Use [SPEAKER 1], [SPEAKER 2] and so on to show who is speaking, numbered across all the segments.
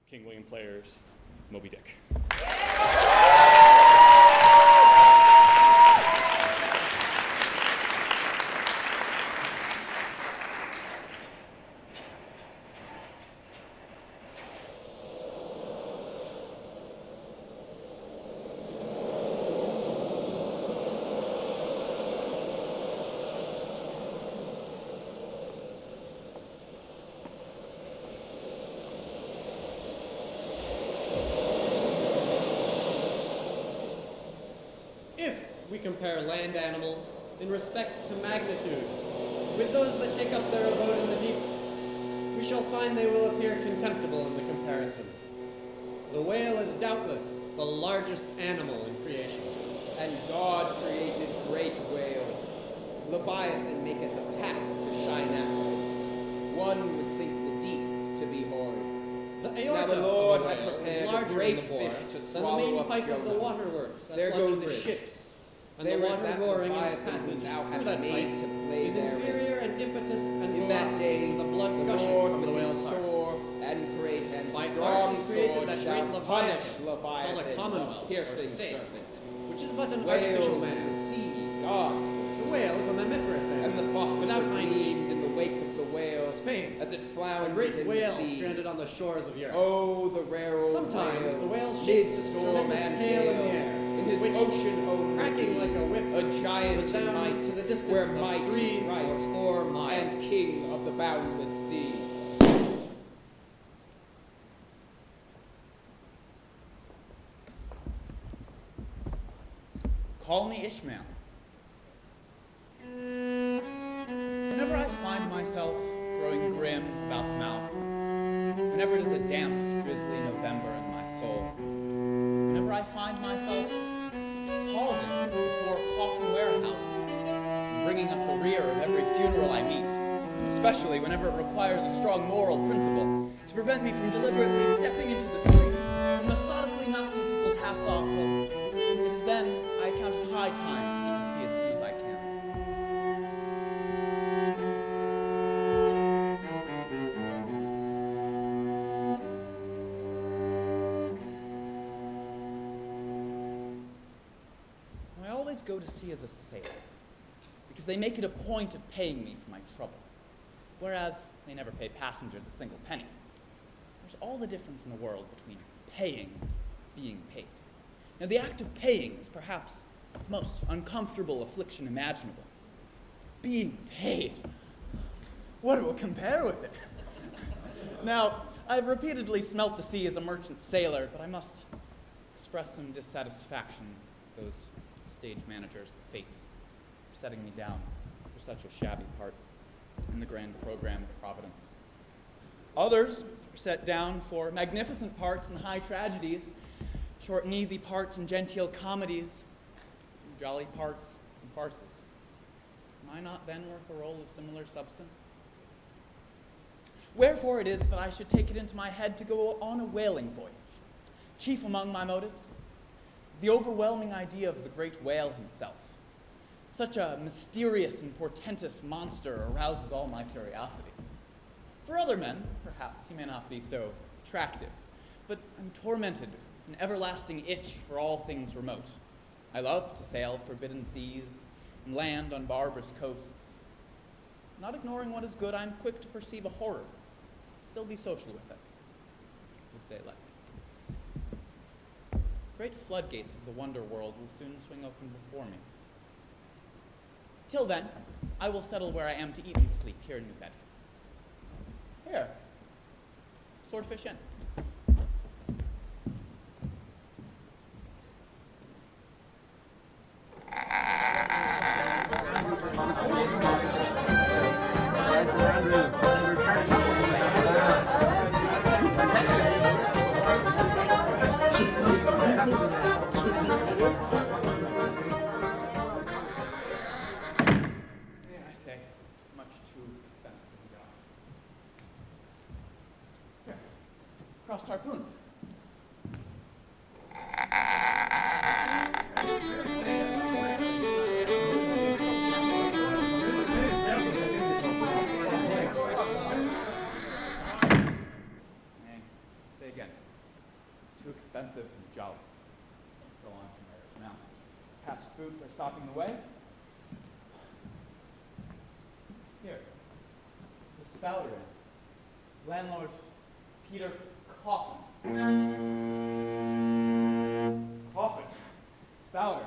[SPEAKER 1] King William Player's Moby-Dick.
[SPEAKER 2] We compare land animals in respect to magnitude with those that take up their abode in the deep, we shall find they will appear contemptible in the comparison. The whale is doubtless the largest animal in creation.
[SPEAKER 3] And God created great whales. Leviathan maketh a path to shine after it. One would think the deep to be horrid.
[SPEAKER 2] The aorta
[SPEAKER 3] now the Lord
[SPEAKER 2] of the
[SPEAKER 3] had
[SPEAKER 2] whale
[SPEAKER 3] prepared
[SPEAKER 2] is larger
[SPEAKER 3] a great
[SPEAKER 2] in the bore
[SPEAKER 3] fish to
[SPEAKER 2] than the
[SPEAKER 3] swallow
[SPEAKER 2] main
[SPEAKER 3] up
[SPEAKER 2] pipe of the
[SPEAKER 3] Jonah.
[SPEAKER 2] waterworks at
[SPEAKER 3] There go
[SPEAKER 2] London
[SPEAKER 3] the
[SPEAKER 2] Bridge.
[SPEAKER 3] ships.
[SPEAKER 2] And
[SPEAKER 3] There
[SPEAKER 2] the
[SPEAKER 3] is
[SPEAKER 2] water
[SPEAKER 3] that
[SPEAKER 2] roaring in its
[SPEAKER 3] Leviathan
[SPEAKER 2] passage
[SPEAKER 3] thou
[SPEAKER 2] through
[SPEAKER 3] hast
[SPEAKER 2] that
[SPEAKER 3] made
[SPEAKER 2] pipe
[SPEAKER 3] to play
[SPEAKER 2] is
[SPEAKER 3] therein.
[SPEAKER 2] inferior in impetus and
[SPEAKER 3] In that
[SPEAKER 2] velocity
[SPEAKER 3] day,
[SPEAKER 2] to the blood
[SPEAKER 3] the
[SPEAKER 2] gushing
[SPEAKER 3] Lord
[SPEAKER 2] from the
[SPEAKER 3] with
[SPEAKER 2] whale's
[SPEAKER 3] his
[SPEAKER 2] heart.
[SPEAKER 3] sore and great and
[SPEAKER 2] By
[SPEAKER 3] strong
[SPEAKER 2] arts he created
[SPEAKER 3] sword
[SPEAKER 2] that
[SPEAKER 3] shall
[SPEAKER 2] great
[SPEAKER 3] punish
[SPEAKER 2] Leviathan,
[SPEAKER 3] Leviathan,
[SPEAKER 2] called a commonwealth,
[SPEAKER 3] the piercing
[SPEAKER 2] or state,
[SPEAKER 3] serpent.
[SPEAKER 2] which is but an
[SPEAKER 3] Whales
[SPEAKER 2] artificial
[SPEAKER 3] in
[SPEAKER 2] man.
[SPEAKER 3] the sea, God's
[SPEAKER 2] The whale is a mammiferous
[SPEAKER 3] and
[SPEAKER 2] animal,
[SPEAKER 3] the phosphor
[SPEAKER 2] without hind feet.
[SPEAKER 3] gleamed in the wake of the whale
[SPEAKER 2] Spain,
[SPEAKER 3] as it
[SPEAKER 2] a
[SPEAKER 3] floundered
[SPEAKER 2] great
[SPEAKER 3] in
[SPEAKER 2] whale
[SPEAKER 3] the sea.
[SPEAKER 2] stranded on the shores of Europe.
[SPEAKER 3] Oh, the rare old
[SPEAKER 2] Sometimes
[SPEAKER 3] whale,
[SPEAKER 2] the whale shakes its
[SPEAKER 3] mid-storm
[SPEAKER 2] tremendous
[SPEAKER 3] and
[SPEAKER 2] tail in the
[SPEAKER 3] gale,
[SPEAKER 2] air,
[SPEAKER 3] in his
[SPEAKER 2] which,
[SPEAKER 3] ocean home,
[SPEAKER 2] cracking like a whip,
[SPEAKER 3] a giant in
[SPEAKER 2] resounds
[SPEAKER 3] might,
[SPEAKER 2] to the distance
[SPEAKER 3] where
[SPEAKER 2] of
[SPEAKER 3] might
[SPEAKER 2] 3
[SPEAKER 3] is right,
[SPEAKER 2] or 4 miles.
[SPEAKER 3] and king of the boundless sea.
[SPEAKER 4] Call me Ishmael. Whenever I find myself growing grim about the mouth, whenever it is a damp, drizzly November in my soul, whenever I find myself pausing before coffin warehouses and bringing up the rear of every funeral I meet, and especially whenever it requires a strong moral principle to prevent me from deliberately stepping into the streets and methodically knocking people's hats off, well, it is then I count it high time to get to sea as soon as I can. I always go to sea as a sailor, because they make it a point of paying me for my trouble, whereas they never pay passengers a single penny. There's all the difference in the world between paying and being paid. Now, the act of paying is perhaps the most uncomfortable affliction imaginable. Being paid. What will compare with it? Now, I've repeatedly smelt the sea as a merchant sailor, but I must express some dissatisfaction with those stage managers, the fates, for setting me down for such a shabby part in the grand program of Providence. Others are set down for magnificent parts in high tragedies, short and easy parts in genteel comedies, jolly parts in farces. Am I not then worth a role of similar substance? Wherefore it is that I should take it into my head to go on a whaling voyage. Chief among my motives is the overwhelming idea of the great whale himself. Such a mysterious and portentous monster arouses all my curiosity. For other men, perhaps he may not be so attractive, but I'm tormented with an everlasting itch for all things remote. I love to sail forbidden seas and land on barbarous coasts. Not ignoring what is good, I'm quick to perceive a horror, still be social with it. Would they let me? Great floodgates of the wonder world will soon swing open before me. Till then, I will settle where I am to eat and sleep here in New Bedford. Here, Swordfish Inn. Crossed harpoons. Say again. too expensive and jolly. Go on from there now. Patched boots are stopping the way. Here, the Spouter-Inn. Landlord Peter Coffin. Coffin. Spouter.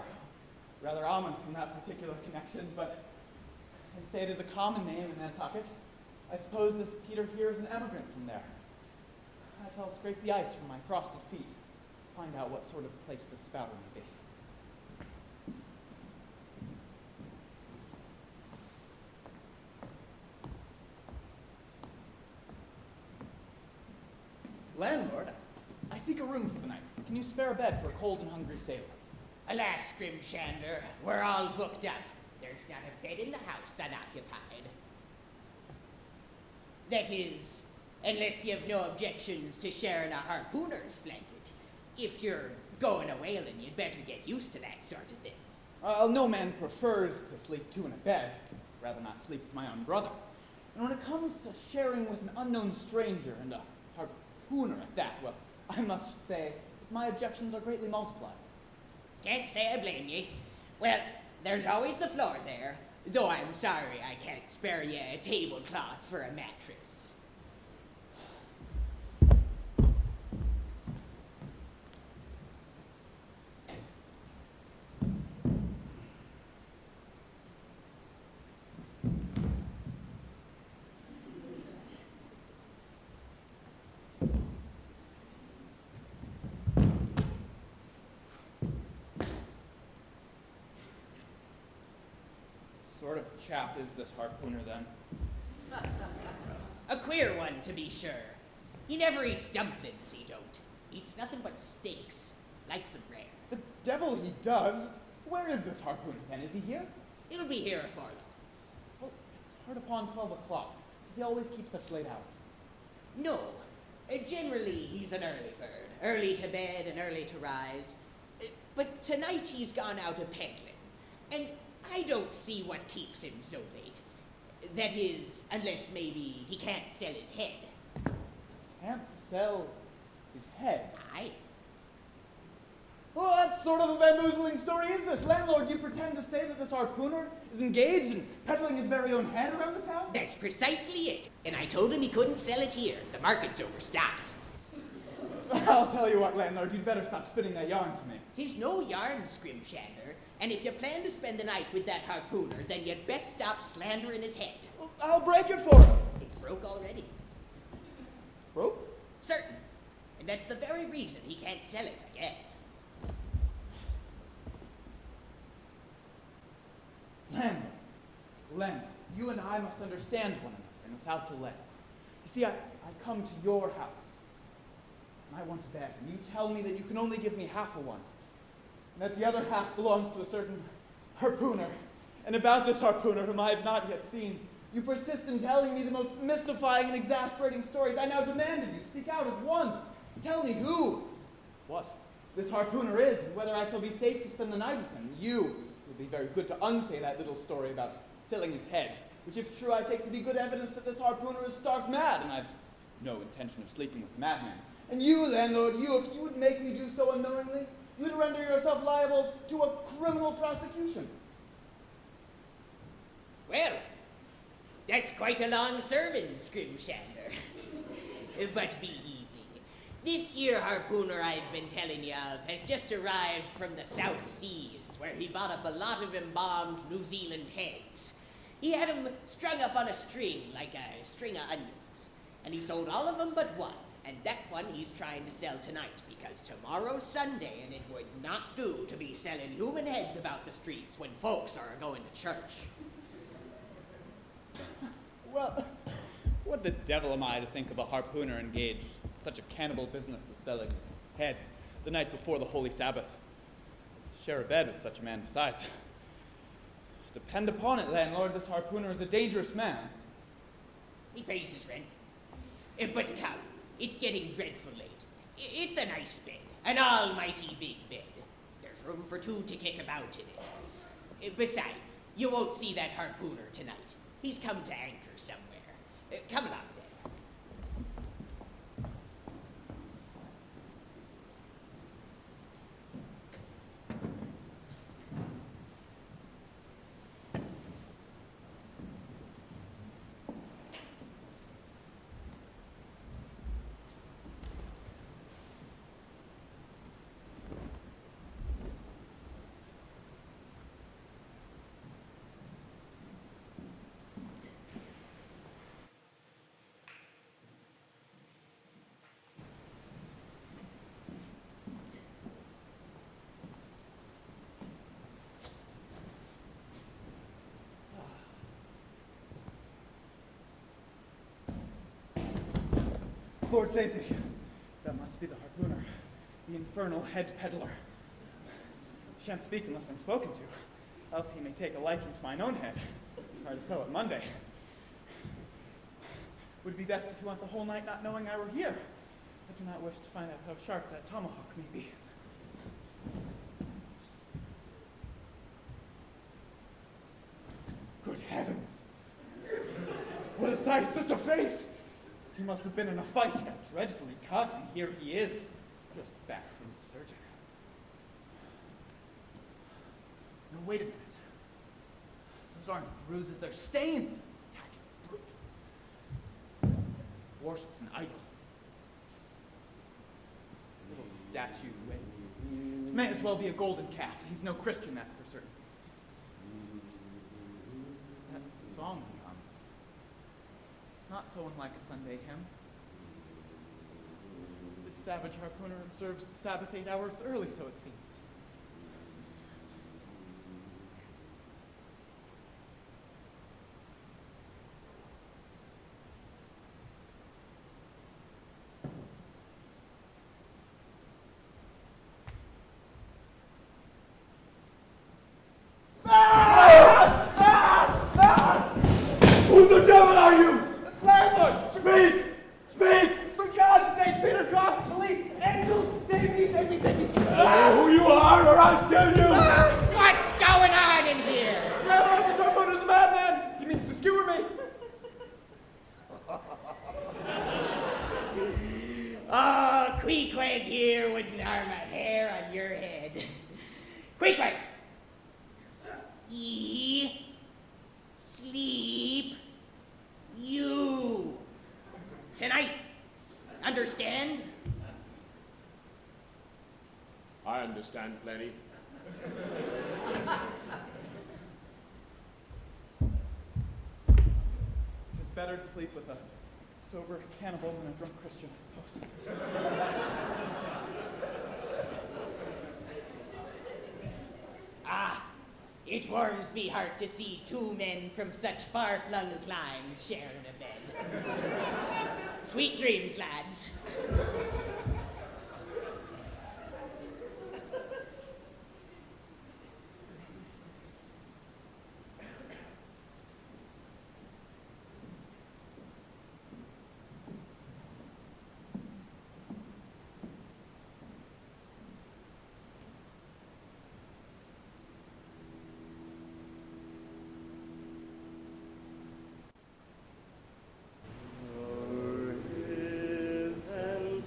[SPEAKER 4] Rather ominous in that particular connection, but they say it is a common name in Nantucket. I suppose this Peter here is an emigrant from there. I shall scrape the ice from my frosted feet, find out what sort of place this Spouter may be. Landlord, I seek a room for the night. Can you spare a bed for a cold and hungry sailor?
[SPEAKER 5] Alas, Scrimshander, we're all booked up. There's not a bed in the house unoccupied. That is, unless you've no objections to sharing a harpooner's blanket. If you're going a whaling, you'd better get used to that sort of thing.
[SPEAKER 4] No man prefers to sleep two in a bed. I'd rather not sleep with my own brother. And when it comes to sharing with an unknown stranger and a harpooner at that, well, I must say that my objections are greatly multiplied.
[SPEAKER 5] Can't say I blame ye. Well, there's always the floor there, though I'm sorry I can't spare you a tablecloth for a mattress.
[SPEAKER 4] What sort of chap is this harpooner, then?
[SPEAKER 5] A queer one, to be sure. He never eats dumplings, he don't. Eats nothing but steaks. Likes 'em rare.
[SPEAKER 4] The devil he does! Where is this harpooner, then? Is he here?
[SPEAKER 5] He'll be here afore long.
[SPEAKER 4] Well, it's hard upon 12 o'clock. Does he always keep such late hours?
[SPEAKER 5] No. Generally, he's an early bird. Early to bed and early to rise. But tonight he's gone out a-peddling. And I don't see what keeps him so late. That is, unless maybe he can't sell his head.
[SPEAKER 4] Can't sell his head?
[SPEAKER 5] Aye.
[SPEAKER 4] Well, what sort of a bamboozling story is this? Landlord, do you pretend to say that this harpooner is engaged in peddling his very own head around the town?
[SPEAKER 5] That's precisely it. And I told him he couldn't sell it here. The market's overstocked.
[SPEAKER 4] I'll tell you what, landlord, you'd better stop spinning that yarn to me.
[SPEAKER 5] 'Tis no yarn, Scrimshander. And if you plan to spend the night with that harpooner, then you'd best stop slandering his head.
[SPEAKER 4] Well, I'll break it for him.
[SPEAKER 5] It's broke already.
[SPEAKER 4] Broke?
[SPEAKER 5] Certain. And that's the very reason he can't sell it, I guess.
[SPEAKER 4] Landlord, you and I must understand one another, and without delay. You see, I come to your house, and I want a bed, and you tell me that you can only give me half of one, and that the other half belongs to a certain harpooner. And about this harpooner, whom I have not yet seen, you persist in telling me the most mystifying and exasperating stories. I now demand of you, speak out at once. Tell me who, what this harpooner is, and whether I shall be safe to spend the night with him. You will be very good to unsay that little story about selling his head, which if true I take to be good evidence that this harpooner is stark mad, and I've no intention of sleeping with a madman. And you, landlord, you, if you would make me do so unknowingly, you'd render yourself liable to a criminal prosecution.
[SPEAKER 5] Well, that's quite a long sermon, Scrimshander. But be easy. This here harpooner I've been telling you of has just arrived from the South Seas, where he bought up a lot of embalmed New Zealand heads. He had 'em strung up on a string, like a string of onions, and he sold all of 'em but one, and that one he's trying to sell tonight, because tomorrow's Sunday, and it would not do to be selling human heads about the streets when folks are going to church.
[SPEAKER 4] Well, what the devil am I to think of a harpooner engaged in such a cannibal business as selling heads the night before the Holy Sabbath? Share a bed with such a man besides. Depend upon it, landlord, this harpooner is a dangerous man.
[SPEAKER 5] He pays his rent. But come, it's getting dreadful late. It's a nice bed, an almighty big bed. There's room for two to kick about in it. Besides, you won't see that harpooner tonight. He's come to anchor somewhere. Come along then.
[SPEAKER 4] Lord save me. That must be the harpooner, the infernal head peddler. Shan't speak unless I'm spoken to, else he may take a liking to mine own head. Try to sell it Monday. Would be best if you went the whole night not knowing I were here. I do not wish to find out how sharp that tomahawk may be. Good heavens! What a sight, such a face! He must have been in a fight, got dreadfully cut, and here he is, just back from the surgeon. No, wait a minute. Those aren't bruises, they're stains! That brute. Worships an idol. Little statue, it may as well be a golden calf. He's no Christian, that's for certain. That song comes. It's not so unlike a Sunday hymn. This savage harpooner observes the Sabbath 8 hours early, so it seems.
[SPEAKER 6] Who the devil are you?
[SPEAKER 4] Landlord!
[SPEAKER 6] Speak! Speak!
[SPEAKER 4] For God's sake, Peter, Coffin, police, angels, save me, save me, save me!
[SPEAKER 6] Who you are, or I'll kill you!
[SPEAKER 5] What's going on in here?
[SPEAKER 4] Landlord, this harpooner's a madman! He means to skewer me!
[SPEAKER 5] Oh, Queequeg here wouldn't harm a hair on your head. Queequeg! Ye sleep you tonight. Understand?
[SPEAKER 1] I understand plenty.
[SPEAKER 4] It's better to sleep with a sober cannibal than a drunk Christian, I suppose.
[SPEAKER 5] Ah, it warms me heart to see two men from such far-flung climes sharing a bed. Sweet dreams, lads.
[SPEAKER 2] Our hymns and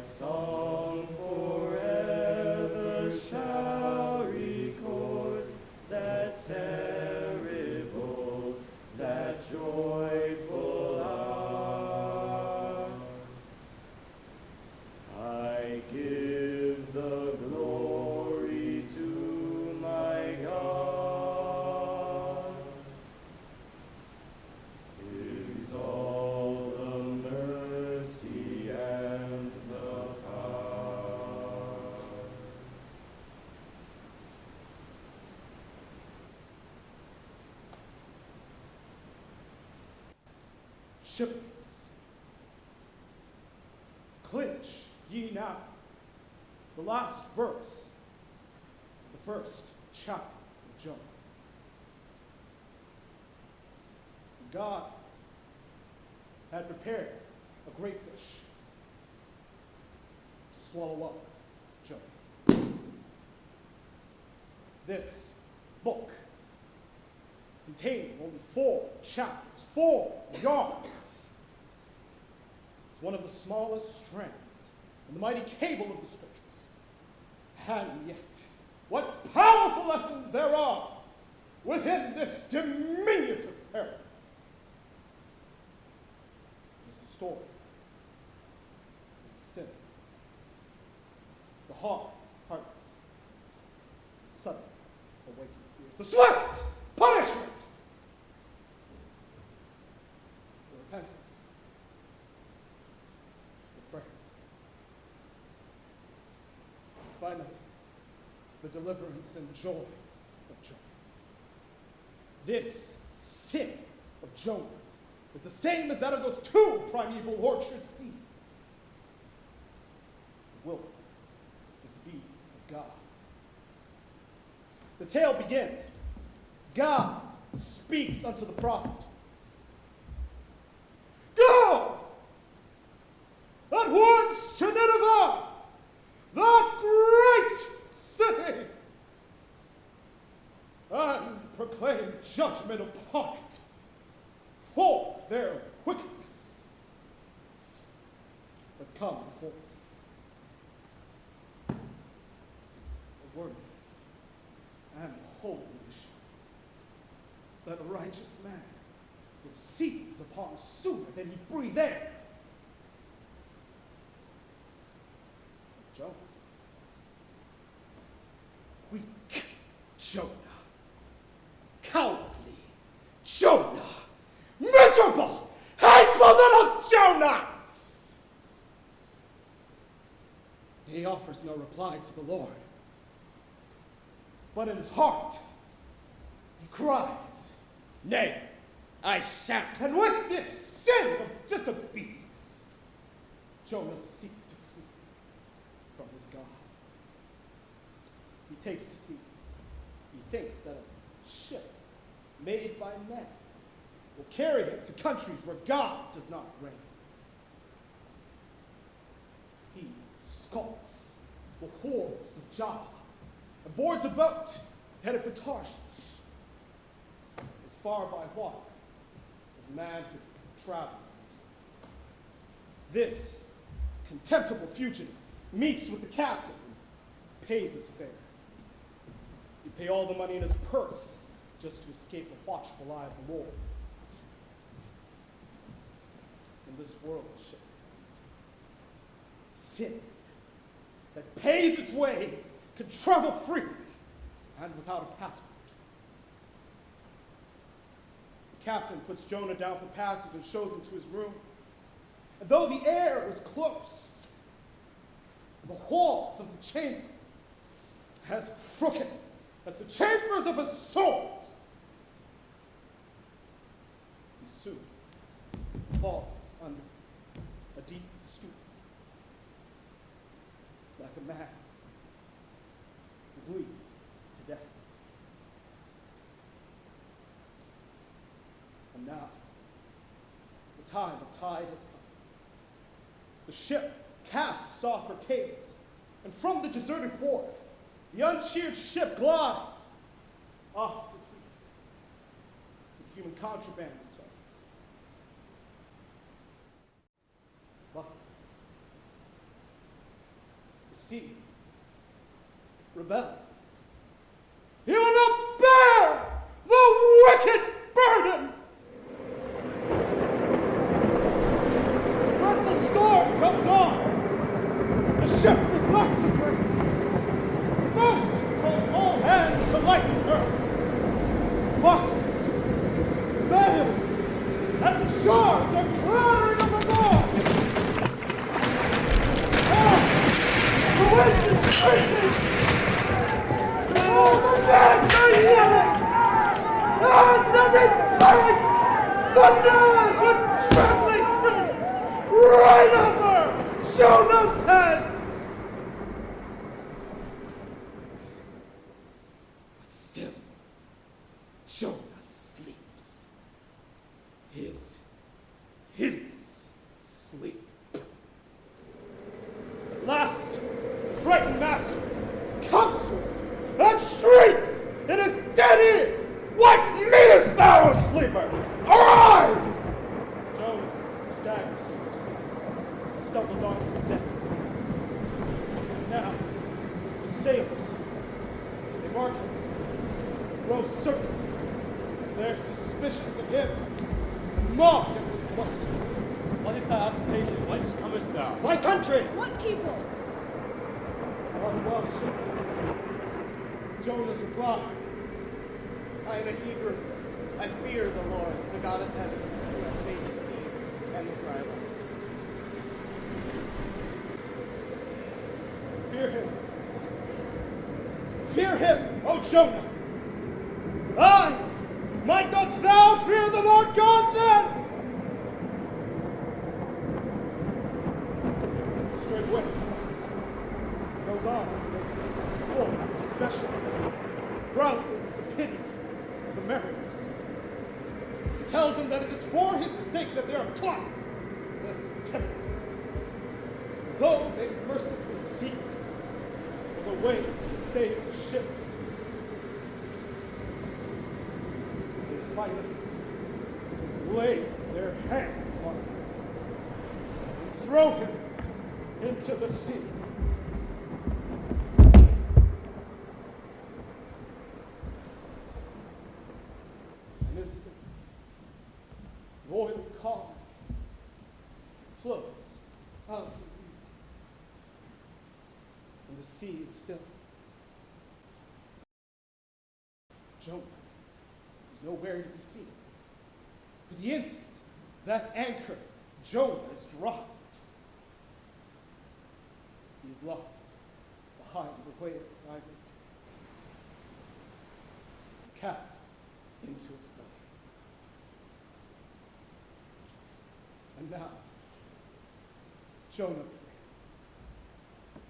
[SPEAKER 7] song forever shall record that terrible, that joyful hour. I give the glory to my God. His all the mercy and the power.
[SPEAKER 8] Shipmates, clinch ye now the last verse of the first chapter of Jonah. God had prepared a great fish to swallow up Jonah. This book, containing only 4 chapters, 4 yards, is one of the smallest strands in the mighty cable of the scriptures. And yet, what powerful lessons there are within this diminutive parable. It is the story of the sin, the hard-heartedness, the sudden awakening fears, the swift punishment, the repentance, the prayers, and finally, the deliverance and joy of Jonah. This sin of Jonah's is the same as that of those 2 primeval orchard thieves. The willful disobedience of God. The tale begins. God speaks unto the prophet. Go at once to Nineveh, that great city, and proclaim judgment upon it for their wickedness has come before a worthy and holy mission that a righteous man would seize upon sooner than he breathe air. Jonah, weak Jonah, cowardly Jonah, miserable, hateful little Jonah! He offers no reply to the Lord, but in his heart he cries, "Nay, I shan't." And with this sin of disobedience, Jonah seeks to flee from his God. He takes to sea. He thinks that a ship made by men will carry him to countries where God does not reign. He skulks the wharves of Joppa and boards a boat headed for Tarshish, as far by water as man could travel. This contemptible fugitive meets with the captain and pays his fare. He'd pay all the money in his purse just to escape the watchful eye of the Lord. In this world ship, sin that pays its way can travel freely and without a passport. The captain puts Jonah down for passage and shows him to his room. And though the air was close, the walls of the chamber as crooked as the chambers of a sword, he soon falls under a deep stupor, like a man who bleeds to death. And now, the time of tide has come. The ship casts off her cables, and from the deserted wharf, the uncheered ship glides off to sea, with human contraband in tow. But sea rebels. He will not bear the wicked burden. A dreadful storm comes on. The ship is left to break. The boatswain calls all hands to lighten her. Boxes, bales, and jars are clattering overboard. Oh, the wind is shrieking. Oh, the men are yelling. And everything thunders with trembling feet right over Jonah's head. But still, Jonah sleeps. His hideous sleep. At last, the frightened master comes to him and shrieks in his dead ear, "What meanest thou, O sleeper? Arise!" Jonah staggers to his feet, stumbles onto the deck. And now, the sailors, they mark him, grow certain of their suspicions of him, and mock him with questions.
[SPEAKER 1] What is thy occupation? Whence comest thou?
[SPEAKER 8] Thy country!
[SPEAKER 9] What people?
[SPEAKER 8] On well ship. Jonah's reply.
[SPEAKER 2] I am a Hebrew. I fear the Lord, the God of heaven, who hath made the sea and the dry land.
[SPEAKER 8] Fear him. Fear him, O Jonah. Aye, might not thou fear the Lord God then? Straightway, he goes on to make full confession, rousing the pity of the mariners. He tells them that it is for his sake that they are caught in this tempest. Though they mercifully seek for the ways to save the ship, they finally lay their hands on him and throw him into the sea. An instant, the oily calm flows out of the breeze, and the sea is still. Jonah is nowhere to be seen. For the instant that anchor, Jonah is dropped. He is locked behind the whale's ivory tail, cast into its belly. And now, Jonah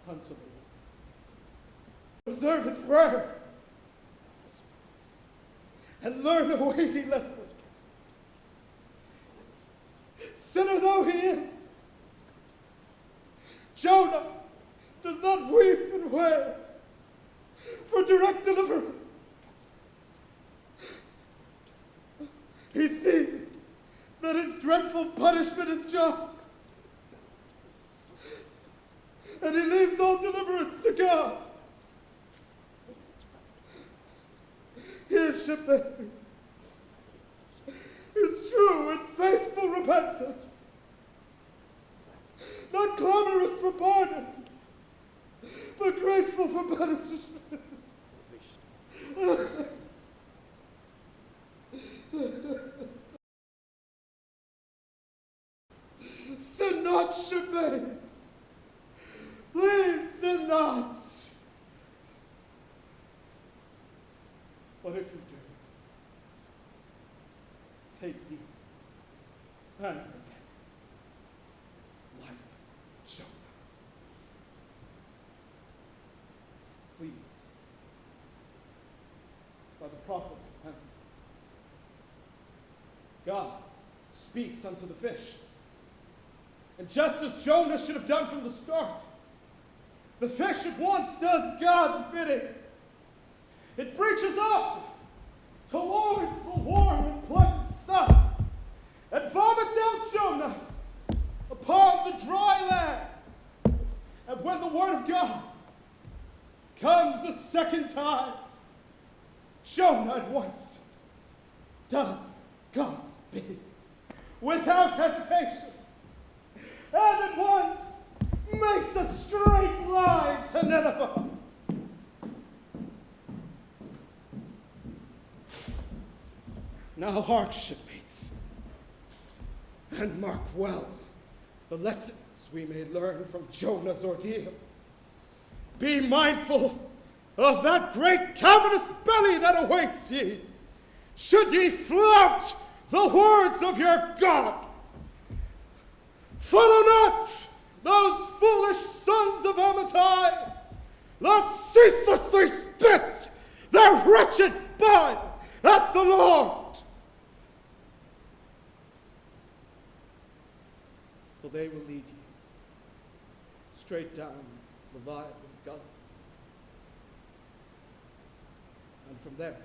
[SPEAKER 8] prays unto the Lord. Observe his prayer and learn the weighty lessons. Sinner though he is, Jonah does not weep and wail for direct deliverance. He sees that his dreadful punishment is just, and he leaves all deliverance to God. His shipmate is true and faithful repentance, not clamorous for pardon, but grateful for punishment. Sin not, shipmates. Please sin not. But if you do, take heed and repent, like Jonah. Pleased by the prophet's repentance, God speaks unto the fish. And just as Jonah should have done from the start, the fish at once does God's bidding. It reaches up towards the warm and pleasant sun and vomits out Jonah upon the dry land. And when the word of God comes a second time, Jonah at once does God's bidding without hesitation, and at once makes a straight line to Nineveh. Now hark, shipmates, and mark well the lessons we may learn from Jonah's ordeal. Be mindful of that great cavernous belly that awaits ye, should ye flout the words of your God. Follow not those foolish sons of Amittai that ceaselessly spit their wretched bile at the Lord. For they will lead you straight down Leviathan's gully, and from there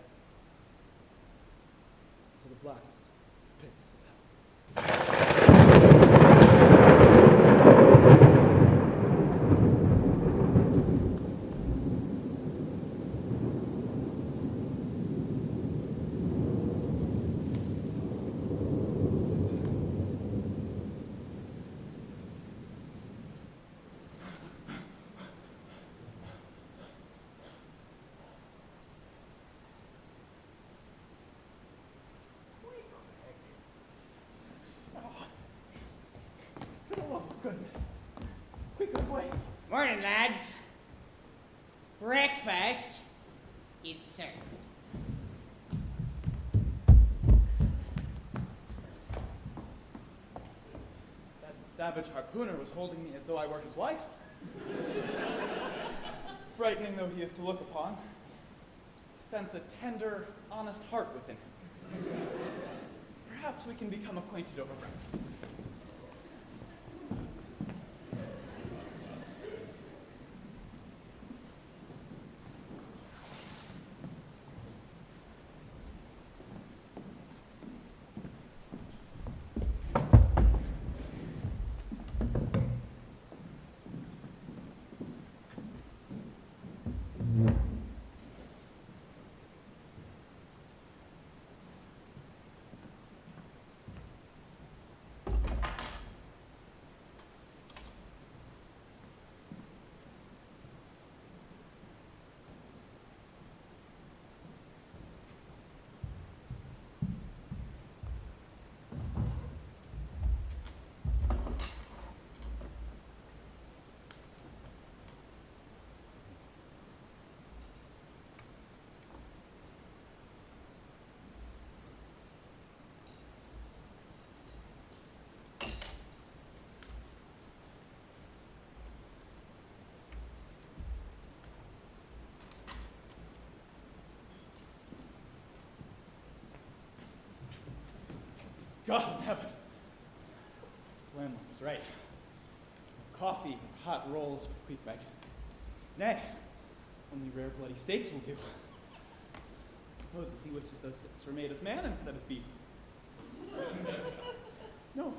[SPEAKER 8] to the blackest pits of hell.
[SPEAKER 5] Morning, lads. Breakfast is served.
[SPEAKER 4] That savage harpooner was holding me as though I were his wife. Frightening though he is to look upon, I sense a tender, honest heart within him. Perhaps we can become acquainted over breakfast. God in heaven. Glenn was right. Coffee and hot rolls for Queequeg. Nay, only rare bloody steaks will do. Supposes he wishes those steaks were made of man instead of beef. No.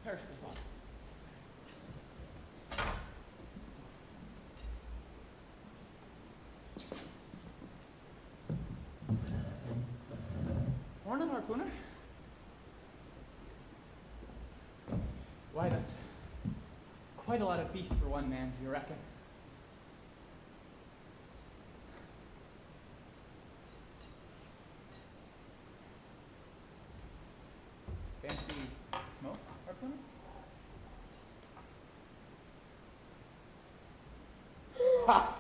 [SPEAKER 4] Perish the thought. Morning, harpooner. Why, that's quite a lot of beef for one man, do you reckon? Fancy smoke, harpooner? Ha!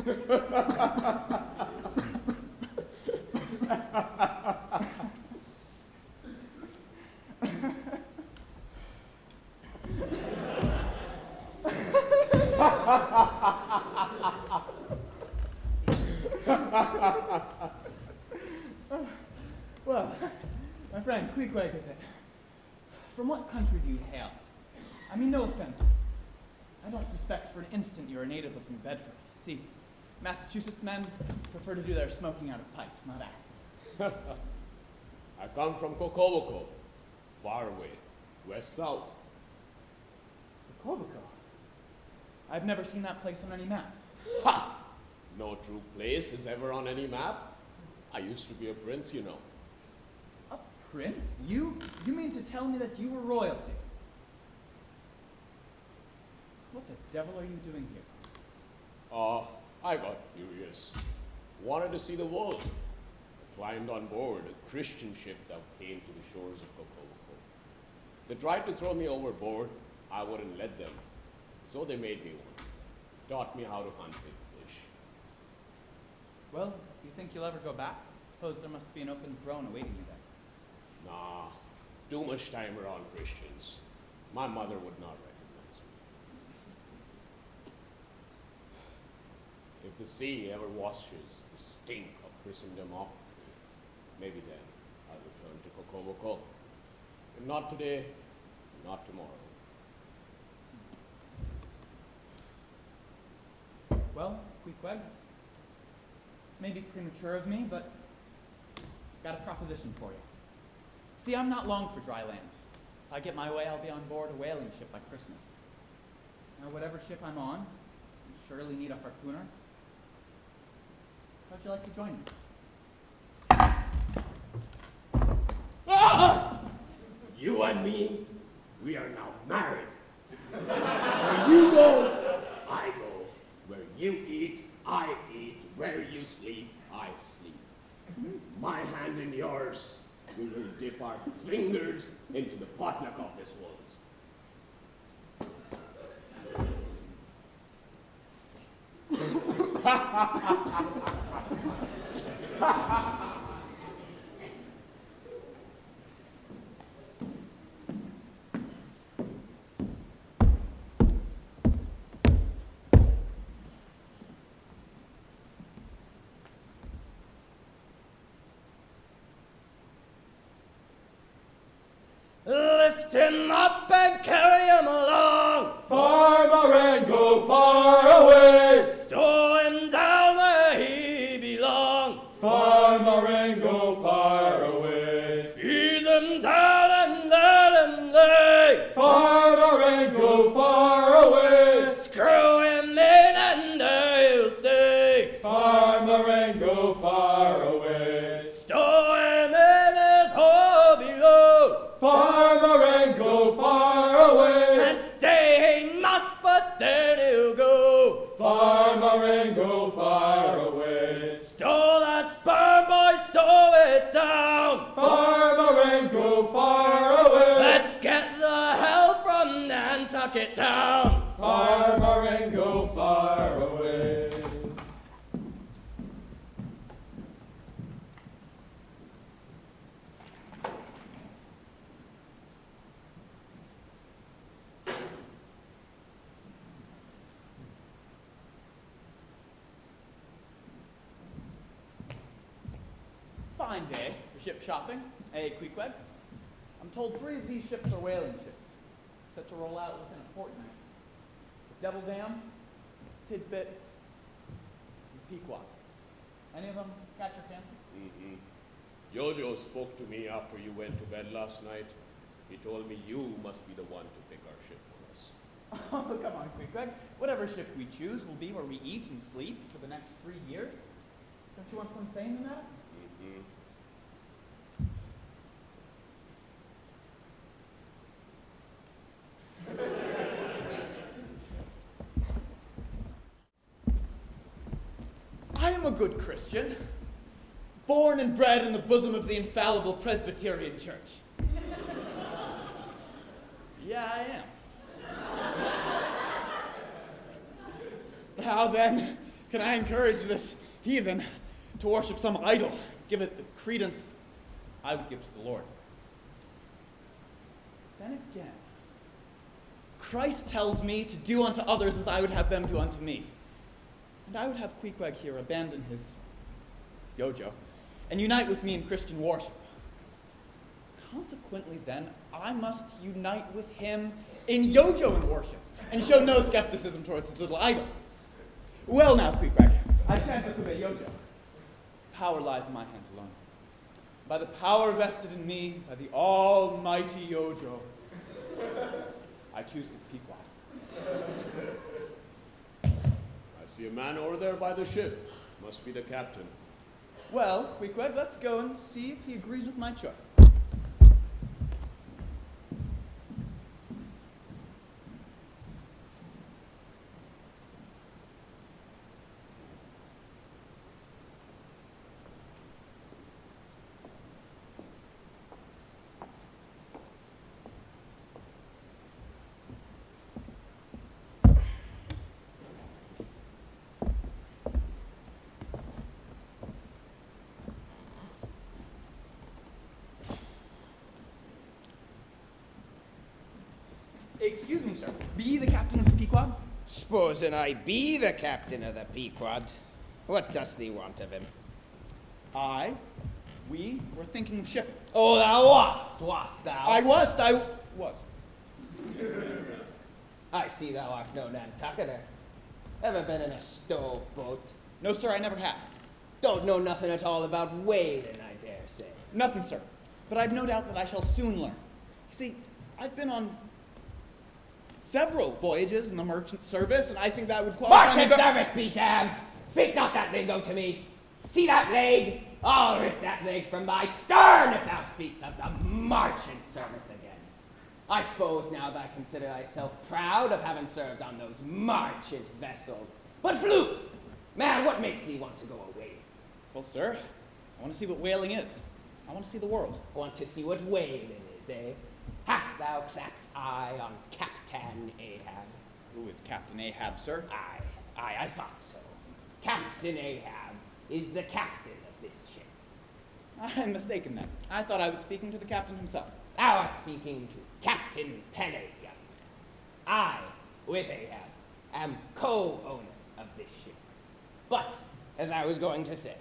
[SPEAKER 4] Well, my friend, Queequeg is it? From what country do you hail? I mean, no offense. I don't suspect for an instant you're a native of New Bedford. See, Massachusetts men prefer to do their smoking out of pipes, not axes.
[SPEAKER 9] I come from Cocovoco, far away, west-south.
[SPEAKER 4] Cocovoco? I've never seen that place on any map.
[SPEAKER 9] Ha! No true place is ever on any map. I used to be a prince, you know.
[SPEAKER 4] A prince? You mean to tell me that you were royalty? What the devil are you doing here?
[SPEAKER 9] I got curious. Wanted to see the world. I climbed on board a Christian ship that came to the shores of Cocovoco. They tried to throw me overboard. I wouldn't let them. So they made me one. Taught me how to hunt big fish.
[SPEAKER 4] Well, do you think you'll ever go back? Suppose there must be an open throne awaiting you there.
[SPEAKER 9] Nah, too much time around Christians. My mother would not recognize me. If the sea ever washes the stink of Christendom off me, maybe then I'll return to Cocovoco. But not today, not tomorrow.
[SPEAKER 4] Well, Queequeg, this may be premature of me, but I've got a proposition for you. See, I'm not long for dry land. If I get my way, I'll be on board a whaling ship by Christmas. Now, whatever ship I'm on, I surely need a harpooner. How'd you like to join me?
[SPEAKER 6] Ah! You and me, we are now married. Where you go, I go. Where you eat, I eat. Where you sleep, I sleep. My hand in yours, we will dip our fingers into the potluck of this world.
[SPEAKER 10] Lift him up and carry him along.
[SPEAKER 6] Farmer and go far away.
[SPEAKER 10] Stow him down where he belongs.
[SPEAKER 6] Farmer and go far away.
[SPEAKER 10] Ease him down and let him lay.
[SPEAKER 6] Farmer and go far away.
[SPEAKER 10] Screw him in and there he'll stay.
[SPEAKER 6] Farmer and go far away.
[SPEAKER 10] Stow him in his hole below.
[SPEAKER 6] Farmer and go far away.
[SPEAKER 10] And stay he must, but then he'll go.
[SPEAKER 6] Farmer and go far away.
[SPEAKER 10] Stow that sperm, boy, stow it down.
[SPEAKER 6] Farmer and go far away.
[SPEAKER 10] Let's get the hell from Nantucket town.
[SPEAKER 6] Farmer and go far away.
[SPEAKER 4] Fine day for ship shopping, eh, Queequeg? I'm told 3 of these ships are whaling ships, set to roll out within a fortnight. The Devil Dam, Tidbit, and Pequod. Any of them catch your fancy?
[SPEAKER 9] Jojo spoke to me after you went to bed last night. He told me you must be the one to pick our ship for us.
[SPEAKER 4] Oh, come on, Queequeg. Whatever ship we choose will be where we eat and sleep for the next 3 years. Don't you want some say in that? I am a good Christian, born and bred in the bosom of the infallible Presbyterian Church. Yeah, I am. How then can I encourage this heathen to worship some idol, give it the credence I would give to the Lord? Then again, Christ tells me to do unto others as I would have them do unto me. And I would have Queequeg here abandon his yojo and unite with me in Christian worship. Consequently, then, I must unite with him in yojo in worship and show no skepticism towards his little idol. Well now, Queequeg, I shan't disobey yojo. Power lies in my hands alone. By the power vested in me by the almighty yojo, I choose this Pequod.
[SPEAKER 9] I see a man over there by the ship. Must be the captain.
[SPEAKER 4] Well, Queequeg, let's go and see if he agrees with my choice. Excuse me, sir. Be ye the captain of the Pequod?
[SPEAKER 3] Supposing I be the captain of the Pequod, what dost thee want of him?
[SPEAKER 4] We were thinking of shipping.
[SPEAKER 3] Oh, thou wast thou?
[SPEAKER 4] I was.
[SPEAKER 3] I see thou art no Nantucketer. Ever been in a stove boat?
[SPEAKER 4] No, sir, I never have.
[SPEAKER 3] Don't know nothing at all about whaling, I dare say.
[SPEAKER 4] Nothing, sir. But I've no doubt that I shall soon learn. You see, I've been on several voyages in the merchant service, and I think that would qualify me.
[SPEAKER 3] Merchant service be damned! Speak not that lingo to me. See that leg? I'll rip that leg from thy stern if thou speaks of the merchant service again. I suppose now that I consider thyself proud of having served on those merchant vessels. But flukes! Man, what makes thee want to go away?
[SPEAKER 4] Well, sir, I want to see what whaling is. I want to see the world.
[SPEAKER 3] Want to see what whaling is, eh? Hast thou clapped eye on Captain Ahab?
[SPEAKER 4] Who is Captain Ahab, sir?
[SPEAKER 3] Aye, I thought so. Captain Ahab is the captain of this ship.
[SPEAKER 4] I'm mistaken then. I thought I was speaking to the captain himself.
[SPEAKER 3] Thou art speaking to Captain Pele, young man. I, with Ahab, am co-owner of this ship. But, as I was going to say,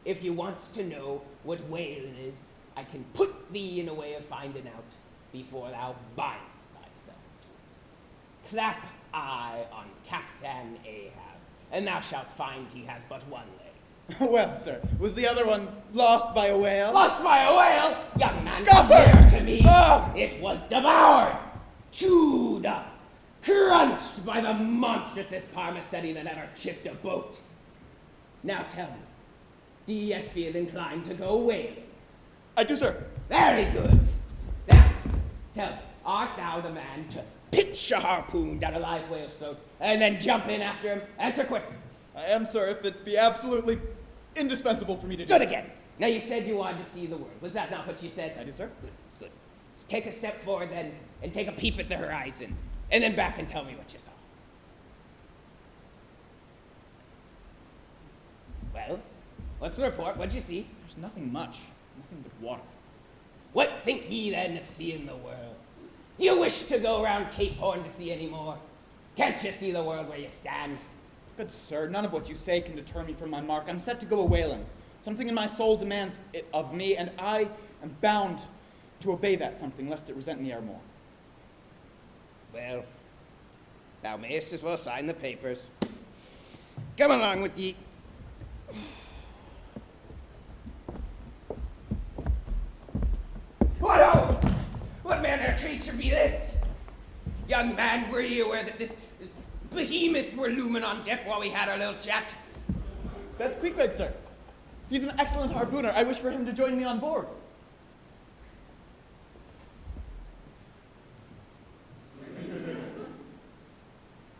[SPEAKER 3] if you want to know what whaling is, I can put thee in a way of finding out before thou bindest thyself to it. Clap eye on Captain Ahab, and thou shalt find he has but one leg.
[SPEAKER 4] Well, sir, was the other one lost by a whale?
[SPEAKER 3] Lost by a whale? Young man,
[SPEAKER 4] Come
[SPEAKER 3] come
[SPEAKER 4] here.
[SPEAKER 3] here to me.
[SPEAKER 4] Ah!
[SPEAKER 3] It was devoured, chewed up, crunched by the monstrousest parmacetti that ever chipped a boat. Now tell me, do you yet feel inclined to go whaling?
[SPEAKER 4] I do, sir.
[SPEAKER 3] Very good. Now, tell me, art thou the man to pitch a harpoon down a live whale's throat and then jump in after him and to quit him?
[SPEAKER 4] I am, sir, if it be absolutely indispensable for me to do.
[SPEAKER 3] Good again. Now you said you wanted to see the world. Was that not what you said?
[SPEAKER 4] I did, sir.
[SPEAKER 3] Good. Let's take a step forward then and take a peep at the horizon. And then back and tell me what you saw. Well, what's the report? What'd you see?
[SPEAKER 4] There's nothing much. Nothing but water.
[SPEAKER 3] What think ye then of seeing the world? Do you wish to go round Cape Horn to see any more? Can't you see the world where you stand?
[SPEAKER 4] Good sir, none of what you say can deter me from my mark. I'm set to go a whaling. Something in my soul demands it of me, and I am bound to obey that something, lest it resent me ere more.
[SPEAKER 3] Well, thou mayest as well sign the papers. Come along with ye. What manner of creature be this? Young man, were ye aware that this behemoth were looming on deck while we had our little chat?
[SPEAKER 4] That's Queequeg, sir. He's an excellent harpooner. I wish for him to join me on board.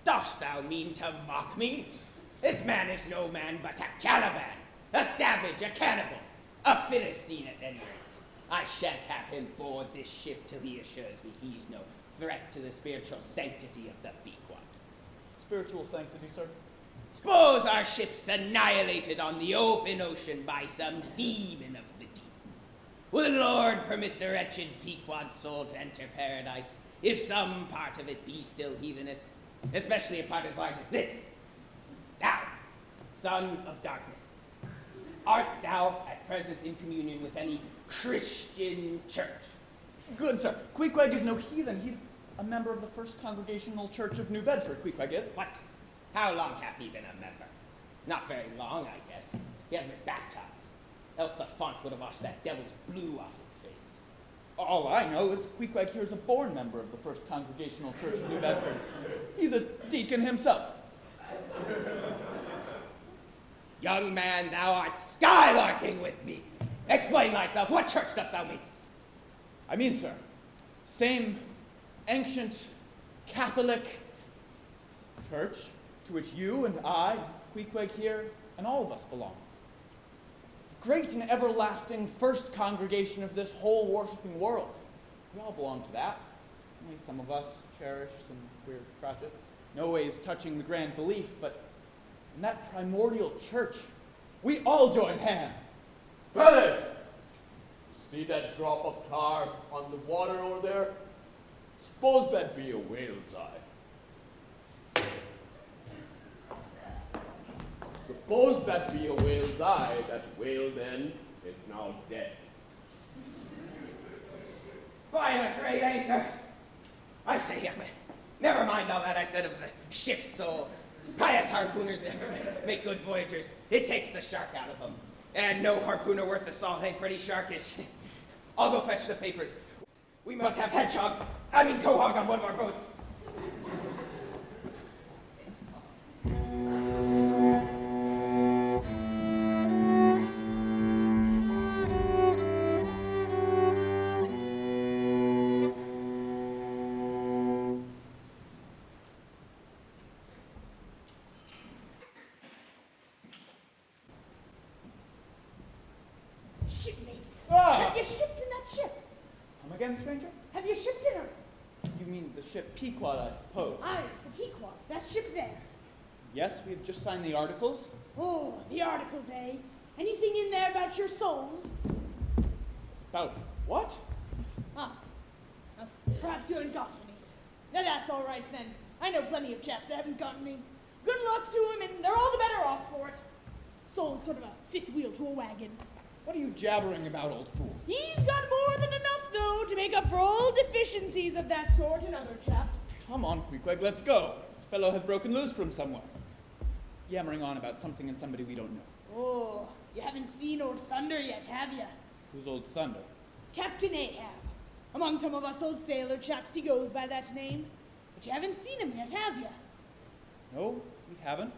[SPEAKER 3] Dost thou mean to mock me? This man is no man but a Caliban, a savage, a cannibal, a Philistine at any rate. I shan't have him board this ship till he assures me he's no threat to the spiritual sanctity of the Pequod.
[SPEAKER 4] Spiritual sanctity, sir?
[SPEAKER 3] Suppose our ship's annihilated on the open ocean by some demon of the deep. Will the Lord permit the wretched Pequod soul to enter paradise, if some part of it be still heathenous, especially a part as large as this? Thou, son of darkness, art thou at present in communion with any Christian church?
[SPEAKER 4] Good, sir. Queequeg is no heathen. He's a member of the First Congregational Church of New Bedford, Queequeg is.
[SPEAKER 3] What? How long hath he been a member? Not very long, I guess. He hasn't been baptized. Else the font would have washed that devil's blue off his face.
[SPEAKER 4] All I know is Queequeg here is a born member of the First Congregational Church of New Bedford. He's a deacon himself.
[SPEAKER 3] Young man, thou art skylarking with me. Explain thyself. What church dost thou mean?
[SPEAKER 4] I mean, sir, same ancient Catholic church to which you and I, Queequeg here, and all of us belong. The great and everlasting first congregation of this whole worshiping world. We all belong to that. Only some of us cherish some weird crotchets. No ways touching the grand belief, but in that primordial church, we all join hands.
[SPEAKER 9] Brother! See that drop of tar on the water over there? Suppose that be a whale's eye. Suppose that be a whale's eye, that whale then is now dead.
[SPEAKER 3] By the great anchor! I say, young man, never mind all that I said of the ship's soul. Pious harpooners never make good voyagers. It takes the shark out of them. And no harpooner worth the salt ain't pretty sharkish. I'll go fetch the papers. We must have Quahog on one of our boats.
[SPEAKER 11] Shipmates,
[SPEAKER 4] Ah!
[SPEAKER 11] have you shipped in that ship?
[SPEAKER 4] Come again, stranger?
[SPEAKER 11] Have you shipped in her?
[SPEAKER 4] You mean the ship Pequod, I suppose?
[SPEAKER 11] Aye, the Pequod, that ship there.
[SPEAKER 4] Yes, we've just signed the articles.
[SPEAKER 11] Oh, the articles, eh? Anything in there about your souls?
[SPEAKER 4] About what?
[SPEAKER 11] Ah, perhaps you haven't got any. Now that's all right then. I know plenty of chaps that haven't got any. Good luck to 'em, and they're all the better off for it. Soul's sort of a fifth wheel to a wagon.
[SPEAKER 4] What are you jabbering about, old fool?
[SPEAKER 11] He's got more than enough, though, to make up for all deficiencies of that sort in other chaps.
[SPEAKER 4] Come on, Queequeg, let's go. This fellow has broken loose from somewhere. He's yammering on about something and somebody we don't know.
[SPEAKER 11] Oh, you haven't seen Old Thunder yet, have you?
[SPEAKER 4] Who's Old Thunder?
[SPEAKER 11] Captain Ahab. Among some of us old sailor chaps, he goes by that name. But you haven't seen him yet, have you?
[SPEAKER 4] No, we haven't.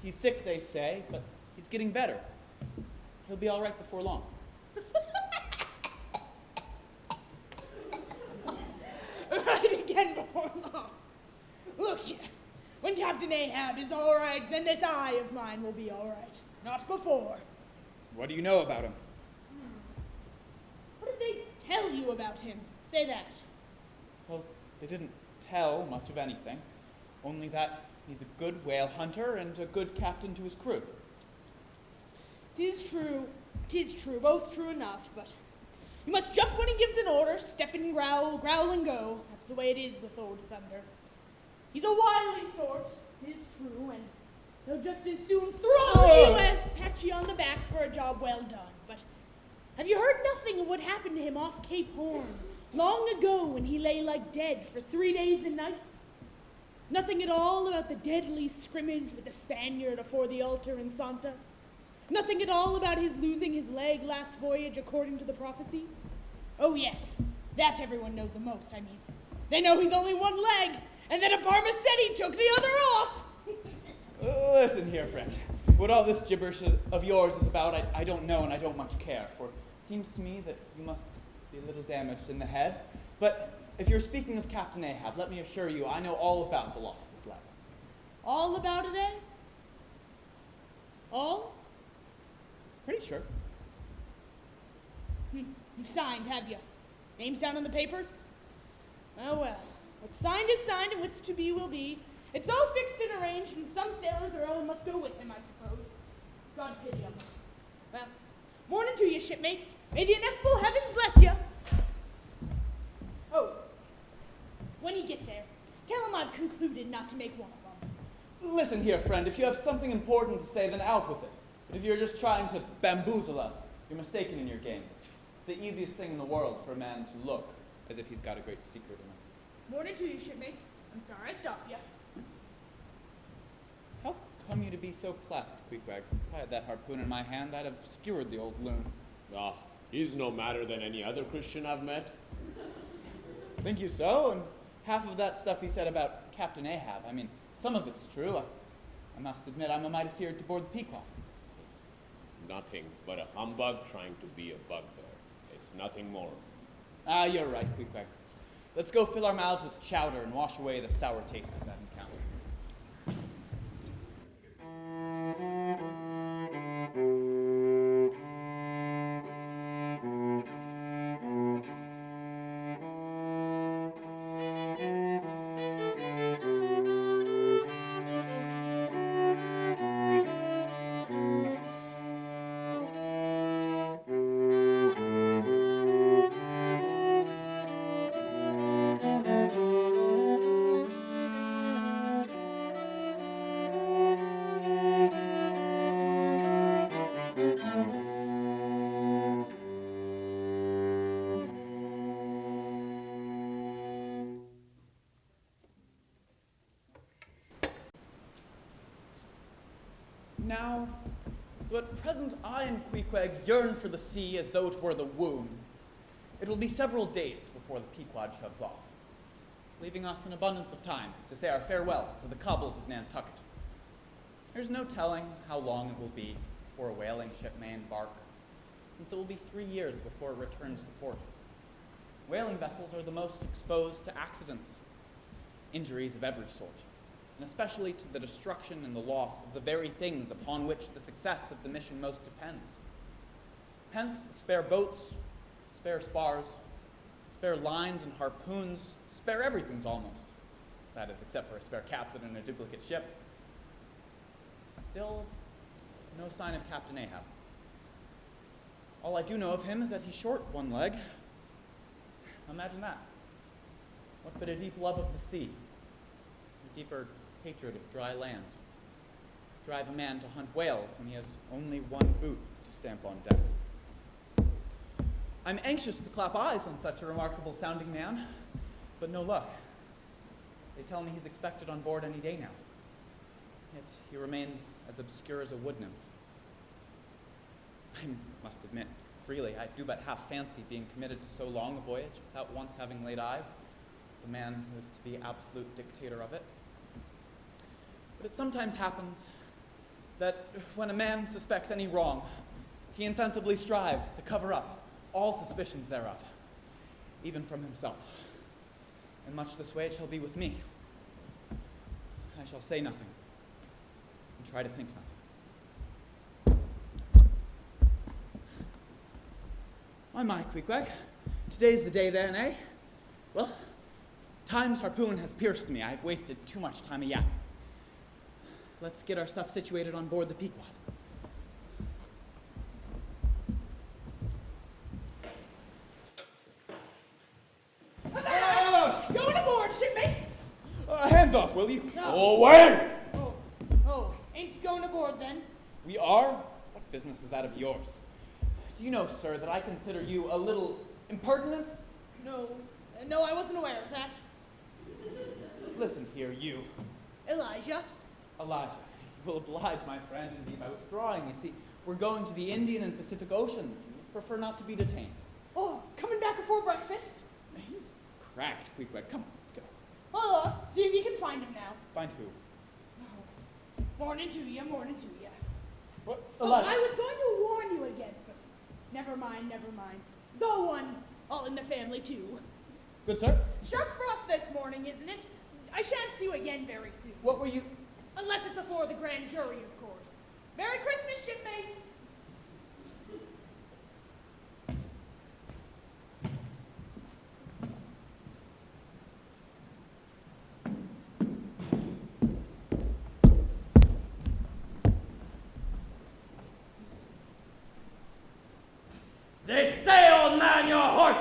[SPEAKER 4] He's sick, they say, but he's getting better. He'll be all right before long.
[SPEAKER 11] Right again before long. Look here. When Captain Ahab is all right, then this eye of mine will be all right. Not before.
[SPEAKER 4] What do you know about him?
[SPEAKER 11] What did they tell you about him? Say that.
[SPEAKER 4] Well, they didn't tell much of anything. Only that he's a good whale hunter and a good captain to his crew.
[SPEAKER 11] 'Tis true, both true enough, but you must jump when he gives an order, step and growl, growl and go. That's the way it is with Old Thunder. He's a wily sort, 'tis true, and he'll just as soon throttle you as pat you on the back for a job well done. But have you heard nothing of what happened to him off Cape Horn long ago when he lay like dead for 3 days and nights? Nothing at all about the deadly scrimmage with the Spaniard afore the altar in Santa? Nothing at all about his losing his leg last voyage according to the prophecy? Oh yes, that everyone knows the most, I mean. They know he's only one leg, and that a Barmacetti took the other off!
[SPEAKER 4] Listen here, friend. What all this gibberish of yours is about, I don't know and I don't much care, for it seems to me that you must be a little damaged in the head. But if you're speaking of Captain Ahab, let me assure you I know all about the loss of his leg.
[SPEAKER 11] All about it, eh? All?
[SPEAKER 4] Pretty sure.
[SPEAKER 11] You've signed, have you? Name's down on the papers? Oh well. What's signed is signed, and what's to be will be. It's all fixed and arranged, and some sailors or all must go with him, I suppose. God pity him. Well, morning to you, shipmates. May the ineffable heavens bless you. Oh, when you get there, tell him I've concluded not to make one of them.
[SPEAKER 4] Listen here, friend. If you have something important to say, then out with it. But if you're just trying to bamboozle us, you're mistaken in your game. It's the easiest thing in the world for a man to look as if he's got a great secret in him.
[SPEAKER 11] Morning to you, shipmates. I'm sorry I stopped you.
[SPEAKER 4] How come you to be so placid, Queequeg? If I had that harpoon in my hand, I'd have skewered the old loon.
[SPEAKER 9] Ah, he's no madder than any other Christian I've met.
[SPEAKER 4] Think you so? And half of that stuff he said about Captain Ahab, I mean, some of it's true. I must admit I'm a mite afeard to board the Pequod.
[SPEAKER 9] Nothing but a humbug trying to be a bugbear. It's nothing more.
[SPEAKER 4] Ah, you're right, Queequeg. Let's go fill our mouths with chowder and wash away the sour taste of that encounter. Now, though at present I and Queequeg yearn for the sea as though it were the womb, it will be several days before the Pequod shoves off, leaving us an abundance of time to say our farewells to the cobbles of Nantucket. There's no telling how long it will be before a whaling ship may embark, since it will be 3 years before it returns to port. Whaling vessels are the most exposed to accidents, injuries of every sort, and especially to the destruction and the loss of the very things upon which the success of the mission most depends. Hence, the spare boats, spare spars, spare lines and harpoons, spare everything's almost. That is, except for a spare captain and a duplicate ship. Still, no sign of Captain Ahab. All I do know of him is that he's short one leg. Imagine that. What but a deep love of the sea, a deeper hatred of dry land. Drive a man to hunt whales when he has only one boot to stamp on deck. I'm anxious to clap eyes on such a remarkable sounding man, but no luck. They tell me he's expected on board any day now. Yet he remains as obscure as a wood nymph. I must admit, freely, I do but half fancy being committed to so long a voyage without once having laid eyes on the man who is to be absolute dictator of it. But it sometimes happens that when a man suspects any wrong, he insensibly strives to cover up all suspicions thereof, even from himself. And much this way it shall be with me. I shall say nothing, and try to think nothing. My, Queequeg, today's the day then, eh? Well, time's harpoon has pierced me. I've wasted too much time a-yapping. Let's get our stuff situated on board the Pequod.
[SPEAKER 11] Going aboard, shipmates!
[SPEAKER 4] Hands off, will you?
[SPEAKER 11] No.
[SPEAKER 9] Away!
[SPEAKER 11] Oh, ain't going aboard then?
[SPEAKER 4] We are? What business is that of yours? Do you know, sir, that I consider you a little impertinent?
[SPEAKER 11] No, I wasn't aware of that.
[SPEAKER 4] Listen here, you.
[SPEAKER 11] Elijah?
[SPEAKER 4] Elijah, you will oblige my friend indeed by withdrawing. You see, we're going to the Indian and Pacific Oceans, and we prefer not to be detained.
[SPEAKER 11] Oh, coming back before breakfast?
[SPEAKER 4] He's cracked, Queequeg. Come on, let's go.
[SPEAKER 11] Oh, see if you can find him now.
[SPEAKER 4] Find who?
[SPEAKER 11] Oh, morning to you.
[SPEAKER 4] What?
[SPEAKER 11] Oh,
[SPEAKER 4] Elijah.
[SPEAKER 11] I was going to warn you again, but never mind. The one, all in the family too.
[SPEAKER 4] Good, sir.
[SPEAKER 11] Sharp frost this morning, isn't it? I shan't see you again very soon.
[SPEAKER 4] What were you?
[SPEAKER 11] Unless it's before the grand jury, of course. Merry Christmas, shipmates!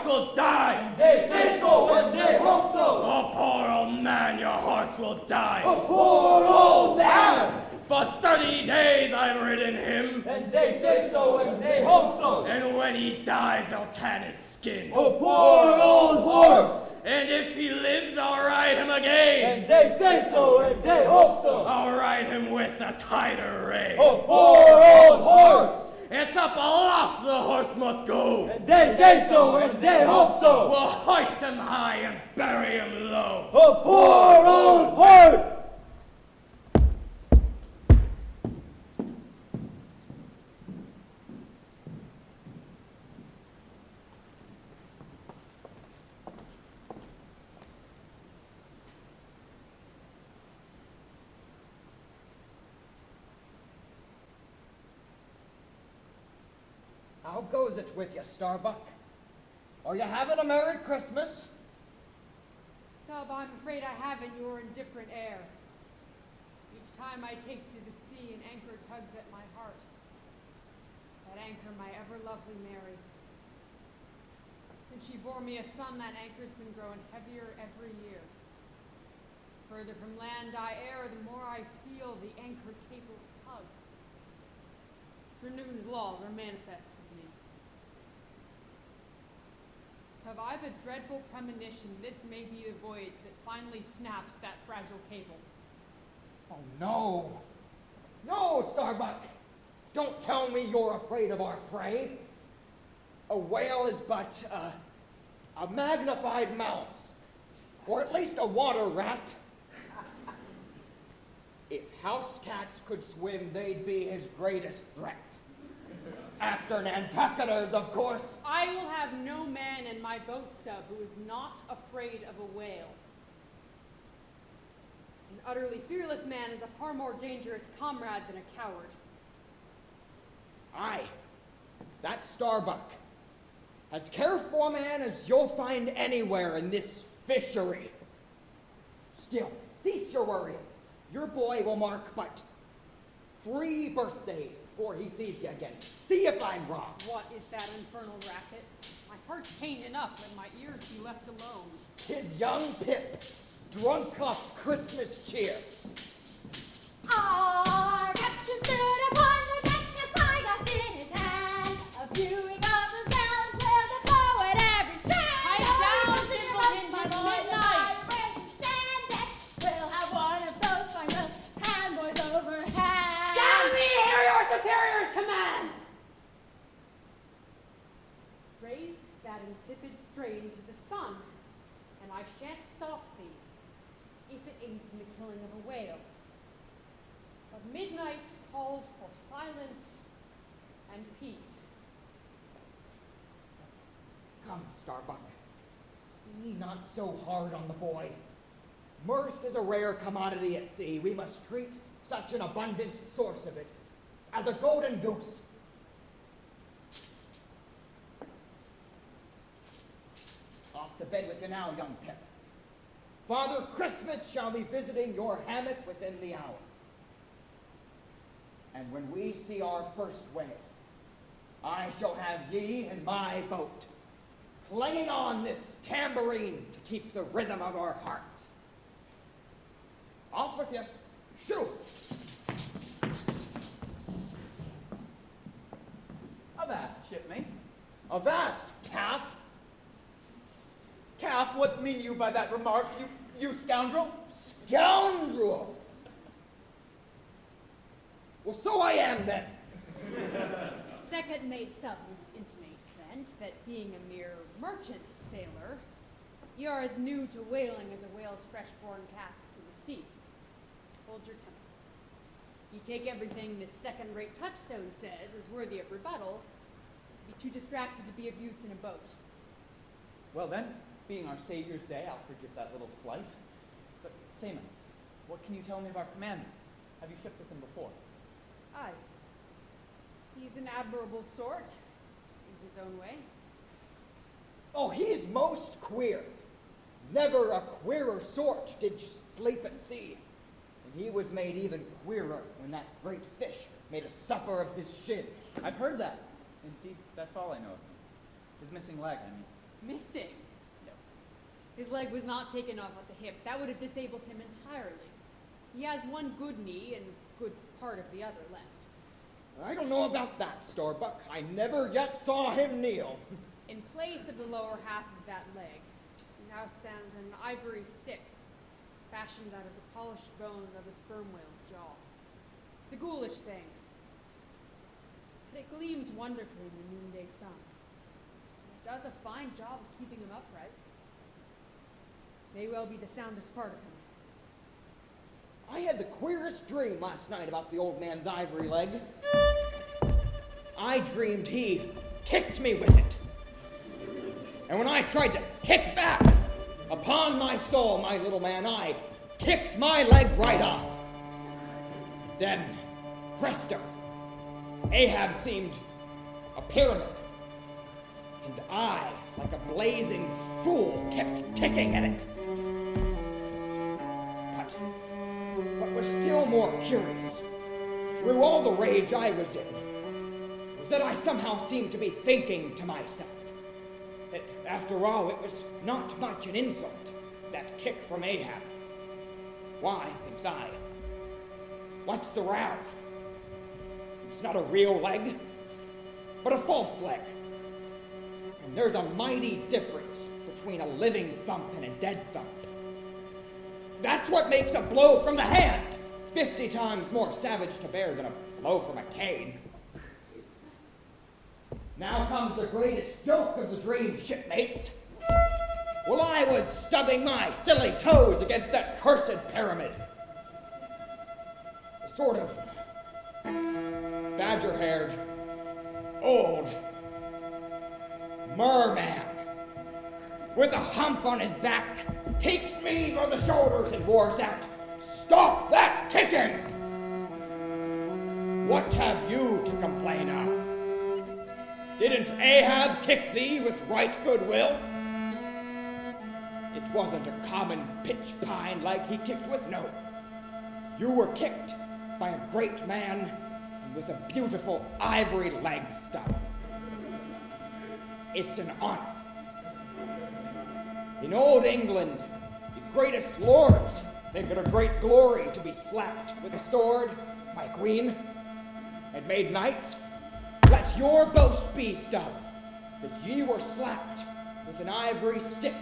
[SPEAKER 10] horse will die.
[SPEAKER 7] They say so and they hope so.
[SPEAKER 10] Oh, poor old man, your horse will die.
[SPEAKER 7] Oh, poor old man.
[SPEAKER 10] For 30 days I've ridden him.
[SPEAKER 7] And they say so and they hope so.
[SPEAKER 10] And when he dies, I'll tan his skin.
[SPEAKER 7] Oh, poor old horse.
[SPEAKER 10] And if he lives, I'll ride him again.
[SPEAKER 7] And they say so and they hope so.
[SPEAKER 10] I'll ride him with a tighter rein.
[SPEAKER 7] Oh, poor old horse.
[SPEAKER 10] It's up aloft the horse must go.
[SPEAKER 7] And they say so and they hope so.
[SPEAKER 10] We'll hoist him high and bury him low.
[SPEAKER 7] Oh, poor old horse.
[SPEAKER 12] How goes it with you, Starbuck? Are you having a Merry Christmas?
[SPEAKER 13] Stubb, I'm afraid I haven't your indifferent air. Each time I take to the sea, an anchor tugs at my heart. That anchor, my ever-lovely Mary. Since she bore me a son, that anchor's been growing heavier every year. Further from land I err, the more I feel the anchor cable's tug. Sir Newton's laws are manifest with me. Stubb, I've a dreadful premonition this may be the voyage that finally snaps that fragile cable.
[SPEAKER 12] Oh, no. No, Starbuck. Don't tell me you're afraid of our prey. A whale is but a magnified mouse, or at least a water rat. If house cats could swim, they'd be his greatest threat. After Nantucketers, of course.
[SPEAKER 13] I will have no man in my boat, Stubb, who is not afraid of a whale. An utterly fearless man is a far more dangerous comrade than a coward.
[SPEAKER 12] Aye, that Starbuck. As careful a man as you'll find anywhere in this fishery. Still, cease your worrying. Your boy will mark but 3 birthdays before he sees you again. See if I'm wrong.
[SPEAKER 13] What is that infernal racket? My heart's pained enough, and my ears be left alone.
[SPEAKER 12] 'Tis young Pip, drunk off Christmas cheer.
[SPEAKER 14] Our captain stood upon the deck, a flag up in his hand, a viewing of the gallants with the forward every strand.
[SPEAKER 13] Pipe down, simpleton,
[SPEAKER 14] my
[SPEAKER 13] tis
[SPEAKER 14] lord,
[SPEAKER 13] midnight.
[SPEAKER 14] Stand deck, we'll have one of those fine hand boys overhand.
[SPEAKER 13] Down me, hear your superior's command! Raise that insipid strain to the sun, and I shan't stop thee, if it aids in the killing of a whale. But midnight calls for silence and peace.
[SPEAKER 12] Come, Starbuck. Be not so hard on the boy. Mirth is a rare commodity at sea. We must treat such an abundant source of it as a golden goose. Off to bed with you now, young Pip. Father Christmas shall be visiting your hammock within the hour. And when we see our first whale, I shall have ye in my boat, clanging on this tambourine to keep the rhythm of our hearts. Off with you. Shoot!
[SPEAKER 4] Avast, shipmates.
[SPEAKER 12] Avast, calf!
[SPEAKER 4] Calf, what mean you by that remark, you scoundrel?
[SPEAKER 12] Scoundrel! Well, so I am then.
[SPEAKER 13] Second mate Stubb would intimate, friend, that being a mere merchant sailor, you are as new to whaling as a whale's fresh-born calf to the sea. Hold your tongue. You take everything this second-rate touchstone says as worthy of rebuttal, be too distracted to be of use in a boat.
[SPEAKER 4] Well then, being our Savior's Day, I'll forgive that little slight. But, Saymans, what can you tell me of our commander? Have you shipped with him before?
[SPEAKER 13] Aye. He's an admirable sort, in his own way.
[SPEAKER 12] Oh, he's most queer. Never a queerer sort did sleep at sea. And he was made even queerer when that great fish made a supper of his shin.
[SPEAKER 4] I've heard that. Indeed, that's all I know of him. His missing leg, I mean.
[SPEAKER 13] Missing? No. His leg was not taken off at the hip. That would have disabled him entirely. He has one good knee and good part of the other left.
[SPEAKER 12] I don't know about that, Starbuck. I never yet saw him kneel.
[SPEAKER 13] In place of the lower half of that leg, now stands an ivory stick, fashioned out of the polished bones of a sperm whale's jaw. It's a ghoulish thing, but it gleams wonderfully in the noonday sun. It does a fine job of keeping him upright. May well be the soundest part of him.
[SPEAKER 12] I had the queerest dream last night about the old man's ivory leg. I dreamed he kicked me with it. And when I tried to kick back, upon my soul, my little man, I kicked my leg right off. Then, presto, Ahab seemed a pyramid. And I, like a blazing fool, kept kicking at it. But what was still more curious, through all the rage I was in, was that I somehow seemed to be thinking to myself that, after all, it was not much an insult, that kick from Ahab. Why, thinks I, what's the row? It's not a real leg, but a false leg. And there's a mighty difference between a living thump and a dead thump. That's what makes a blow from the hand 50 times more savage to bear than a blow from a cane. Now comes the greatest joke of the dream, shipmates. While I was stubbing my silly toes against that cursed pyramid, a sort of badger-haired, old merman with a hump on his back takes me by the shoulders and roars out, "Stop that kicking! What have you to complain of? Didn't Ahab kick thee with right goodwill? It wasn't a common pitch pine leg he kicked with, no. You were kicked by a great man and with a beautiful ivory leg stub. It's an honor. In old England, the greatest lords think it a great glory to be slapped with a sword by a queen, and made knights. Let your boast be, Stub, that ye were slapped with an ivory stick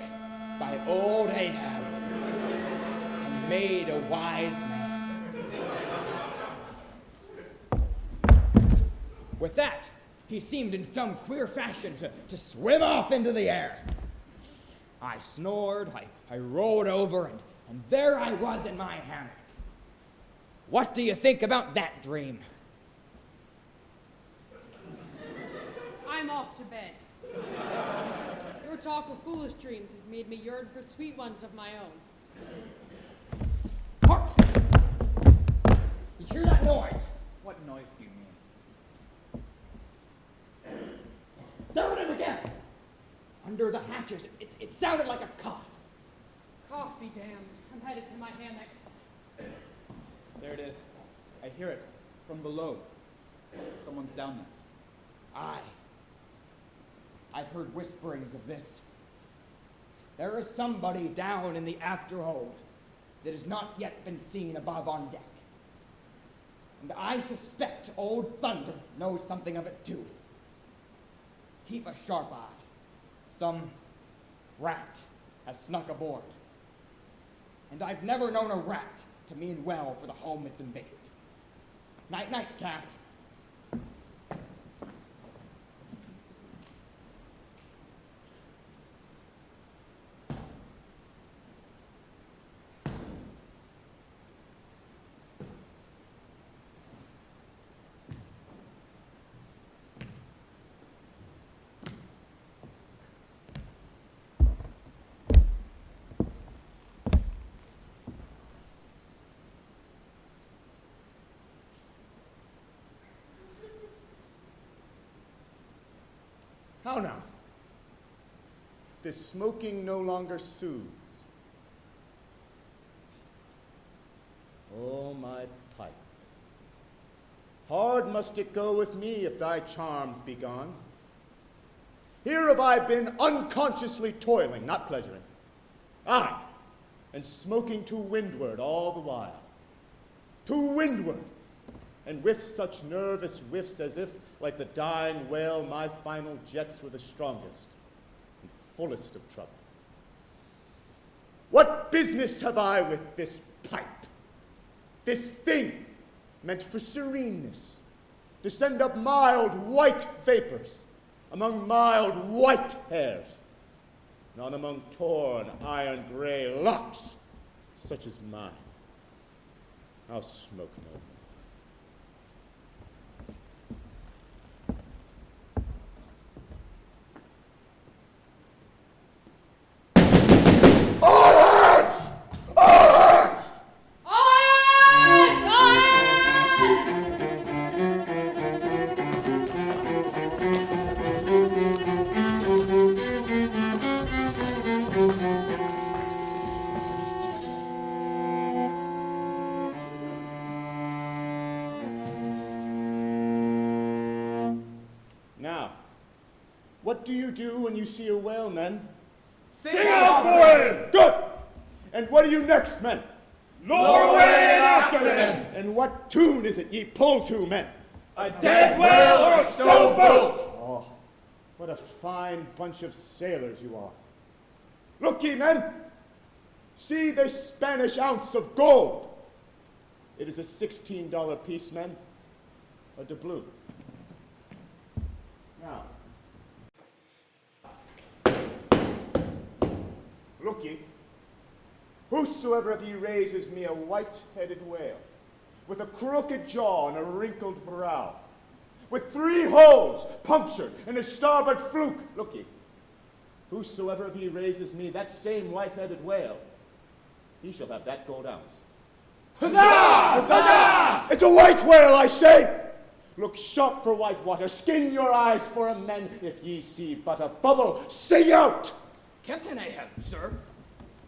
[SPEAKER 12] by old Ahab, and made a wise man." With that, he seemed in some queer fashion to swim off into the air. I snored, I rolled over, and there I was in my hammock. What do you think about that dream?
[SPEAKER 13] I'm off to bed. Your talk of foolish dreams has made me yearn for sweet ones of my own.
[SPEAKER 12] Hark! You hear that noise?
[SPEAKER 4] What noise do you mean?
[SPEAKER 12] There it is again! Under the hatches, it sounded like a cough.
[SPEAKER 13] Cough be damned. I'm headed to my hammock.
[SPEAKER 4] There it is. I hear it from below. Someone's down there.
[SPEAKER 12] Aye. I've heard whisperings of this. There is somebody down in the afterhold that has not yet been seen above on deck. And I suspect Old Thunder knows something of it too. Keep a sharp eye. Some rat has snuck aboard. And I've never known a rat to mean well for the home it's invaded. Night-night, calf.
[SPEAKER 15] How now? This smoking no longer soothes. Oh, my pipe. Hard must it go with me if thy charms be gone. Here have I been unconsciously toiling, not pleasuring. Aye, and smoking to windward all the while. To windward, and with such nervous whiffs as if, like the dying whale, my final jets were the strongest and fullest of trouble. What business have I with this pipe? This thing meant for sereneness, to send up mild white vapors among mild white hairs, not among torn iron gray locks such as mine. I'll smoke no more. What do you do when you see a whale, men?
[SPEAKER 7] Sing out for him!
[SPEAKER 15] Good! And what do you next, men?
[SPEAKER 7] Lower away and after him!
[SPEAKER 15] And what tune is it ye pull to, men?
[SPEAKER 7] A dead whale or a stone boat!
[SPEAKER 15] Oh, what a fine bunch of sailors you are. Look ye, men! See this Spanish ounce of gold. It is a $16 piece, men, a doubloon. Now, look ye, whosoever of ye raises me a white-headed whale, with a crooked jaw and a wrinkled brow, with 3 holes punctured in his starboard fluke, look ye, whosoever of ye raises me that same white-headed whale, he shall have that gold ounce.
[SPEAKER 7] Huzzah! Huzzah!
[SPEAKER 15] It's a white whale, I say! Look sharp for white water, skin your eyes for a men. If ye see but a bubble, sing out!
[SPEAKER 12] Captain Ahab, sir,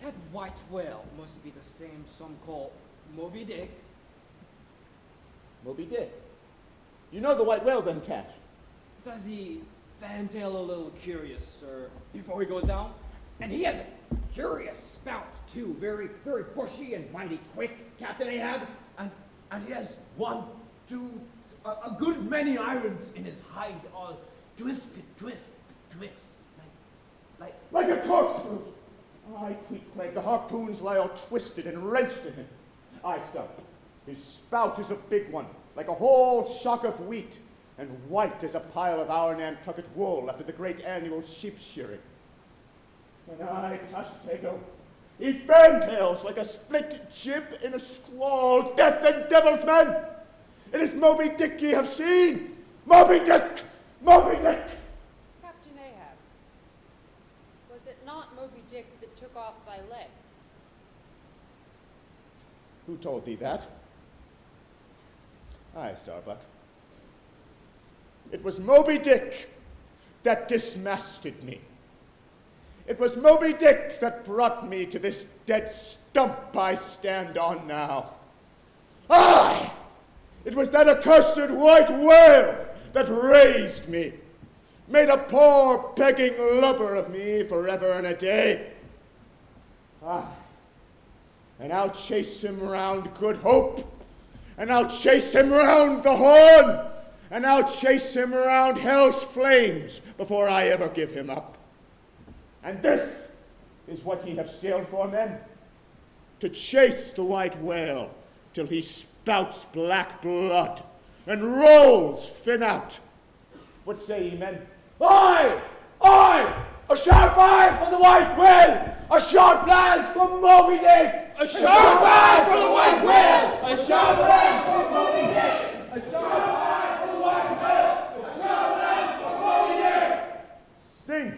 [SPEAKER 12] that white whale must be the same some call Moby-Dick.
[SPEAKER 15] Moby-Dick? You know the white whale then, Tash?
[SPEAKER 12] Does he fantail a little curious, sir, before he goes down? And he has a curious spout, too, very, very bushy and mighty quick, Captain Ahab.
[SPEAKER 16] And he has 1, 2, a good many irons in his hide, all twist,
[SPEAKER 15] like a corkscrew. Aye, Queequeg, the harpoons lie all twisted and wrenched in him. Aye, stop. His spout is a big one, like a whole shock of wheat, and white as a pile of our Nantucket wool after the great annual sheep shearing. And aye, Tashtego, he fantails like a split jib in a squall, death and devils, man! It is Moby-Dick ye have seen! Moby-Dick! Moby-Dick!
[SPEAKER 13] Captain Ahab, was it not Moby-Dick that took off thy leg?
[SPEAKER 15] Who told thee that? Aye, Starbuck. It was Moby-Dick that dismasted me. It was Moby-Dick that brought me to this dead stump I stand on now. Aye! It was that accursed white whale that raised me, made a poor begging lubber of me forever and a day. Aye, and I'll chase him round Good Hope, and I'll chase him round the Horn, and I'll chase him round hell's flames before I ever give him up. And this is what ye have sailed for, men, to chase the white whale till he spouts black blood and rolls fin out. What say ye, men?
[SPEAKER 7] Aye! Aye! A sharp eye for the white whale! A sharp lance for Moby-Dick! A sharp eye for the white whale! A sharp lance for Moby-Dick! A sharp eye for the white whale! A sharp lance for Moby-Dick!
[SPEAKER 15] Sing!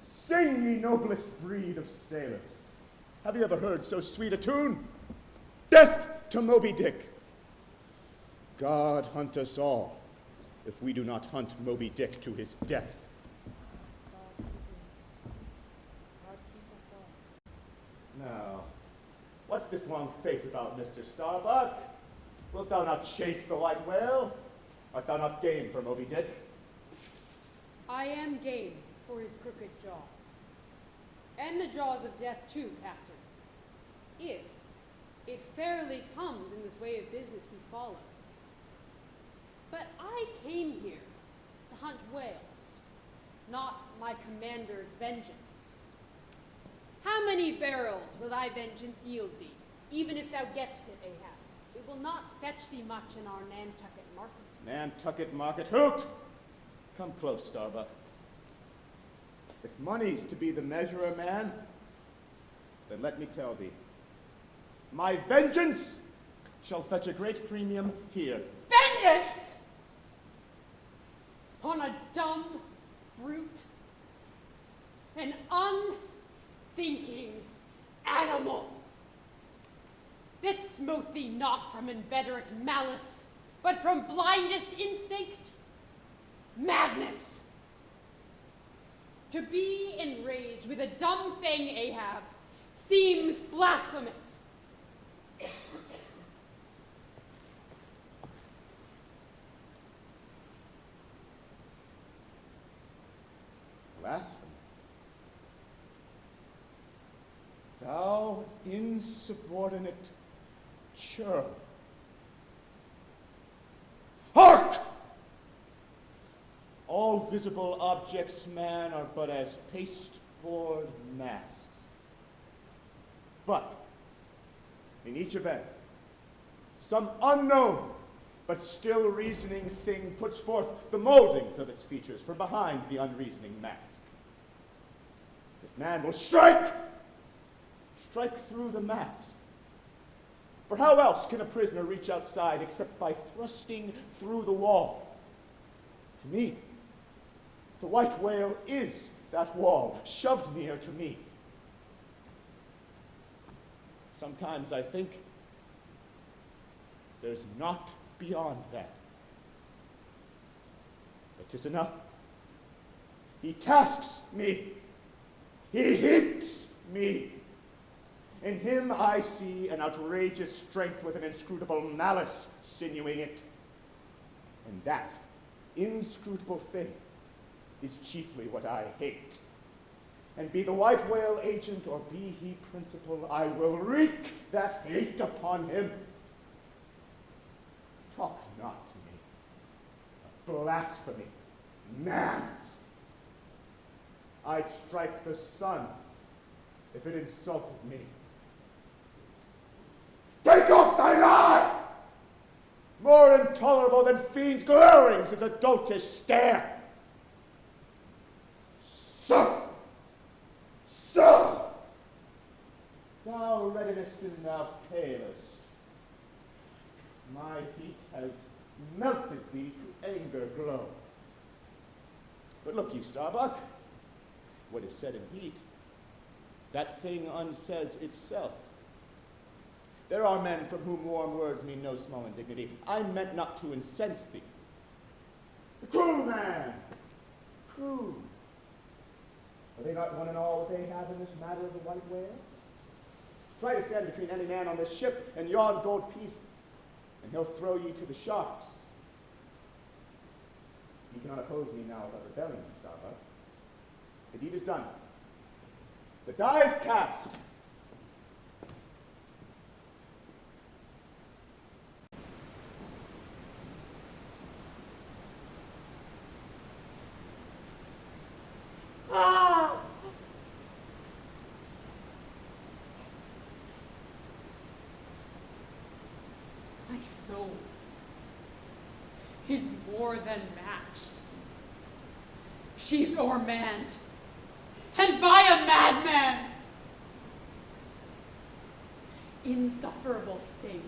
[SPEAKER 15] Sing, ye noblest breed of sailors. Have you ever heard so sweet a tune? Death to Moby-Dick. God hunt us all if we do not hunt Moby-Dick to his death. Now, what's this long face about, Mr. Starbuck? Wilt thou not chase the white whale? Art thou not game for Moby-Dick?
[SPEAKER 13] I am game for his crooked jaw. And the jaws of death too, Captain. If it fairly comes in this way of business we follow. But I came here to hunt whales, not my commander's vengeance. How many barrels will thy vengeance yield thee, even if thou gett'st it, Ahab? It will not fetch thee much in our Nantucket market.
[SPEAKER 15] Nantucket market, hoot! Come close, Starbuck. If money's to be the measure of man, then let me tell thee, my vengeance shall fetch a great premium here.
[SPEAKER 13] Vengeance! On a dumb brute, an unthinking animal that smote thee not from inveterate malice, but from blindest instinct, madness. To be enraged with a dumb thing, Ahab, seems blasphemous.
[SPEAKER 15] Blasphemous? Thou insubordinate churl. Hark! All visible objects, man, are but as pasteboard masks. But, in each event, some unknown but still reasoning thing puts forth the moldings of its features from behind the unreasoning mask. If man will strike through the mask. For how else can a prisoner reach outside except by thrusting through the wall? To me, the white whale is that wall, shoved near to me. Sometimes I think there's naught beyond that. But 'tis enough. He tasks me. He heaps me. In him I see an outrageous strength with an inscrutable malice sinewing it. And that inscrutable thing is chiefly what I hate. And be the white whale agent or be he principal, I will wreak that hate upon him. Talk not to me of blasphemy, man. I'd strike the sun if it insulted me. Take off thine eye! More intolerable than fiends' glorings is a doltish stare. So, thou reddenest and thou palest. My heat has melted thee to anger glow. But look ye, Starbuck, what is said in heat, that thing unsays itself. There are men from whom warm words mean no small indignity. I meant not to incense thee. The crew, man! Crew. Are they not one and all what they have in this matter of the white whale? Try to stand between any man on this ship and yon gold piece, and he'll throw ye to the sharks. You cannot oppose me now without rebellion, Starbuck. The deed is done. The die is cast.
[SPEAKER 13] My soul is more than matched. She's o'ermanned, and by a madman. Insufferable state,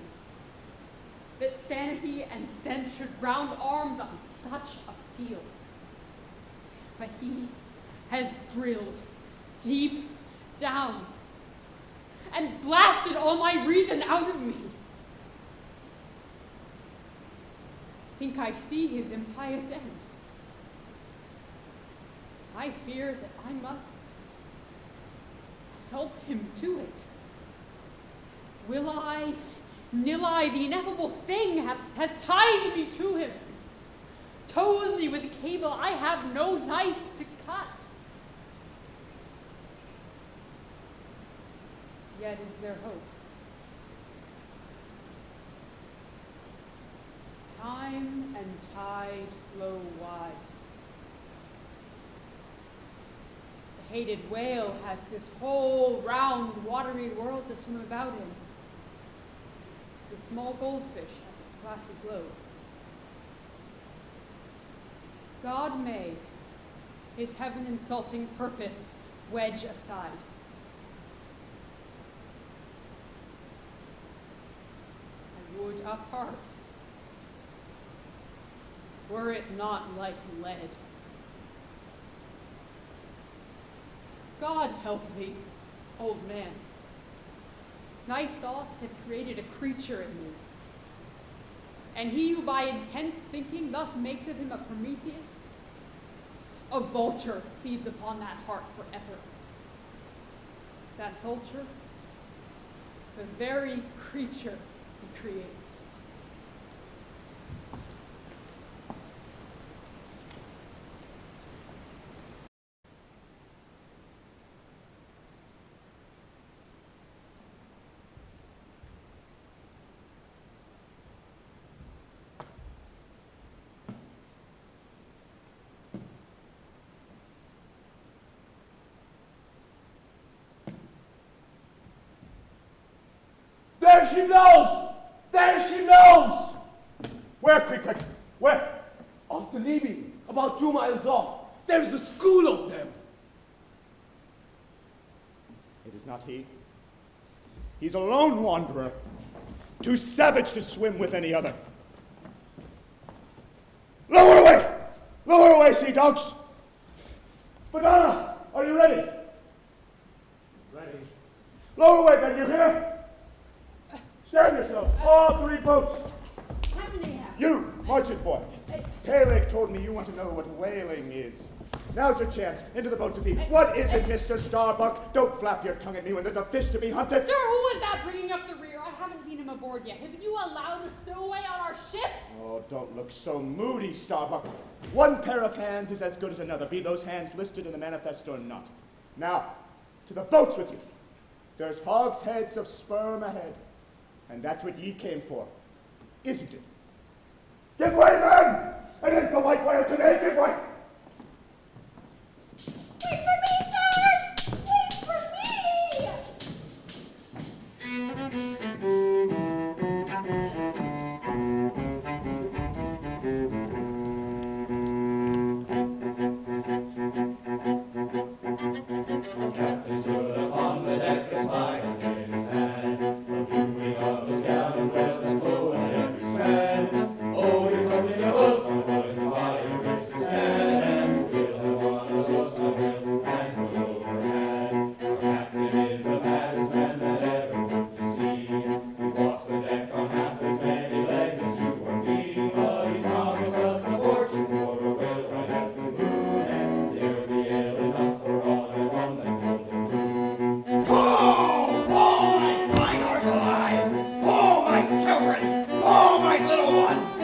[SPEAKER 13] that sanity and sense should round arms on such a field. But he has drilled deep down and blasted all my reason out of me. I think I see his impious end. I fear that I must help him to it. Will I, nill I, the ineffable thing hath tied me to him, tow me with a cable. I have no knife to cut. Yet is there hope. Time and tide flow wide. The hated whale has this whole round, watery world to swim about in. The small goldfish has its glassy globe. God may his heaven-insulting purpose wedge aside. I would apart, were it not like lead. God help thee, old man. Night thoughts have created a creature in me, and he who by intense thinking thus makes of him a Prometheus, a vulture feeds upon that heart forever. That vulture, the very creature he creates.
[SPEAKER 7] There she blows! There she blows! Where, Queequeg? Where?
[SPEAKER 16] Off the Leaving, about 2 miles off. There's a school of them.
[SPEAKER 15] It is not he. He's a lone wanderer, too savage to swim with any other. Lower away! Lower away, sea dogs! Madonna, are you ready?
[SPEAKER 1] Ready.
[SPEAKER 15] Lower away, Ben, you hear? Stand yourself, all 3 boats.
[SPEAKER 13] Captain Ahab.
[SPEAKER 15] You, merchant boy. Peleg told me you want to know what whaling is. Now's your chance. Into the boat with thee. What is it, Mr. Starbuck? Don't flap your tongue at me when there's a fish to be hunted.
[SPEAKER 13] Sir, who was that bringing up the rear? I haven't seen him aboard yet. Have you allowed a stowaway on our ship?
[SPEAKER 15] Oh, don't look so moody, Starbuck. One pair of hands is as good as another, be those hands listed in the manifesto or not. Now, to the boats with you. There's hogsheads of sperm ahead. And that's what ye came for, isn't it? Give way, men! It ain't the white whale today, give way!
[SPEAKER 14] Wait for me, sirs! Wait for me!
[SPEAKER 17] The captain stood upon the deck, espied a sailor's hand. Of his gallant whales and blowing at every strand. Oh, you're touching your hooves on the boys and fire wrists his hand. We'll have one of those on wheels and goes overhand. Our captain is the baddest man that ever put to sea. He walks the deck on half as many legs as you or me. But he's promised us a fortune for a whale right as the moon. And there'll be ale enough for all and one that golden moon.
[SPEAKER 10] Oh, boy, my Lord alive! Oh, my children! Oh, my little ones!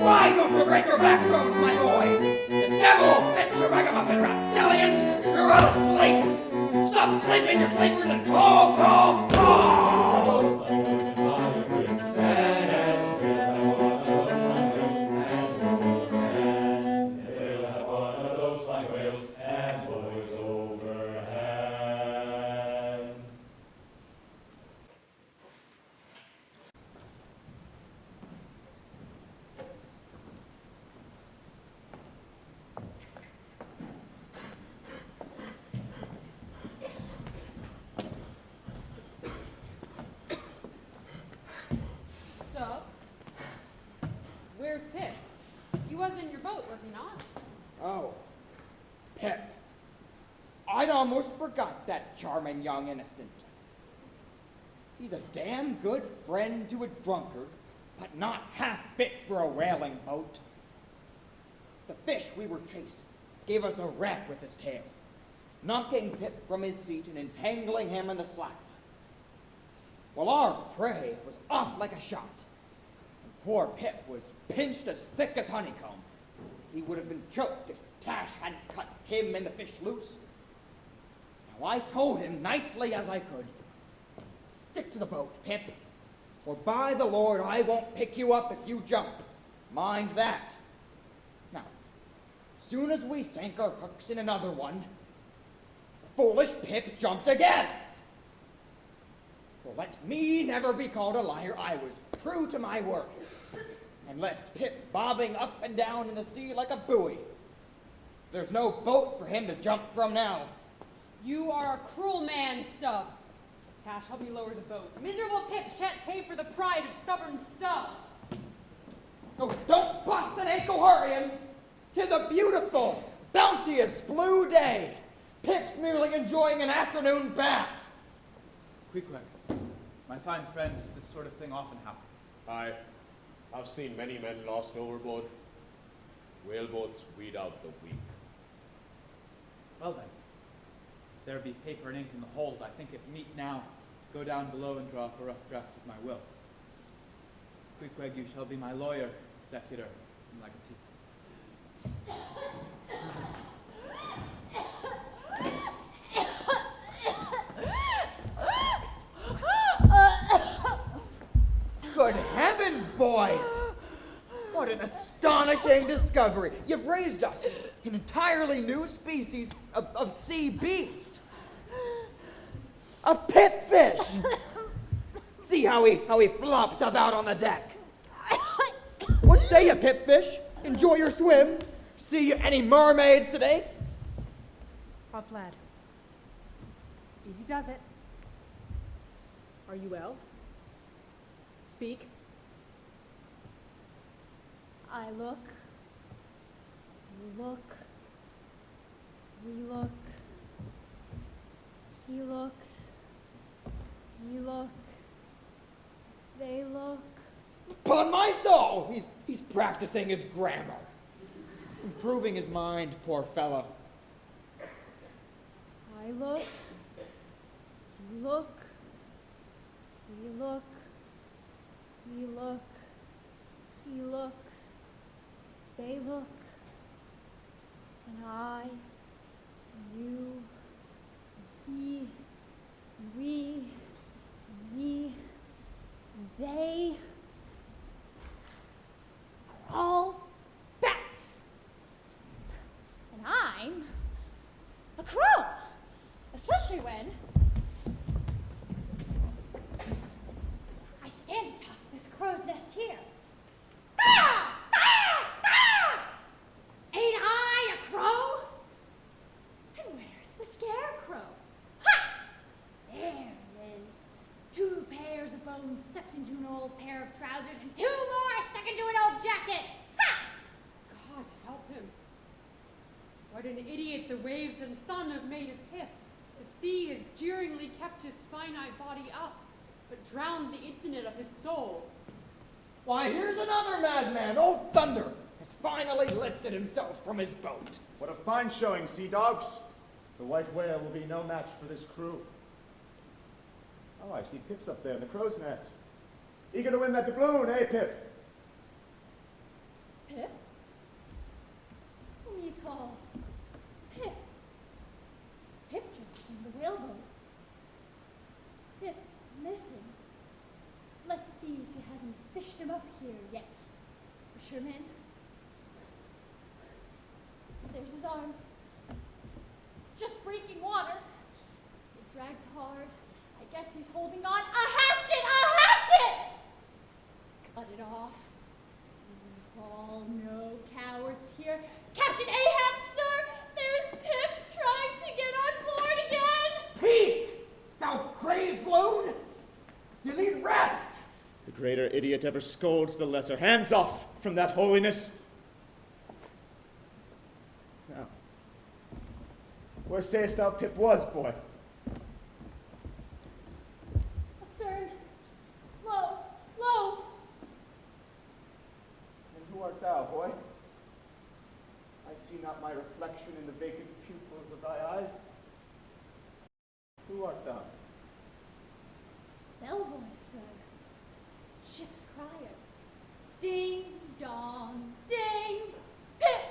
[SPEAKER 10] Why don't you break your backbones, my boys? The devil fetch your ragamuffin rapscallions! You're all asleep! Stop sleeping, you sleepers, and pull, pull, pull!
[SPEAKER 13] Stop. Where's Pip? He was in your boat, was he not?
[SPEAKER 12] Oh, Pip. I'd almost forgot that charming young innocent. He's a damn good friend to a drunkard, but not half fit for a whaling boat. The fish we were chasing gave us a rap with his tail, knocking Pip from his seat and entangling him in the slack. Well, our prey was off like a shot, and poor Pip was pinched as thick as honeycomb. he would have been choked if Tash hadn't cut him and the fish loose. Now I told him nicely as I could, stick to the boat, Pip, or by the Lord I won't pick you up if you jump. Mind that. Now, soon as we sank our hooks in another one, foolish Pip jumped again. Well, let me never be called a liar. I was true to my word and left Pip bobbing up and down in the sea like a buoy. There's no boat for him to jump from now.
[SPEAKER 13] You are a cruel man, Stubb. Tash, help me lower the boat. Miserable Pip shan't pay for the pride of stubborn Stubb.
[SPEAKER 12] Oh, don't bust an ankle hurrying. 'Tis a beautiful, bounteous blue day. Pip's merely enjoying an afternoon bath.
[SPEAKER 4] Queequeg, my fine friend, does this sort of thing often happen?
[SPEAKER 9] I've seen many men lost overboard. Whaleboats weed out the weak.
[SPEAKER 4] Well then, if there be paper and ink in the hold, I think it meet now to go down below and draw up a rough draft of my will. Queequeg, you shall be my lawyer, executor, and legatee.
[SPEAKER 12] Good heavens, boys! What an astonishing discovery! You've raised us an entirely new species of sea beast. A pitfish! See how he flops about on the deck. What say you, Pipfish? Enjoy your swim? See you any mermaids today?
[SPEAKER 13] Up, lad. Easy does it. Are you well? Speak.
[SPEAKER 14] I look. You look. We look. He looks. We look. They look.
[SPEAKER 12] Upon my soul! He's practicing his grammar. Improving his mind, poor fellow.
[SPEAKER 14] I look. You look. We look. We look. He looks. They look. And I. And you. And he. And we. And ye. And they. Are all bats. And I'm a crow. Especially when I stand atop this crow's nest here. Ah! Ah! Ah! Ain't I a crow? And where's the scarecrow? Ha! There he is. 2 pairs of bones stuck into an old pair of trousers and 2 more stuck into an old jacket. Ha!
[SPEAKER 13] God help him. What an idiot the waves and sun have made of Pip. The sea has jeeringly kept his finite body up, but drowned the infinite of his soul.
[SPEAKER 12] Why, here's another madman. Old Thunder has finally lifted himself from his boat.
[SPEAKER 15] What a fine showing, sea dogs. The white whale will be no match for this crew. Oh, I see Pip's up there in the crow's nest. Eager to win that doubloon, eh, Pip?
[SPEAKER 14] Pip? Whom you call Pip? Pip jumped from the whaleboat. Pip's missing. Let's see if you haven't fished him up here yet, fisherman. There's his arm. Just breaking water. It drags hard. I guess he's holding on. A hatchet! A hatchet! Cut it off. We all know cowards here. Captain Ahab, sir! There's Pip trying to get on board again!
[SPEAKER 12] Peace, thou crazed loon! You need rest!
[SPEAKER 15] The greater idiot ever scolds the lesser. Hands off from that holiness. Now, where sayest thou Pip was, boy?
[SPEAKER 14] Astern. Low, low.
[SPEAKER 15] And who art thou, boy? I see not my reflection in the vacant pupils of thy eyes. Who art thou?
[SPEAKER 14] Bellboy, sir. Ship's crier. Ding, dong, ding. Pip,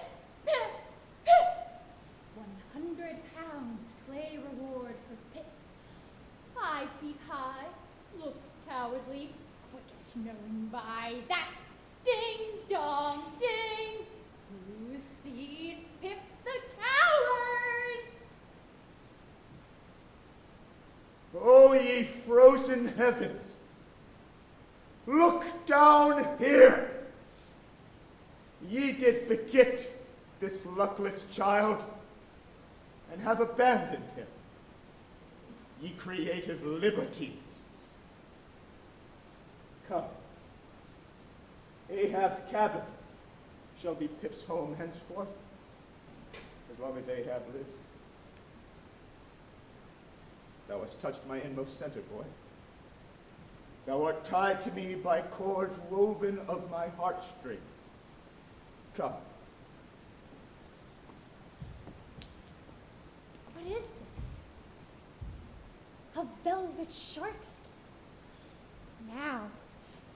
[SPEAKER 15] heavens, look down here. Ye did beget this luckless child, and have abandoned him. Ye creative libertines. Come. Ahab's cabin shall be Pip's home henceforth, as long as Ahab lives. Thou hast touched my inmost center, boy. Thou art tied to me by cords woven of my heartstrings. Come.
[SPEAKER 14] What is this? A velvet shark skin. Now,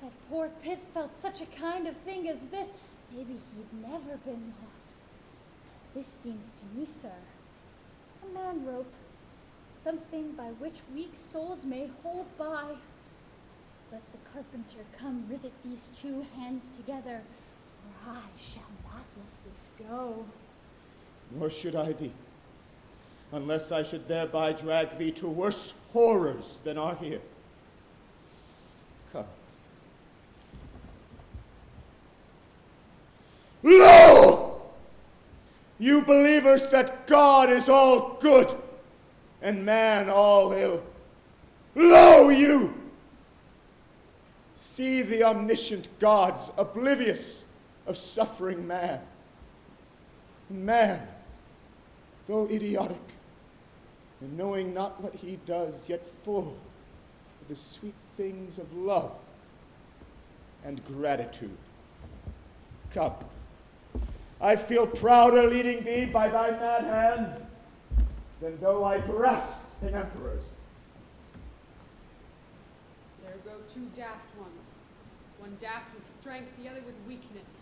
[SPEAKER 14] that poor Pip felt such a kind of thing as this, maybe he'd never been lost. This seems to me, sir, a man rope, something by which weak souls may hold by. Let the carpenter come rivet these two hands together, for I shall not let this go.
[SPEAKER 15] Nor should I thee, unless I should thereby drag thee to worse horrors than are here. Come. Lo! You believers that God is all good and man all ill. Lo, you! See the omniscient gods oblivious of suffering man. And man, though idiotic, and knowing not what he does, yet full of the sweet things of love and gratitude. Come, I feel prouder leading thee by thy mad hand than though I grasped an emperor's.
[SPEAKER 13] There go two daft ones. One daft with strength, the other with weakness.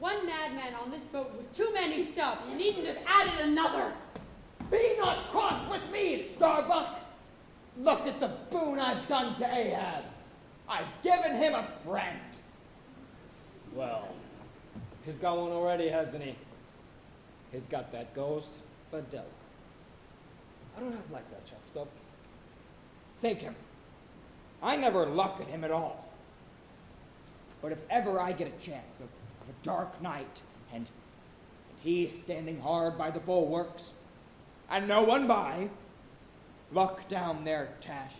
[SPEAKER 13] One madman on this boat was too many stub. You needn't have added another.
[SPEAKER 12] Be not cross with me, Starbuck. Look at the boon I've done to Ahab. I've given him a friend.
[SPEAKER 2] Well, he's got one already, hasn't he? He's got that ghost, Fidel. I don't have like that, Chopstop.
[SPEAKER 12] Sink him. I never luck at him at all. But if ever I get a chance of a dark night, and he standing hard by the bulwarks, and no one by, luck down there, Tash.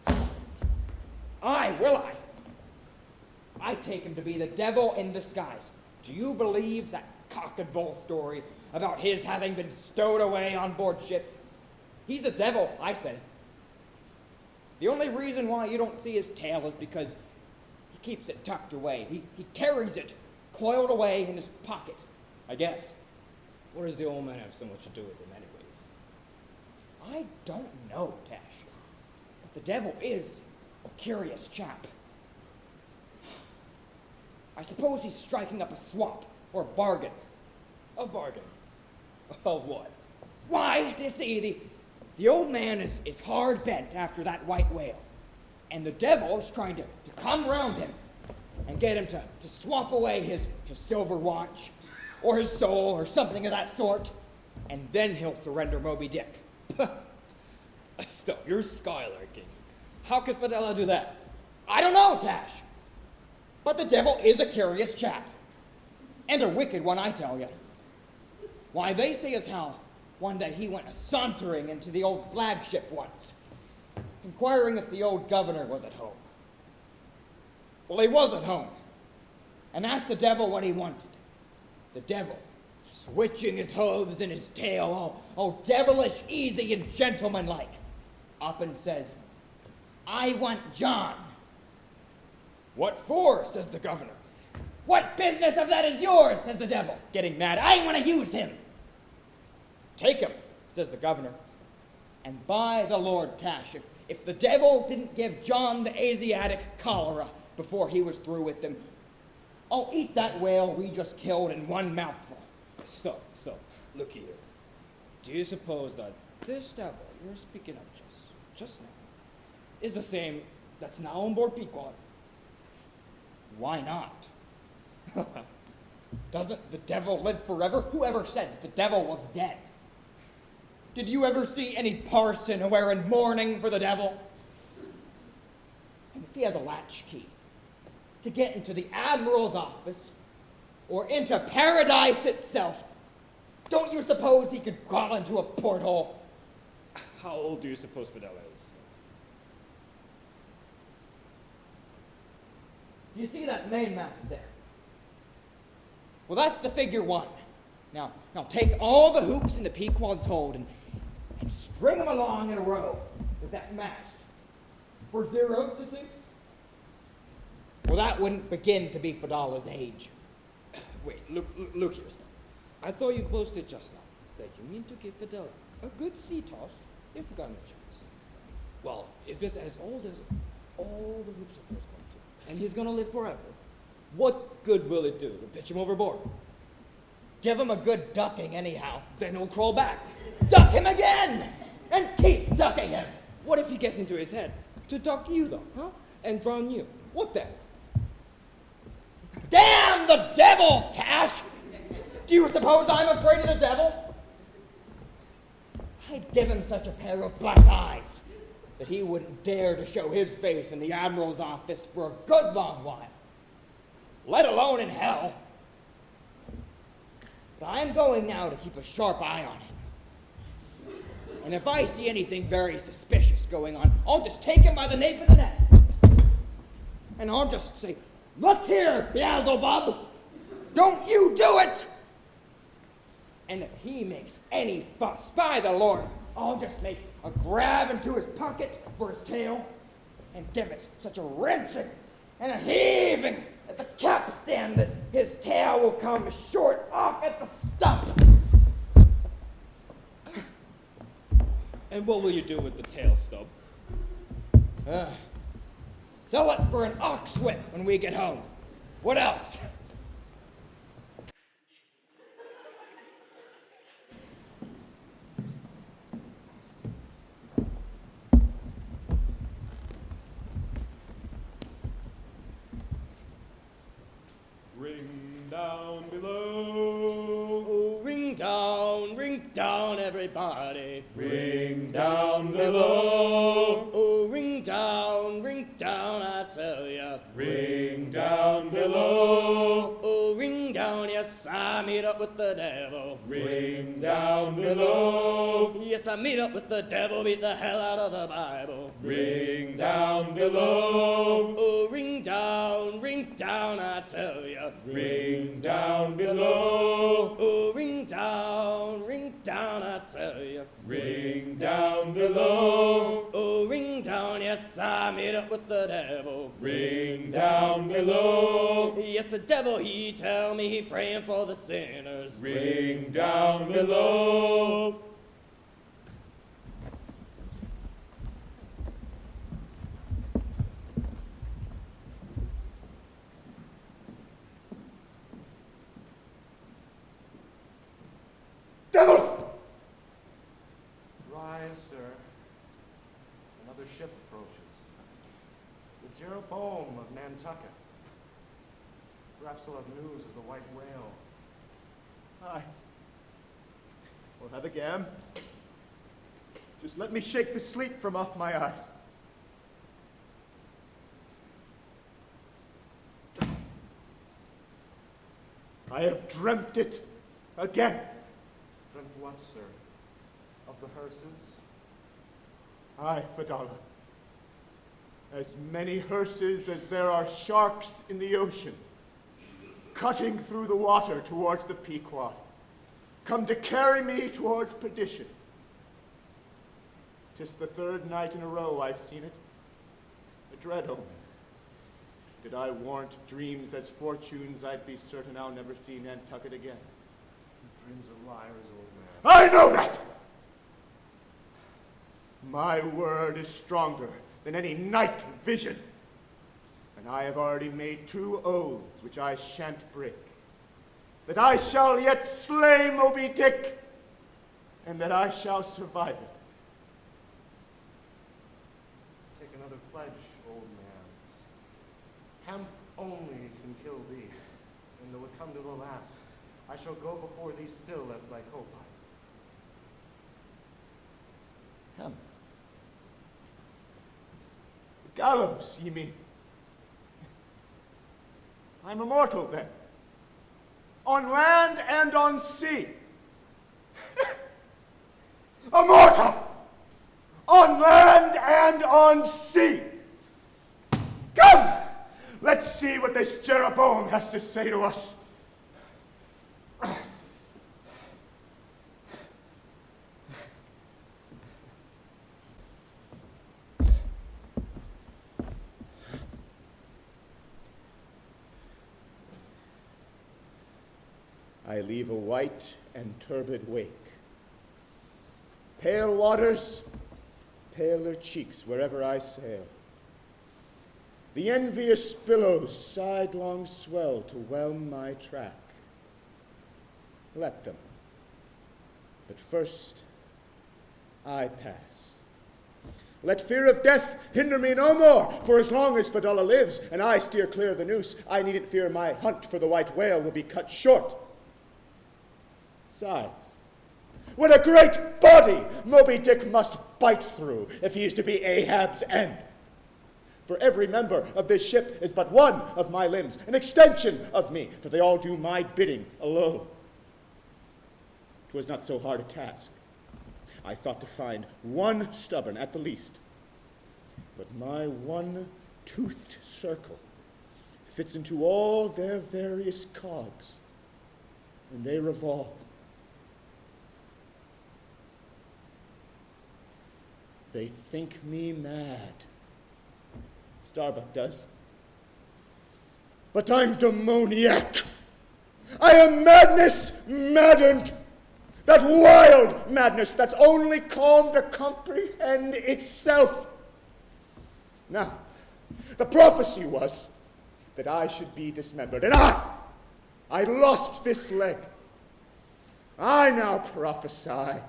[SPEAKER 12] Will I? I take him to be the devil in disguise. Do you believe that cock and bull story about his having been stowed away on board ship? He's the devil, I say. The only reason why you don't see his tail is because he keeps it tucked away. He carries it coiled away in his pocket, I guess.
[SPEAKER 2] What does the old man have so much to do with him anyways?
[SPEAKER 12] I don't know, Tash. But the devil is a curious chap. I suppose he's striking up a swap or a bargain.
[SPEAKER 2] A bargain? Of what?
[SPEAKER 12] Why, you see, the old man is hard bent after that white whale. And the devil is trying to come round him and get him to swap away his silver watch or his soul or something of that sort. And then he'll surrender Moby-Dick.
[SPEAKER 2] Stop, you're skylarking. How could Fidela do that?
[SPEAKER 12] I don't know, Tash. But the devil is a curious chap. And a wicked one, I tell you. Why, they say as how one day he went sauntering into the old flagship once, inquiring if the old governor was at home. Well, he was at home, and asked the devil what he wanted. The devil, switching his hooves and his tail, all devilish, easy, and gentlemanlike, up and says, "I want John." "What for?" says the governor. "What business of that is yours?" says the devil, getting mad. "I want to use him." "Take him," says the governor. And by the Lord, Tash, if the devil didn't give John the Asiatic cholera before he was through with him, I'll eat that whale we just killed in one mouthful.
[SPEAKER 2] So, look here. Do you suppose that this devil you're speaking of just now is the same that's now on board Pequod?
[SPEAKER 12] Why not? Doesn't the devil live forever? Whoever said that the devil was dead? Did you ever see any parson wearing mourning for the devil? if he has a latchkey to get into the Admiral's office or into paradise itself, don't you suppose he could crawl into a porthole?
[SPEAKER 1] How old do you suppose Fidel is?
[SPEAKER 12] You see that mainmast there? Well, that's the figure 1. Now take all the hoops in the Pequod's hold and string them along in a row with that mast. For zeros, you see? Well, that wouldn't begin to be Fidala's age.
[SPEAKER 1] Wait, look here, Stan. I thought you boasted just now that you mean to give Fidel a good sea toss if we got a chance. Well, if it's as old as all the hoops are first going to, and he's gonna live forever, what good will it do to pitch him overboard?
[SPEAKER 12] Give him a good ducking anyhow.
[SPEAKER 1] Then he'll crawl back.
[SPEAKER 12] Duck him again! And keep ducking him!
[SPEAKER 1] What if he gets into his head to duck you though, huh? And drown you? What then?
[SPEAKER 12] Damn the devil, Tash! Do you suppose I'm afraid of the devil? I'd give him such a pair of black eyes that he wouldn't dare to show his face in the Admiral's office for a good long while, let alone in hell. But I'm going now to keep a sharp eye on him. And if I see anything very suspicious going on, I'll just take him by the nape of the neck. And I'll just say, "Look here, Beelzebub! Don't you do it!" And if he makes any fuss, by the Lord, I'll just make a grab into his pocket for his tail and give it such a wrenching and a heaving at the capstan that his tail will come short off at the stump.
[SPEAKER 1] And what will you do with the tail stub?
[SPEAKER 12] Sell it for an ox whip when we get home. What else?
[SPEAKER 8] Ring down below.
[SPEAKER 2] Oh, ring down, everybody.
[SPEAKER 17] Ring down below.
[SPEAKER 2] Oh, ring down, I tell ya.
[SPEAKER 17] Ring down below.
[SPEAKER 2] Oh, ring down, yes, I meet up with the devil.
[SPEAKER 17] Ring down below.
[SPEAKER 2] Yes, I meet up with the devil, beat the hell out of the Bible.
[SPEAKER 17] Ring down below.
[SPEAKER 2] Oh, ring down, I tell ya.
[SPEAKER 17] Ring down below.
[SPEAKER 2] Oh, ring down, I tell ya.
[SPEAKER 17] Ring down below.
[SPEAKER 2] Oh, ring down, yes, I meet up with the devil.
[SPEAKER 17] Ring down below.
[SPEAKER 2] Yes, the devil, he tell me he praying for the sinners.
[SPEAKER 17] Ring down below.
[SPEAKER 15] Devil!
[SPEAKER 1] Rise, sir. Another ship approaches. The Jeroboam of Nantucket. Perhaps he'll have news of the white whale.
[SPEAKER 15] Aye. We'll have a gam. Just let me shake the sleep from off my eyes. I have dreamt it again.
[SPEAKER 1] Dreamt what, sir? Of the hearses?
[SPEAKER 15] Aye, Fidala. As many hearses as there are sharks in the ocean, cutting through the water towards the Pequod, come to carry me towards perdition. 'Tis the third night in a row I've seen it. A dread omen. Did I warrant dreams as fortunes, I'd be certain I'll never see Nantucket again.
[SPEAKER 1] Dreams are liars, old man.
[SPEAKER 15] I know that! My word is stronger than any night vision. And I have already made 2 oaths which I shan't break. That I shall yet slay Moby-Dick, and that I shall survive it.
[SPEAKER 1] Take another pledge, old man. Hemp only can kill thee, and though it come to the last, I shall go before thee still as thy co-pilot.
[SPEAKER 15] Hemp. The gallows, ye mean? I'm immortal then. On land and on sea. Immortal! On land and on sea. Come! Let's see what this Jeroboam has to say to us. I leave a white and turbid wake. Pale waters, paler cheeks wherever I sail. The envious billows sidelong swell to whelm my track. Let them. But first, I pass. Let fear of death hinder me no more, for as long as Fedallah lives and I steer clear of the noose, I needn't fear my hunt for the white whale will be cut short. Besides, what a great body Moby-Dick must bite through if he is to be Ahab's end. For every member of this ship is but one of my limbs, an extension of me, for they all do my bidding alone. 'Twas not so hard a task. I thought to find one stubborn at the least, but my one-toothed circle fits into all their various cogs, and they revolve. They think me mad. Starbuck does. But I'm demoniac. I am madness maddened. That wild madness that's only calm to comprehend itself. Now, the prophecy was that I should be dismembered, and I lost this leg. I now prophesy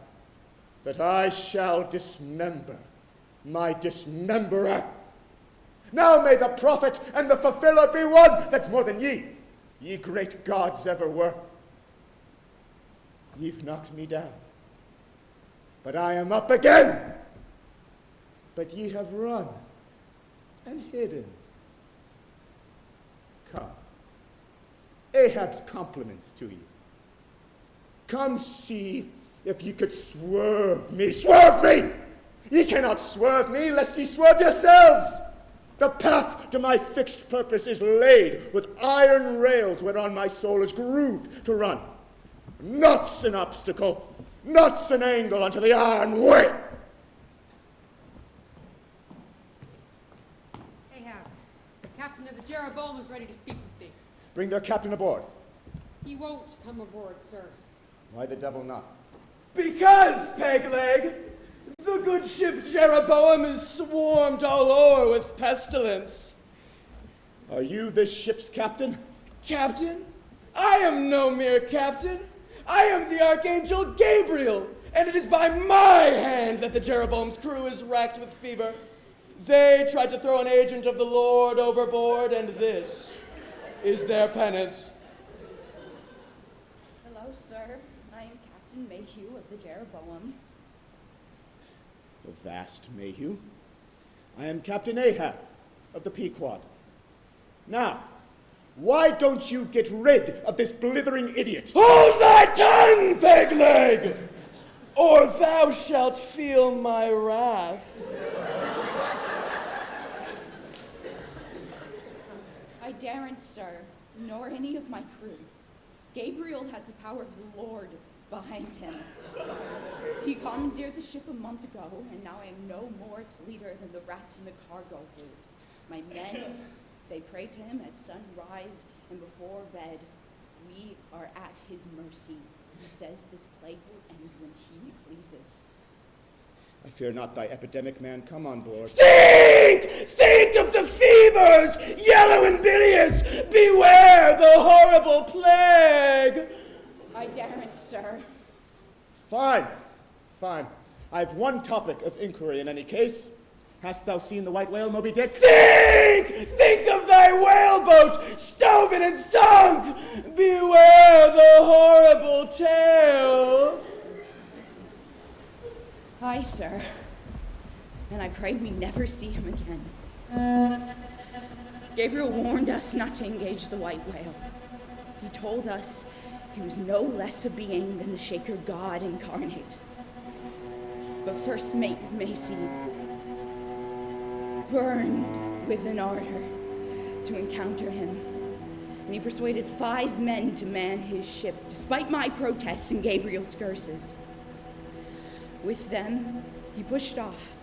[SPEAKER 15] that I shall dismember my dismemberer. Now may the prophet and the fulfiller be one. That's more than ye great gods ever were. Ye've knocked me down, but I am up again. But ye have run and hidden. Come, Ahab's compliments to you. Come see if ye could swerve me. Swerve me! Ye cannot swerve me, lest ye swerve yourselves. The path to my fixed purpose is laid with iron rails whereon my soul is grooved to run. Naught's an obstacle, naught's an angle unto the iron way.
[SPEAKER 13] Ahab, the captain of the Jeroboam is ready to speak with thee.
[SPEAKER 15] Bring their captain aboard.
[SPEAKER 13] He won't come aboard, sir.
[SPEAKER 15] Why the devil not?
[SPEAKER 16] Because, Pegleg, the good ship Jeroboam is swarmed all o'er with pestilence.
[SPEAKER 15] Are you this ship's captain?
[SPEAKER 16] Captain? I am no mere captain. I am the Archangel Gabriel, and it is by my hand that the Jeroboam's crew is racked with fever. They tried to throw an agent of the Lord overboard, and this is their penance.
[SPEAKER 18] Hello, sir. I am Captain Mayhew of the Jeroboam.
[SPEAKER 15] The vast Mayhew. I am Captain Ahab of the Pequod. Now, why don't you get rid of this blithering idiot?
[SPEAKER 16] Hold thy tongue, Pegleg, or thou shalt feel my wrath.
[SPEAKER 18] I daren't, sir, nor any of my crew. Gabriel has the power of the Lord behind him. He commandeered the ship a month ago, and now I am no more its leader than the rats in the cargo hold. My men, they pray to him at sunrise and before bed. We are at his mercy. He says this plague will end when he pleases.
[SPEAKER 15] I fear not thy epidemic, man. Come on board.
[SPEAKER 16] Think of the fevers, yellow and bilious. Beware the horrible plague.
[SPEAKER 18] I daren't, sir.
[SPEAKER 15] Fine. I've one topic of inquiry in any case. Hast thou seen the white whale, Moby-Dick?
[SPEAKER 16] Think of thy whaleboat, stoven and sunk. Beware the horrible tale.
[SPEAKER 18] Aye, sir. And I pray we never see him again. Gabriel warned us not to engage the white whale. He told us he was no less a being than the Shaker god incarnate. But First Mate Macy burned with an ardor to encounter him, and he persuaded 5 men to man his ship, despite my protests and Gabriel's curses. With them, he pushed off,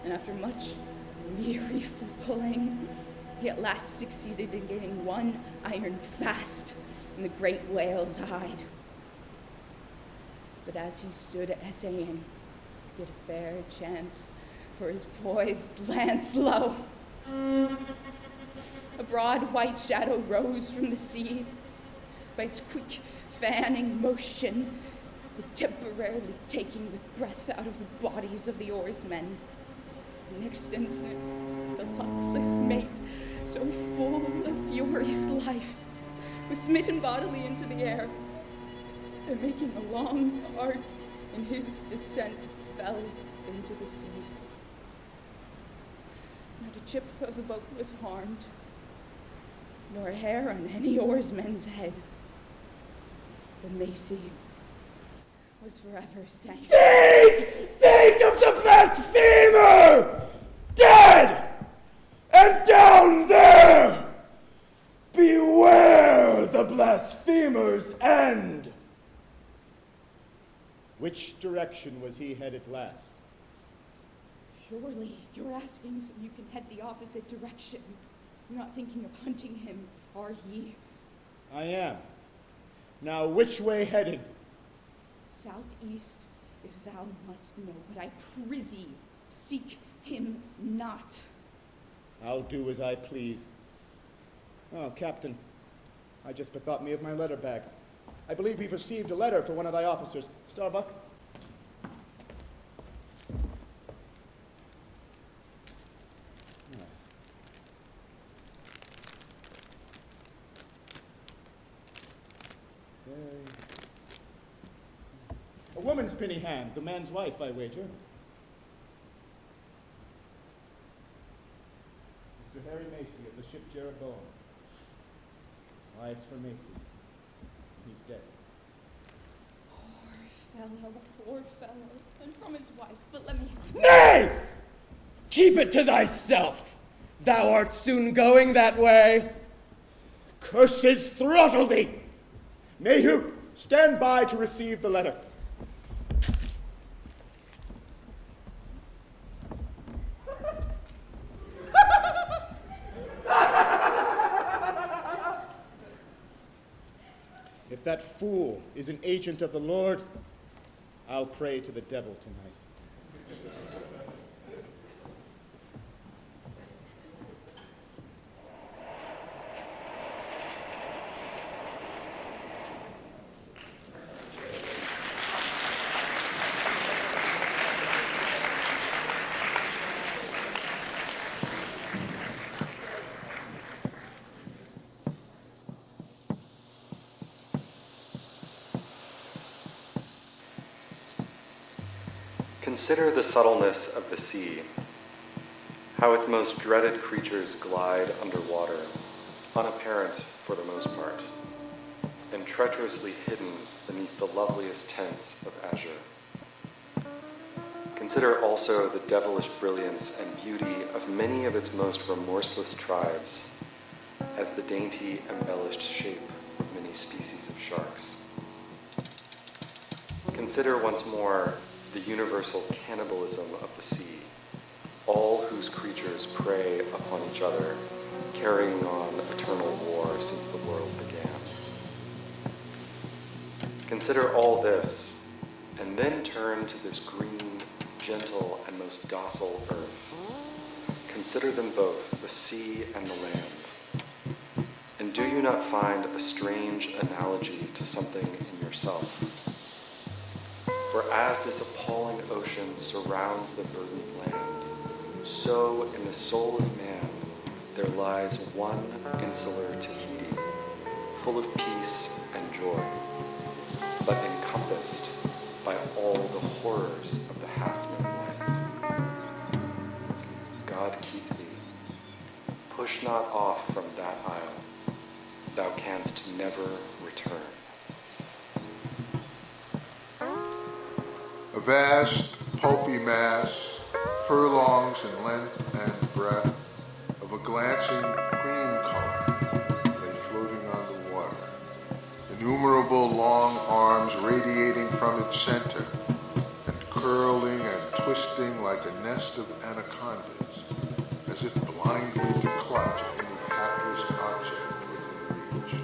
[SPEAKER 18] and after much weary pulling, he at last succeeded in getting one iron fast in the great whale's hide. But as he stood essaying to get a fair chance for his poised lance low, a broad white shadow rose from the sea. By its quick fanning motion, it temporarily taking the breath out of the bodies of the oarsmen. The next instant, the luckless mate, so full of furious life, was smitten bodily into the air, and making a long arc in his descent, fell into the sea. Not a chip of the boat was harmed, nor a hair on any oarsman's head. But Macy was forever sank.
[SPEAKER 16] Think of the blasphemer! Dead! And down there! Beware the blasphemer's end!
[SPEAKER 15] Which direction was he headed last?
[SPEAKER 18] Surely you're asking so you can head the opposite direction. You're not thinking of hunting him, are ye?
[SPEAKER 15] I am. Now which way heading?
[SPEAKER 18] Southeast, if thou must know, but I prithee, seek him not.
[SPEAKER 15] I'll do as I please. Oh, Captain, I just bethought me of my letter bag. I believe we've received a letter for one of thy officers. Starbuck? A woman's penny hand, the man's wife, I wager. Mr. Harry Macy of the ship Jeroboam. Why, it's for Macy. He's dead.
[SPEAKER 18] Poor fellow, and from his wife, but let me have it.
[SPEAKER 16] Nay! Keep it to thyself. Thou art soon going that way.
[SPEAKER 15] Curses throttle thee! Mayhew, stand by to receive the letter. If that fool is an agent of the Lord, I'll pray to the devil tonight.
[SPEAKER 19] Consider the subtleness of the sea, how its most dreaded creatures glide underwater, unapparent for the most part, and treacherously hidden beneath the loveliest tents of azure. Consider also the devilish brilliance and beauty of many of its most remorseless tribes, as the dainty, embellished shape of many species of sharks. Consider once more the universal cannibalism of the sea, all whose creatures prey upon each other, carrying on eternal war since the world began. Consider all this, and then turn to this green, gentle, and most docile earth. Consider them both, the sea and the land. And do you not find a strange analogy to something in yourself? For as this appalling ocean surrounds the burdened land, so in the soul of man there lies one insular Tahiti, full of peace and joy, but encompassed by all the horrors of the half-known life. God keep thee. push not off from that isle. Thou canst never return.
[SPEAKER 20] A vast, pulpy mass, furlongs in length and breadth, of a glancing green color, lay floating on the water, innumerable long arms radiating from its center, and curling and twisting like a nest of anacondas, as if blindly to clutch at any hapless object within reach.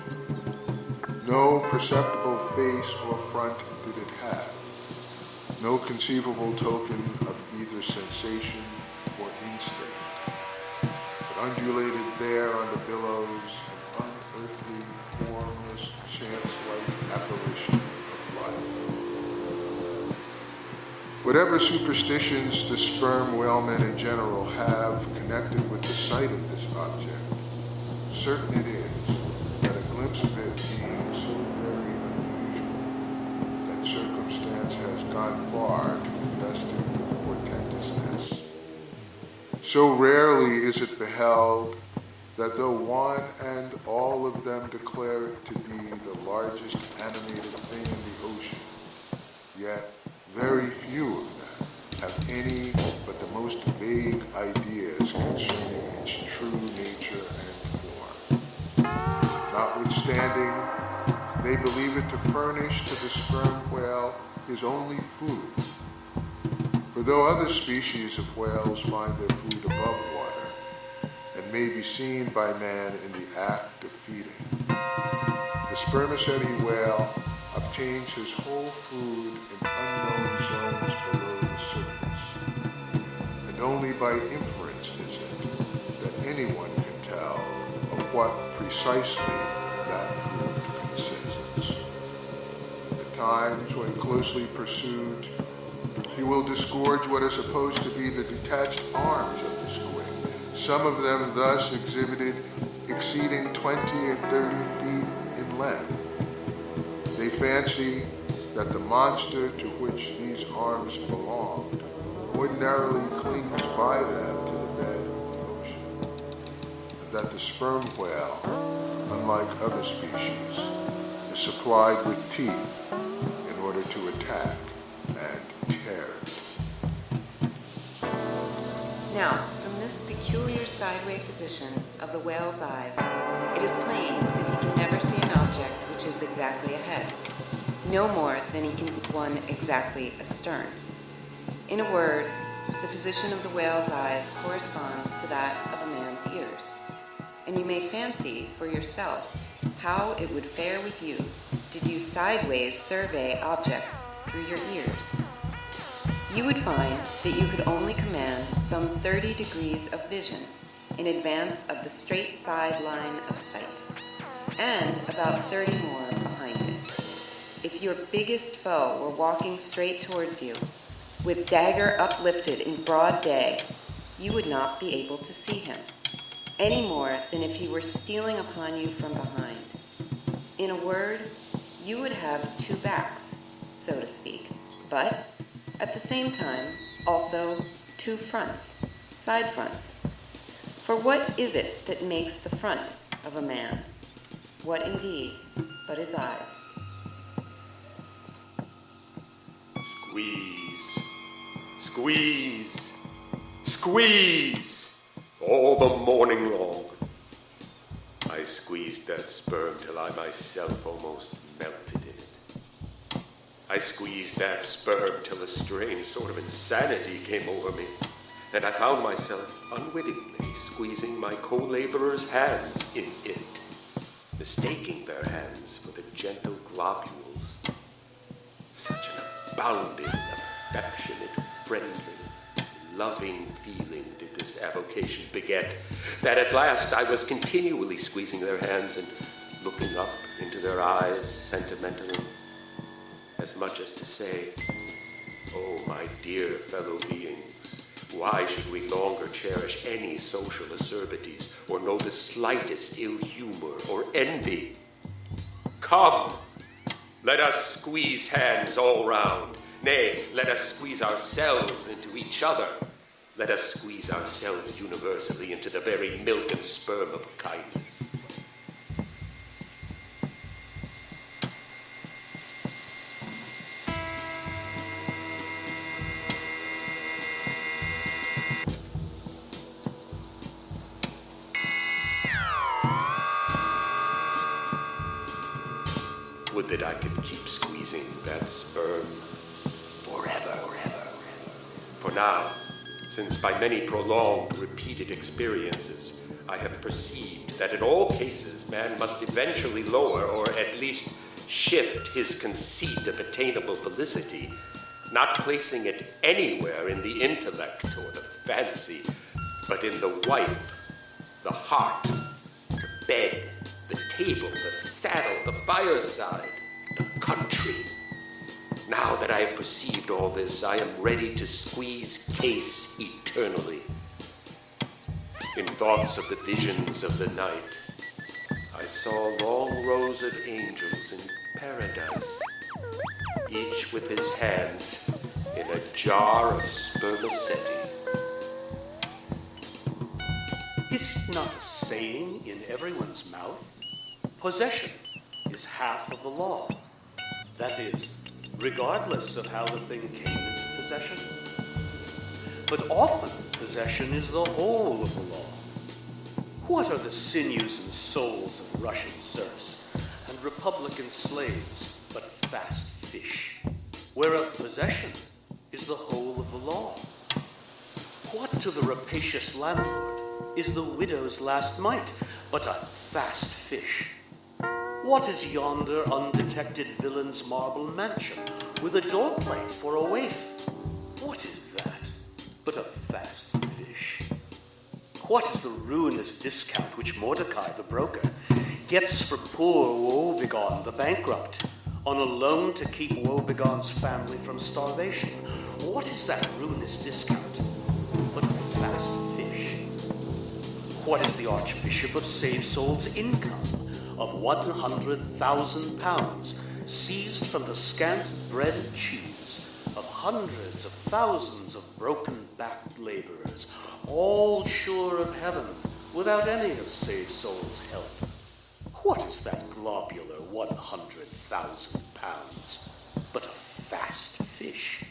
[SPEAKER 20] No perceptible face or front did it have, no conceivable token of either sensation or instinct, but undulated there on the billows, an unearthly, formless, chance-like apparition of life. Whatever superstitions the sperm whalemen in general have connected with the sight of this object, certain it is that a glimpse of it being so very unusual that circumstance has gone far to invest it with portentousness. So rarely is it beheld that though one and all of them declare it to be the largest animated thing in the ocean, yet very few of them have any but the most vague ideas concerning its true nature and form. Notwithstanding, they believe it to furnish to the sperm whale his only food. For though other species of whales find their food above water, and may be seen by man in the act of feeding, the spermaceti whale obtains his whole food in unknown zones below the surface, and only by inference is it that anyone can tell of what precisely that food consists. At times, when closely pursued, he will disgorge what are supposed to be the detached arms of the squid, some of them thus exhibited exceeding 20 and 30 feet in length. They fancy that the monster to which these arms belonged ordinarily clings by them to the bed of the ocean, and that the sperm whale, unlike other species, is supplied with teeth in order to attack and tear it.
[SPEAKER 21] Now, from this peculiar sideway position of the whale's eyes, it is plain that he can never see an object which is exactly ahead, no more than he can one exactly astern. In a word, the position of the whale's eyes corresponds to that of a man's ears, and you may fancy for yourself how it would fare with you did you sideways survey objects through your ears. You would find that you could only command some 30 degrees of vision in advance of the straight side line of sight, and about 30 more behind it. If your biggest foe were walking straight towards you, with dagger uplifted in broad day, you would not be able to see him, any more than if he were stealing upon you from behind. In a word, you would have two backs, so to speak, but at the same time, also two fronts, side fronts. For what is it that makes the front of a man? What indeed but his eyes?
[SPEAKER 6] Squeeze, squeeze, squeeze, all the morning long. I squeezed that sperm till I myself almost melted in it. I squeezed that sperm till a strange sort of insanity came over me, and I found myself unwittingly squeezing my co-laborers' hands in it, mistaking their hands for the gentle globules. Such an abounding, affectionate, friendly, loving feeling did this avocation beget, that at last I was continually squeezing their hands and looking up into their eyes sentimentally, as much as to say, "Oh, my dear fellow beings, why should we longer cherish any social acerbities or know the slightest ill humor or envy? Come, let us squeeze hands all round. Nay, let us squeeze ourselves into each other. Let us squeeze ourselves universally into the very milk and sperm of kindness. Would that I could keep squeezing that sperm forever. For now, since by many prolonged, repeated experiences, I have perceived that in all cases man must eventually lower, or at least shift, his conceit of attainable felicity, not placing it anywhere in the intellect or the fancy, but in the wife, the heart, the bed, the table, the saddle, the fireside, the country. Now that I have perceived all this, I am ready to squeeze case eternally. In thoughts of the visions of the night, I saw long rows of angels in paradise, each with his hands in a jar of spermaceti.
[SPEAKER 5] Is it not a saying in everyone's mouth? Possession is half of the law. That is, regardless of how the thing came into possession. But often possession is the whole of the law. What are the sinews and souls of Russian serfs and Republican slaves but fast fish, whereof possession is the whole of the law? What to the rapacious landlord is the widow's last mite but a fast fish? What is yonder undetected villain's marble mansion with a doorplate for a waif? What is that but a fast fish? What is the ruinous discount which Mordecai the broker gets for poor Woebegone the bankrupt on a loan to keep Woebegone's family from starvation? What is that ruinous discount but a fast fish? What is the Archbishop of Save Souls' income of 100,000 pounds seized from the scant bread and cheese of hundreds of thousands of broken-backed laborers, all sure of heaven without any of Save Souls' help? What is that globular 100,000 pounds but a fast fish?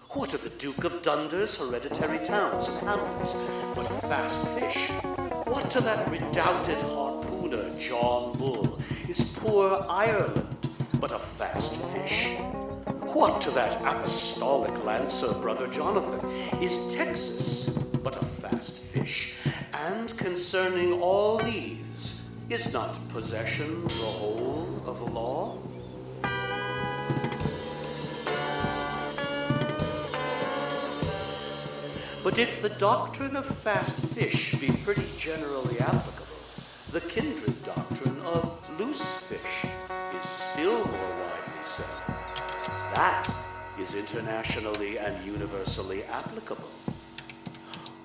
[SPEAKER 5] What are the Duke of Dunder's hereditary towns and hamlets but a fast fish? What to that redoubted harpooner John Bull is poor Ireland but a fast fish? What to that apostolic lancer Brother Jonathan is Texas but a fast fish? And concerning all these, is not possession the whole of the law? But if the doctrine of fast fish be pretty generally applicable, the kindred doctrine of loose fish is still more widely said. That is internationally and universally applicable.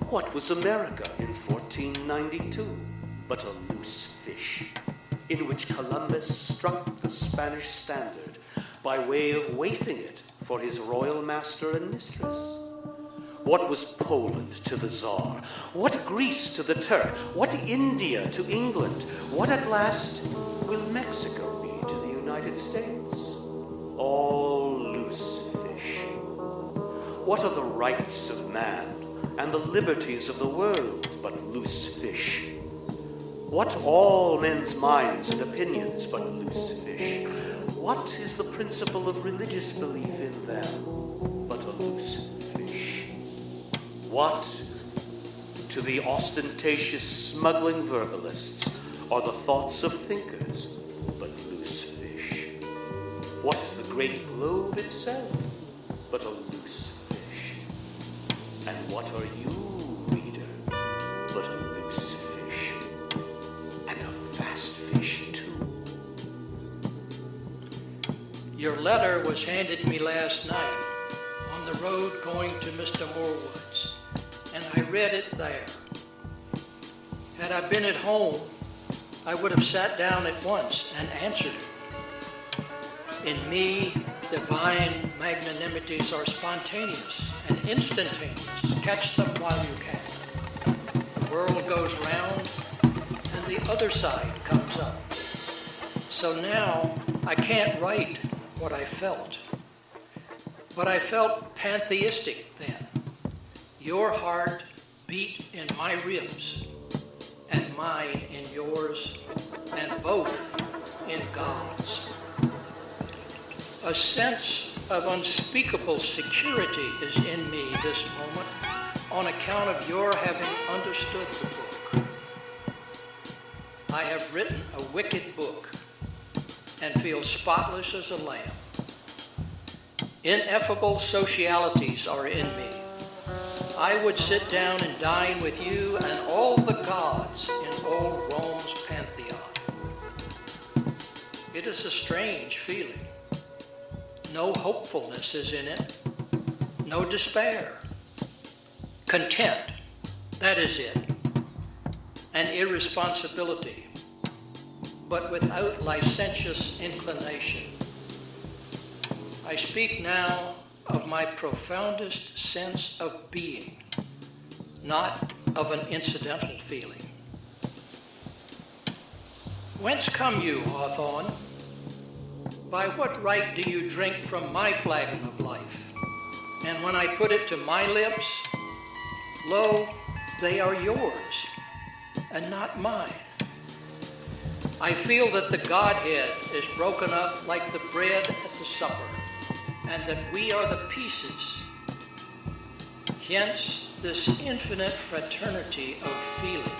[SPEAKER 5] What was America in 1492 but a loose fish, in which Columbus struck the Spanish standard by way of waifing it for his royal master and mistress? What was Poland to the Tsar? What Greece to the Turk? What India to England? What at last will Mexico be to the United States? All loose fish. What are the rights of man and the liberties of the world but loose fish? What all men's minds and opinions but loose fish? What is the principle of religious belief in them but a loose fish? What to the ostentatious smuggling verbalists are the thoughts of thinkers but loose fish? What is the great globe itself but a loose fish? And what are you, reader, but a loose fish? And a fast fish, too.
[SPEAKER 22] Your letter was handed me last night on the road going to Mr. Morwood's, and I read it there. Had I been at home, I would have sat down at once and answered it. In me, divine magnanimities are spontaneous and instantaneous. Catch them while you can. The world goes round, and the other side comes up. So now, I can't write what I felt. But I felt pantheistic then. Your heart beat in my ribs, and mine in yours, and both in God's. A sense of unspeakable security is in me this moment on account of your having understood the book. I have written a wicked book and feel spotless as a lamb. Ineffable socialities are in me. I would sit down and dine with you and all the gods in old Rome's pantheon. It is a strange feeling. No hopefulness is in it, no despair. Content, that is it. An irresponsibility, but without licentious inclination. I speak now of my profoundest sense of being, not of an incidental feeling. Whence come you, Hawthorne? By what right do you drink from my flagon of life? And when I put it to my lips, lo, they are yours, and not mine. I feel that the Godhead is broken up like the bread at the supper, and that we are the pieces. Hence this infinite fraternity of feeling.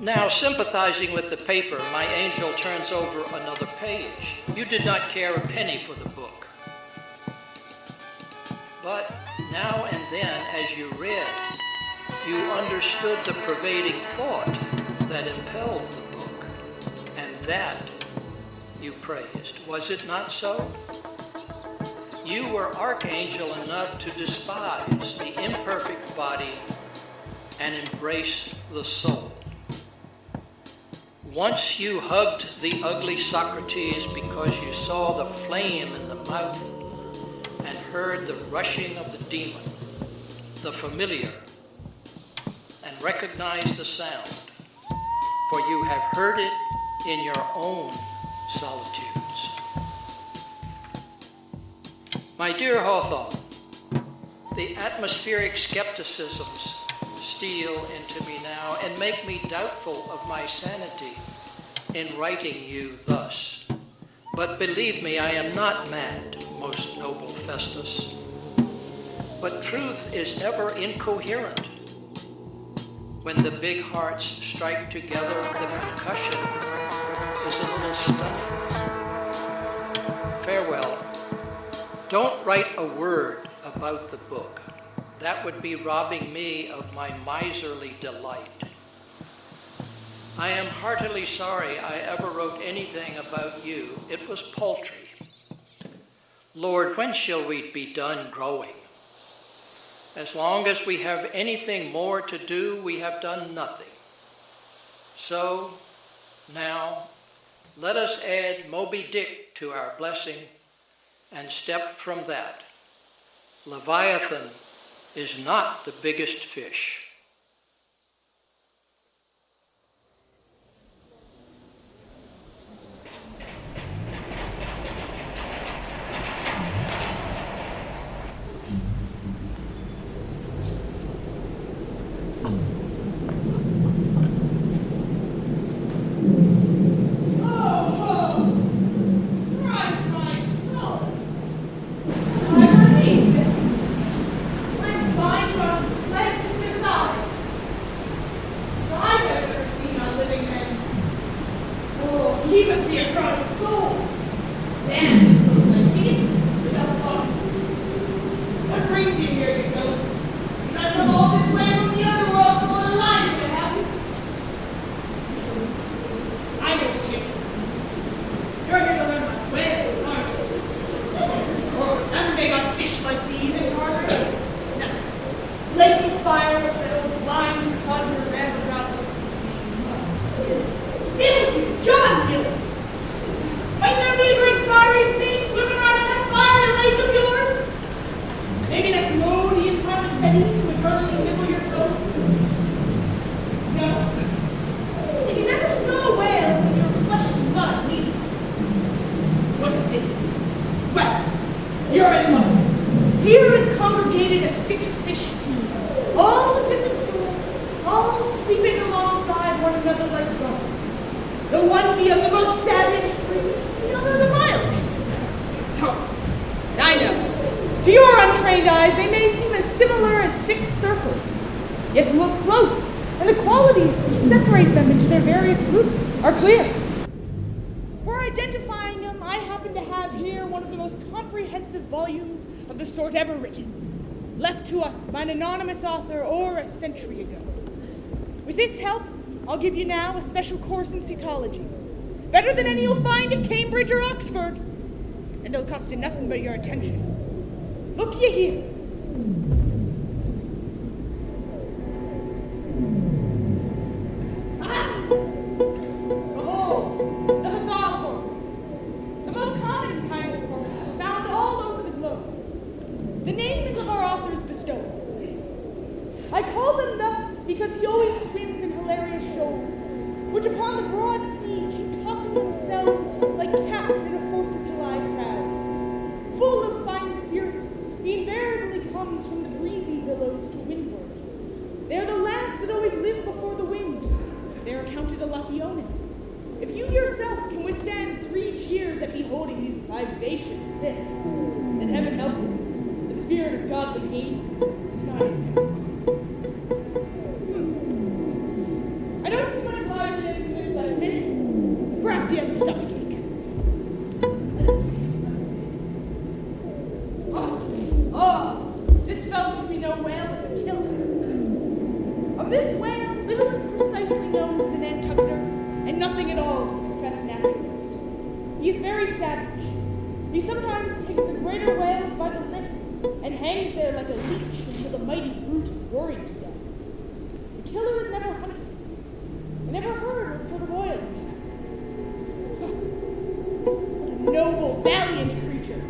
[SPEAKER 22] Now, sympathizing with the paper, my angel turns over another page. You did not care a penny for the book. But now and then, as you read, you understood the pervading thought that impelled the book, and that you praised. Was it not so? You were archangel enough to despise the imperfect body and embrace the soul. Once you hugged the ugly Socrates because you saw the flame in the mouth and heard the rushing of the demon, the familiar, and recognized the sound, for you have heard it in your own solitudes. My dear Hawthorne, the atmospheric skepticisms steal into me now and make me doubtful of my sanity in writing you thus. But believe me, I am not mad, most noble Festus. But truth is ever incoherent. When the big hearts strike together, the concussion is a little stunning. Farewell. Don't write a word about the book. That would be robbing me of my miserly delight. I am heartily sorry I ever wrote anything about you. It was paltry. Lord, when shall we be done growing? As long as we have anything more to do, we have done nothing. So, now, let us add Moby-Dick to our blessing and step from that. Leviathan is not the biggest fish.
[SPEAKER 14] John Bill! Why
[SPEAKER 3] Here is congregated a six-fish team, all of different sorts, all sleeping alongside one another like brothers. The one be of the most savage breed, the other the mildest. I know. To your untrained eyes, they may seem as similar as six circles. Yet look close, and the qualities which separate them into their various groups are clear. For identifying them, I happen to have here one of the most comprehensive volumes of the sort ever written, left to us by an anonymous author over a century ago. With its help, I'll give you now a special course in Cetology, better than any you'll find at Cambridge or Oxford, and it'll cost you nothing but your attention. Look ye here. Behold, the huzzah corpus, the most common kind of corpus found all over the globe. The name is of our author's bestowal. I call them thus because he always swims in hilarious shoals, which upon the broad sea keep tossing themselves like caps in a 4th of July crowd. Full of fine spirits, he invariably comes from the breezy billows to windward. They are the lads that always live before the wind. They are accounted a lucky omen. If you yourself can withstand 3 cheers at beholding these vivacious fish, then heaven help you, the spirit of godly gamesmanship is not in him. I don't see much liveliness in this lesson. Perhaps he has a stomachache. This fellow can be no whale but a killer. Of this whale, little is precisely known to the Nantucketer, and nothing at all to the professed naturalist. He is very savage. He sometimes takes the greater whales by the lip and hangs there like a leech until the mighty brute is worried to death. The killer is never hunted. I never heard what sort of oil he has. What a noble, valiant creature.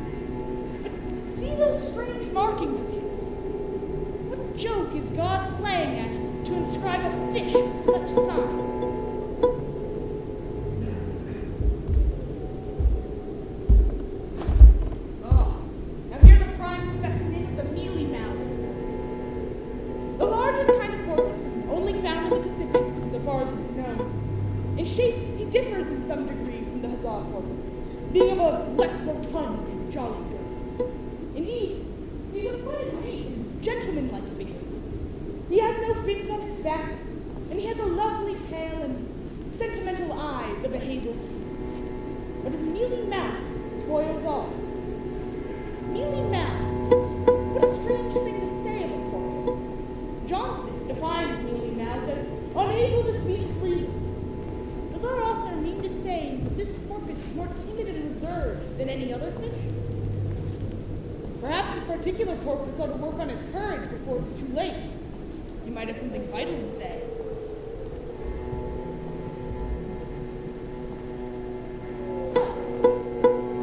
[SPEAKER 3] But see those strange markings of his. What joke is God playing at to inscribe a fish with such signs? Oh, now here's a prime specimen of the mealy-mouthed porpoise. The largest kind of porpoise, only found in the Pacific, so far as it is known. In shape, he differs in some degree from the huzzah porpoise, being of a less rotund and jolly girth. Indeed, he is a quite neat and gentlemanlike figure. He has no fins on his back, and he has a lovely tail and sentimental eyes of a hazel hue. But his mealy mouth spoils all. Mealy mouth. What a strange thing to say of a porpoise. Johnson defines mealy mouth as unable to speak freely. Does our author mean to say that this porpoise is more timid and reserved than any other fish? Perhaps this particular porpoise ought to work on his courage before it's too late. He might have something vital to say.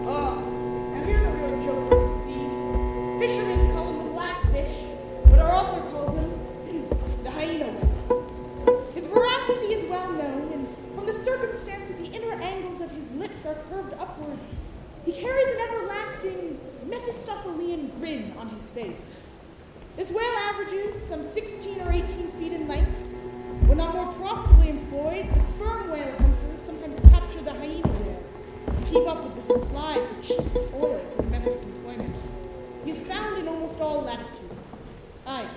[SPEAKER 3] Oh, now here's a real joker of the sea. Fishermen call him the blackfish, but our author calls him the hyena whale. His veracity is well known, and from the circumstance that the inner angles of his lips are curved upwards, he carries an everlasting Mephistophelian grin on his face. This whale averages some 16 or 18 feet in length. When not more profitably employed, the sperm whale hunters sometimes capture the hyena whale to keep up with the supply for cheap oil for domestic employment. He is found in almost all latitudes. Aye,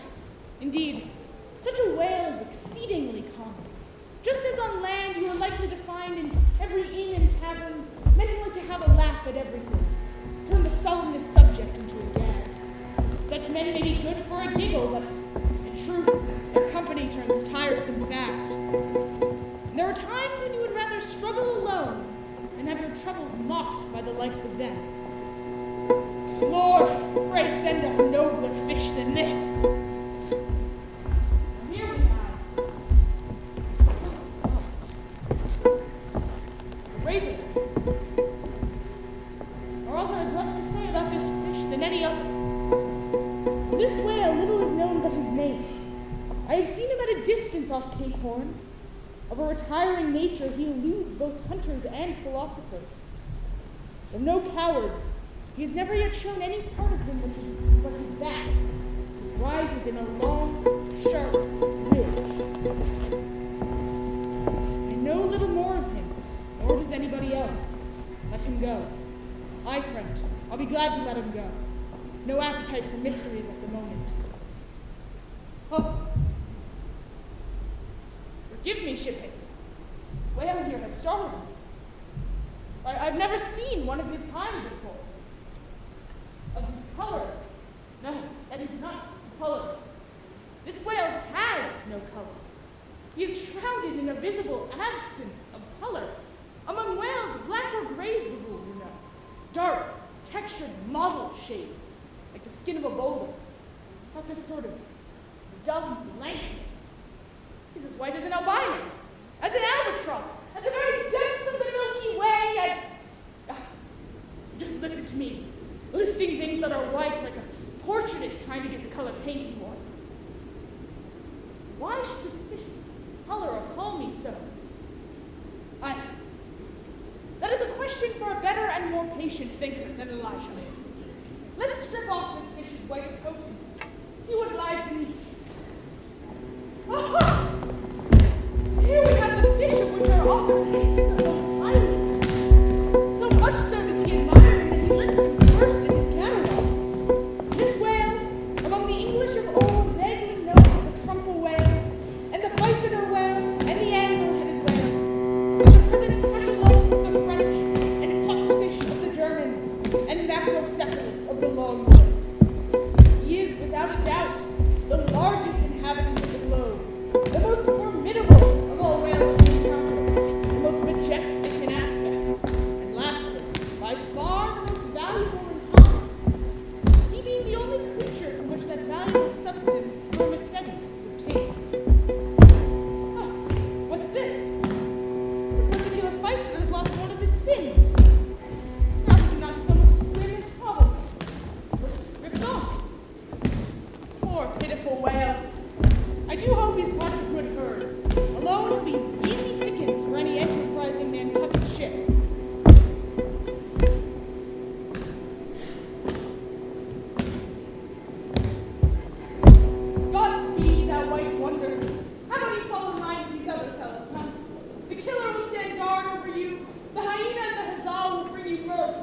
[SPEAKER 3] indeed, such a whale is exceedingly common. Just as on land you are likely to find in every inn and tavern men who like to have a laugh at everything, turn the solemnest subject into a gag. Such men may be good for a giggle, but in truth, their company turns tiresome fast. And there are times when you would rather struggle alone and have your troubles mocked by the likes of them. Lord, pray send us nobler fish than this. Now here we have a razor. Our author has less to say about this fish than any other. Of this whale, little is known but his name. I have seen him at a distance off Cape Horn. Of a retiring nature, he eludes both hunters and philosophers. Though no coward, He has never yet shown any part of him but his back, which rises in a long, sharp ridge. I know little more of him, nor does anybody else. Let him go. Aye, friend, I'll be glad to let him go. No appetite for mysteries at the moment. Oh. Forgive me, shipmates. This whale here has startled me. I've never seen one of his kind before. Of his color. No, that is not color. This whale has no color. He is shrouded in a visible absence of color. Among whales, black or gray is the rule, you know. Dark, textured, mottled shades, like the skin of a boulder. Not this sort of dumb blankness. He's as white as an albino, as an albatross, at the very depths of the Milky Way, as... just listen to me, listing things that are white like a portraitist trying to get the color paint he wants. Why should this fish's color appall me so? That is a question for a better and more patient thinker than Elijah. Let us strip off this fish's white coat and see what lies beneath. Aha! Here we have the fish of which our author speaks so most highly. So much so does he admire him that he lists him first in his catalog. This whale, among the English of old, vaguely known as the trumper whale, and the Weissener whale, and the anvil-headed whale, is the present cachalot of the French, and potsfish of the Germans, and macrocephalus of the long woods. He is, without a doubt, the largest inhabitant of the globe, the most formidable of all whales to encounter, the most majestic in aspect, and lastly, by far the most valuable in commerce, he being the only creature from which that valuable substance, spermaceti, is obtained. Oh, what's this? This particular Feister has lost one of his fins. Now he cannot so much swim as probably. Looks ripped off. Poor pitiful whale. I do hope he's part of a good herd. Alone, he'll be easy pickings for any enterprising Nantucket ship. Godspeed, thou white wonder. How about you fall in line with these other fellows, huh? The killer will stand guard over you. The hyena and the huzzah will bring you mirth.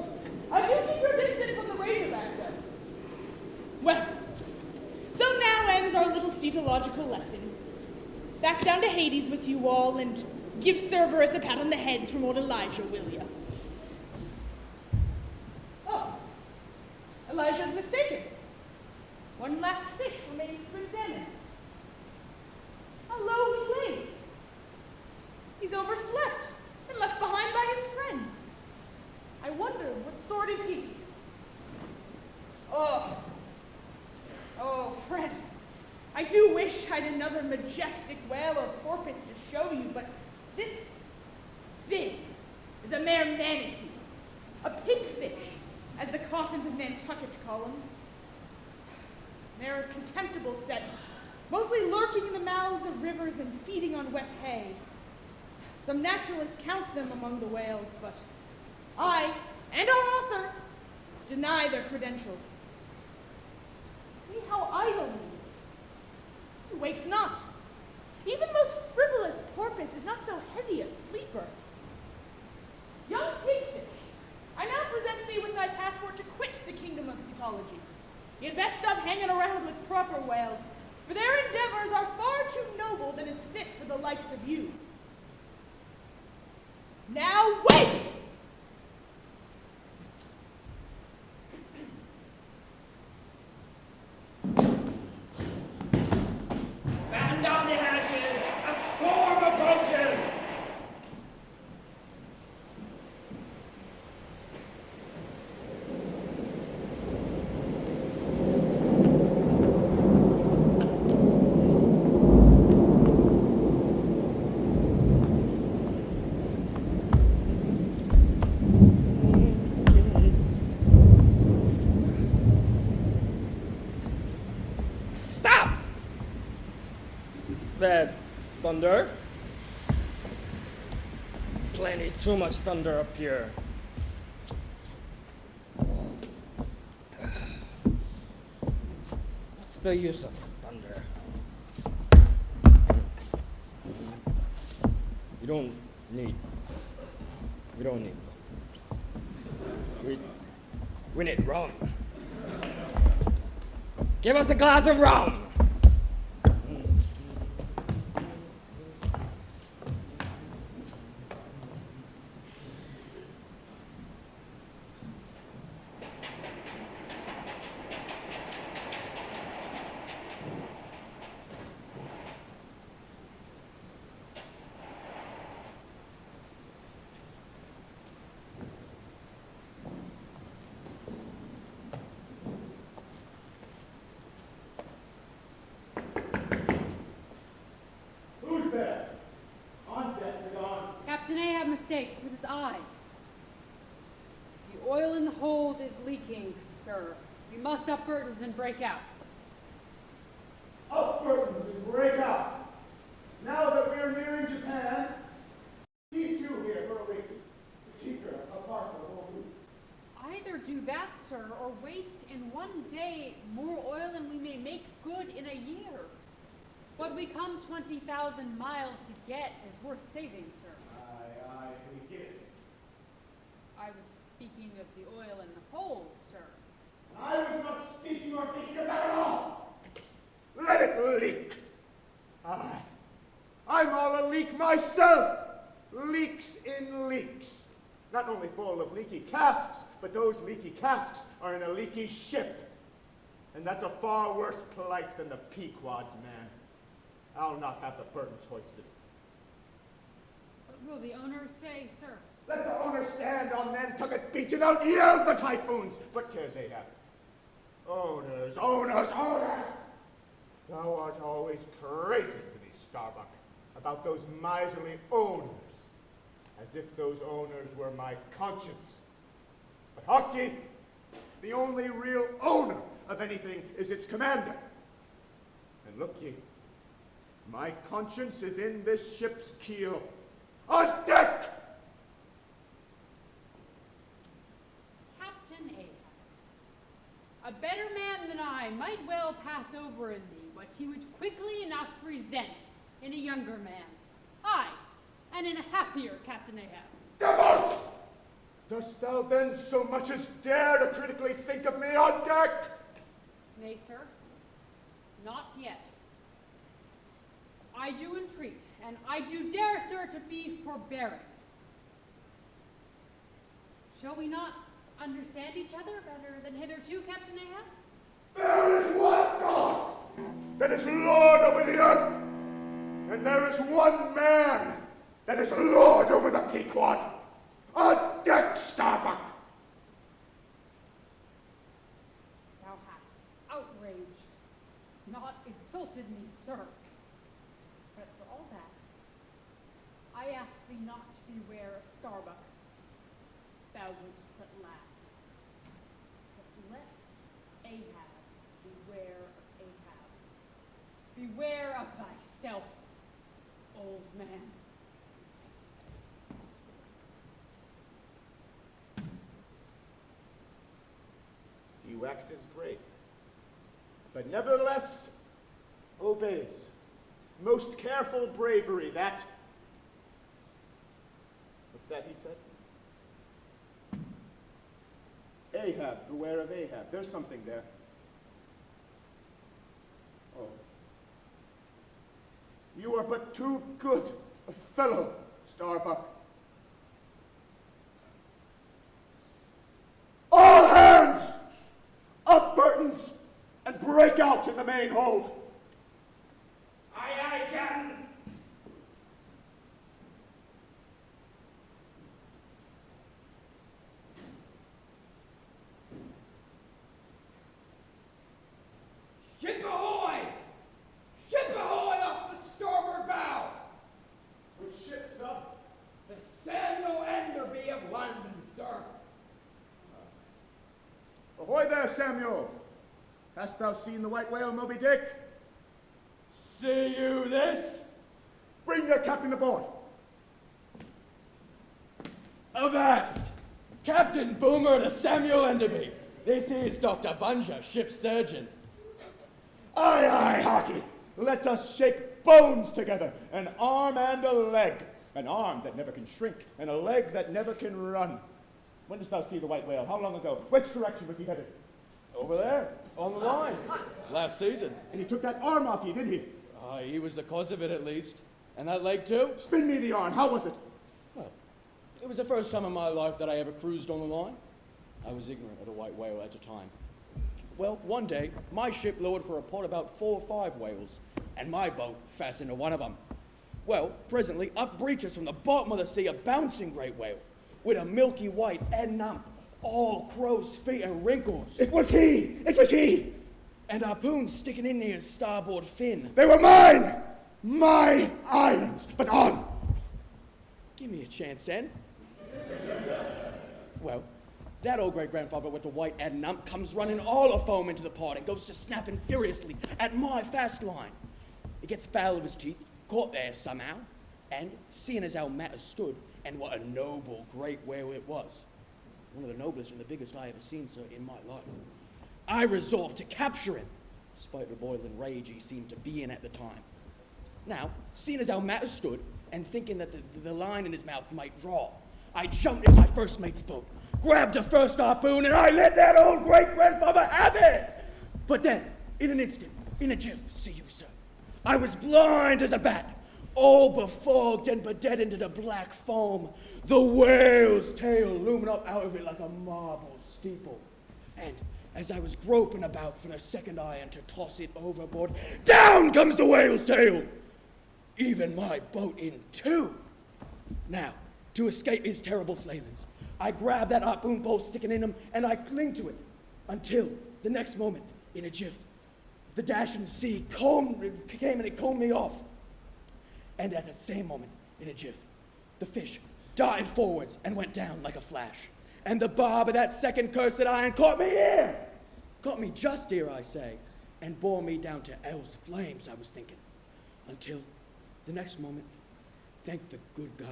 [SPEAKER 3] Do keep your distance from the razorback, though. Well, so now ends our little cetological lesson. Back down to Hades with you all, and give Cerberus a pat on the heads from old Elijah, will ya? Oh, Elijah's mistaken. One last fish remains to examine. How low he lays. He's overslept and left behind by his friends. I wonder what sort is he? Oh, friends, I do wish I'd another majestic whale or porpoise to show you, but this thing is a mere manatee, a pigfish, as the coffins of Nantucket call them. They're a contemptible set, mostly lurking in the mouths of rivers and feeding on wet hay. Some naturalists count them among the whales, but I, and our author, deny their credentials. See how idle he is. He wakes not. Even most frivolous porpoise is not so heavy a sleeper. Young pigfish, I now present thee with thy passport to quit the kingdom of Cetology. You had best stop hanging around with proper whales, for their endeavors are far too noble than is fit for the likes of you. Now wait!
[SPEAKER 6] Batten down the hatches! A storm approaches!
[SPEAKER 1] That thunder? Plenty too much thunder up here. the use of thunder? We don't need thunder. We need rum. Give us a glass of rum!
[SPEAKER 13] Captain Ahab mistakes. It is I. The oil in the hold is leaking, sir. We must up Burton's and break out.
[SPEAKER 15] Up Burton's and break out. Now that we're nearing Japan, keep you here for a week. Cheaper a parcel of old boots.
[SPEAKER 13] Either do that, sir, or waste in one day more oil than we may make good in a year. What we come 20,000 miles to get is worth saving, sir.
[SPEAKER 15] Aye, we get it.
[SPEAKER 13] I was speaking of the oil in the hold, sir.
[SPEAKER 15] I was not speaking or thinking of that at all. Let it leak. I'm all a leak myself. Leaks in leaks. Not only full of leaky casks, but those leaky casks are in a leaky ship. And that's a far worse plight than the Pequod's, man. I'll not have the Burtons hoisted.
[SPEAKER 13] What will the owner say, sir?
[SPEAKER 15] Let the owner stand on Nantucket Beach and out yell the typhoons. What cares Ahab? Owners, owners, owners! Thou art always prating to me, Starbuck, about those miserly owners, as if those owners were my conscience. But hark ye, the only real owner of anything is its commander. And look ye, my conscience is in this ship's keel. On deck!
[SPEAKER 13] Captain Ahab, a better man than I might well pass over in thee what he would quickly enough resent in a younger man. Aye, and in a happier Captain Ahab.
[SPEAKER 15] Devils! Dost thou then so much as dare to critically think of me on deck?
[SPEAKER 13] Nay, sir, not yet. I do entreat, and I do dare, sir, to be forbearing. Shall we not understand each other better than hitherto, Captain Ahab?
[SPEAKER 15] There is one God that is Lord over the earth, and there is one man that is Lord over the Pequod. On deck, Starbuck!
[SPEAKER 13] Thou hast outraged, not insulted me, sir. But for all that, I ask thee not to beware of Starbuck. Thou wouldst but laugh. But let Ahab beware of Ahab. Beware of thyself, old man.
[SPEAKER 15] He waxes brave, but nevertheless obeys. Most careful bravery, that. What's that he said? Ahab, beware of Ahab. There's something there. Oh. You are but too good a fellow, Starbuck. All hands! Up Burtons and break out in the main hold.
[SPEAKER 6] Aye, aye, Captain.
[SPEAKER 10] Ship ahoy! Ship ahoy off the starboard bow!
[SPEAKER 15] Which ship, sub?
[SPEAKER 10] The Samuel Enderby of London, sir.
[SPEAKER 15] Ahoy there, Samuel! Hast thou seen the white whale, Moby-Dick?
[SPEAKER 16] See you this?
[SPEAKER 15] Bring your captain aboard.
[SPEAKER 16] Avast! Captain Boomer to Samuel Enderby. This is Dr. Bunja, ship's surgeon.
[SPEAKER 15] Aye, aye, hearty. Let us shake bones together, an arm and a leg. An arm that never can shrink, and a leg that never can run. When didst thou see the white whale? How long ago? Which direction was he headed?
[SPEAKER 16] Over there, on the line, last season.
[SPEAKER 15] And he took that arm off you, did he?
[SPEAKER 16] He was the cause of it, at least. And that leg, too?
[SPEAKER 15] Spin me the arm. How was it?
[SPEAKER 16] Well, it was the first time in my life that I ever cruised on the line. I was ignorant of the white whale at the time. Well, one day, my ship lowered for a pot about 4 or 5 whales, and my boat fastened to one of them. Well, presently, up breaches from the bottom of the sea a bouncing great whale, with a milky white head nump, all crow's feet and wrinkles.
[SPEAKER 15] It was he! It was he!
[SPEAKER 16] And harpoons sticking in near his starboard fin.
[SPEAKER 15] They were mine! My islands! But on!
[SPEAKER 16] Give me a chance, then. Well, that old great-grandfather with the white head nump comes running all afoam into the pot and goes to snapping furiously at my fast line. He gets foul of his teeth, caught there somehow, and seeing as how matters stood, and what a noble great whale it was, one of the noblest and the biggest I ever seen, sir, in my life, I resolved to capture him, despite the boiling rage he seemed to be in at the time. Now, seeing as how matters stood, and thinking that the line in his mouth might draw, I jumped in my first mate's boat, grabbed the first harpoon, and I let that old great-grandfather have it! But then, in an instant, in a jiff, see you, sir, I was blind as a bat, all befogged and bedeadened into black foam, the whale's tail looming up out of it like a marble steeple. And as I was groping about for the second iron to toss it overboard, down comes the whale's tail, even my boat in two. Now, to escape his terrible flailings, I grab that harpoon pole sticking in him, and I cling to it, until the next moment, in a jiff, the dashing sea came and it combed me off. And at the same moment, in a jiff, the fish darted forwards and went down like a flash. And the barb of that second cursed iron caught me here! Caught me just here, I say, and bore me down to hell's flames, I was thinking. Until the next moment, thank the good God,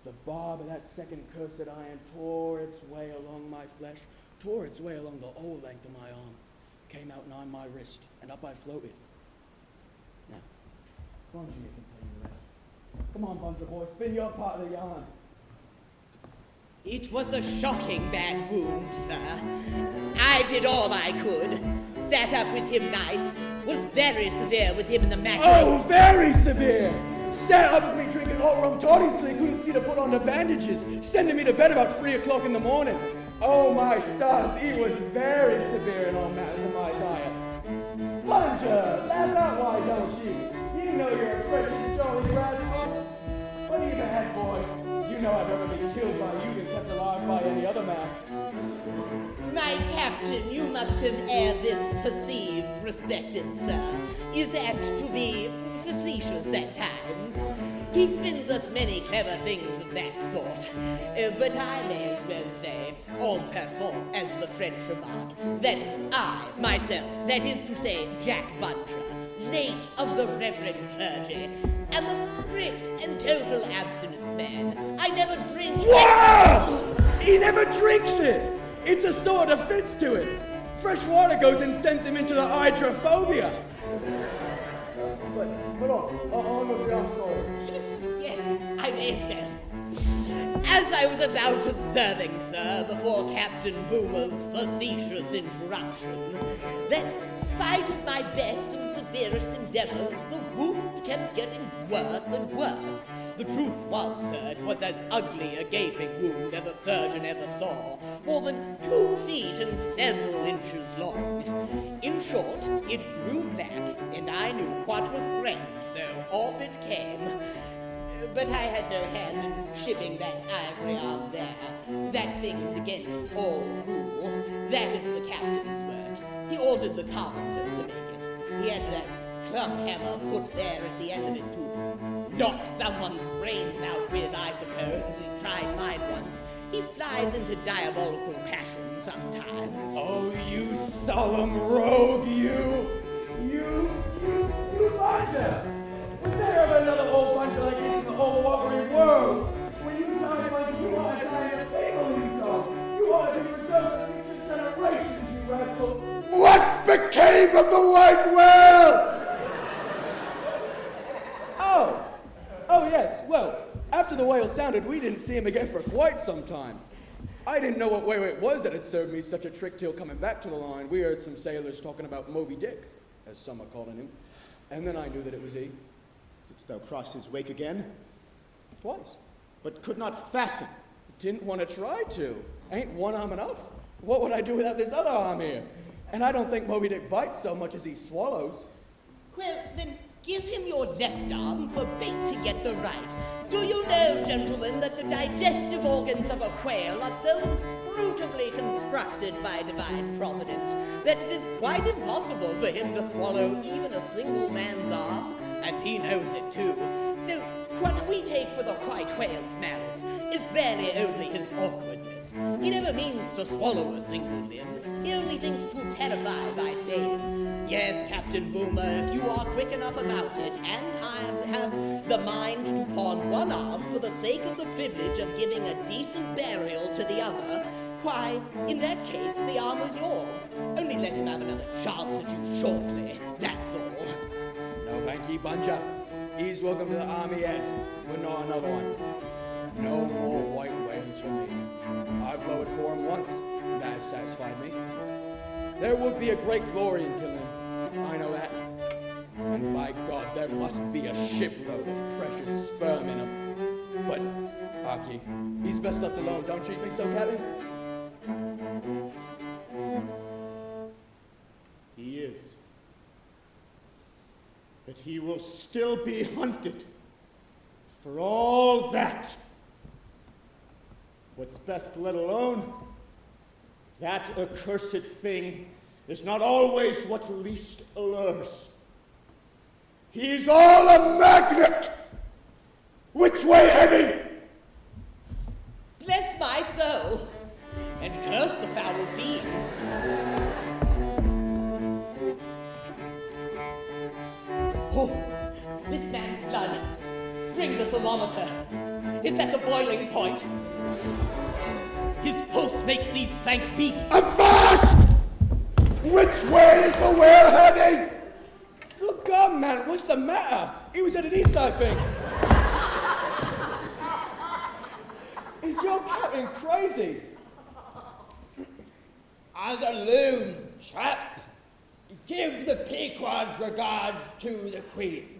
[SPEAKER 16] the barb of that second cursed iron tore its way along my flesh, tore its way along the whole length of my arm, came out and on my wrist, and up I floated. Now, Bungie can tell you the rest. Come on, Bungie boy, spin your part of the yarn.
[SPEAKER 7] It was a shocking bad wound, sir. I did all I could. Sat up with him nights. Was very severe with him in the mattress.
[SPEAKER 16] Oh, very severe! Sat up with me drinking hot rum toddies till he couldn't see to put on the bandages, sending me to bed about 3 o'clock in the morning. Oh, my stars, he was very severe in all matters of my diet. Plunger, laugh out, why don't you? You know you're a precious jolly rascal. What do you had, boy? You know I'd rather be killed by you than kept alive by any other man.
[SPEAKER 7] My captain, you must have ere this perceived, respected sir, is apt to be facetious at times. He spins us many clever things of that sort. But I may as well say, en passant, as the French remark, that I, myself, that is to say, Jack Buncher, late of the Reverend Clergy, am a strict and total abstinence man. I never drink.
[SPEAKER 16] Whoa! He never drinks it! It's a sort of fits to it. Fresh water goes and sends him into the hydrophobia. But on with your story.
[SPEAKER 7] Yes, I may as well. As I was about observing, sir, before Captain Boomer's facetious interruption, that, spite of my best and severest endeavors, the wound kept getting worse and worse. The truth was, sir, it was as ugly a gaping wound as a surgeon ever saw, more than 2 feet and several inches long. In short, it grew black, and I knew what was threatened, so off it came. But I had no hand in shipping that ivory arm there. That thing's against all rule. That is the captain's work. He ordered the carpenter to make it. He had that club hammer put there at the end of it to knock someone's brains out with, I suppose, as he tried mine once. He flies into diabolical passion sometimes.
[SPEAKER 16] Oh, you solemn rogue, you Buncher! Was there ever another old Buncher like this in the whole watery world? When you die, Buncher, you ought to die in a people, you dog. You ought to be reserved for future generations, you rascal.
[SPEAKER 15] What became of the white whale?
[SPEAKER 16] Oh yes, well, after the whale sounded, we didn't see him again for quite some time. I didn't know what whale it was that had served me such a trick till coming back to the line. We heard some sailors talking about Moby-Dick, as some are calling him, and then I knew that it was he.
[SPEAKER 15] Didst thou cross his wake again?
[SPEAKER 16] Twice.
[SPEAKER 15] But could not fasten?
[SPEAKER 16] Didn't want to try to. Ain't one arm enough? What would I do without this other arm here? And I don't think Moby-Dick bites so much as he swallows.
[SPEAKER 7] Well, then give him your left arm for bait to get the right. Do you know, gentlemen, that the digestive organs of a whale are so inscrutably constructed by divine providence that it is quite impossible for him to swallow even a single man's arm? And he knows it too. So what we take for the white whale's malice is barely only his awkwardness. He never means to swallow a single limb. He only thinks to terrify by faints. Yes, Captain Boomer, if you are quick enough about it, and have the mind to pawn one arm for the sake of the privilege of giving a decent burial to the other, why, in that case, the arm is yours. Only let him have another chance at you shortly, that's all.
[SPEAKER 16] No thank ye, Bunja. He's welcome to the army yet. Wouldn't know another one. No more white whales for me. I've lowered for him once, and that has satisfied me. There would be a great glory in killing him. I know that. And by God, there must be a shipload of precious sperm in him. But, hark ye, he's best left alone, don't you think so, Captain?
[SPEAKER 15] He is. But he will still be hunted. For all that, what's best let alone, that accursed thing is not always what least allures. He's all a magnet! Which way heading?
[SPEAKER 7] Bless my soul, and curse the foul fiends. Oh, this man's blood. Bring the thermometer. It's at the boiling point. His pulse makes these planks beat.
[SPEAKER 15] Avast! Which way is the whale heading?
[SPEAKER 16] Good God, man, what's the matter? He was headed east, I think. Is your captain crazy?
[SPEAKER 1] As a loon, chap, give the Pequod's regards to the Queen.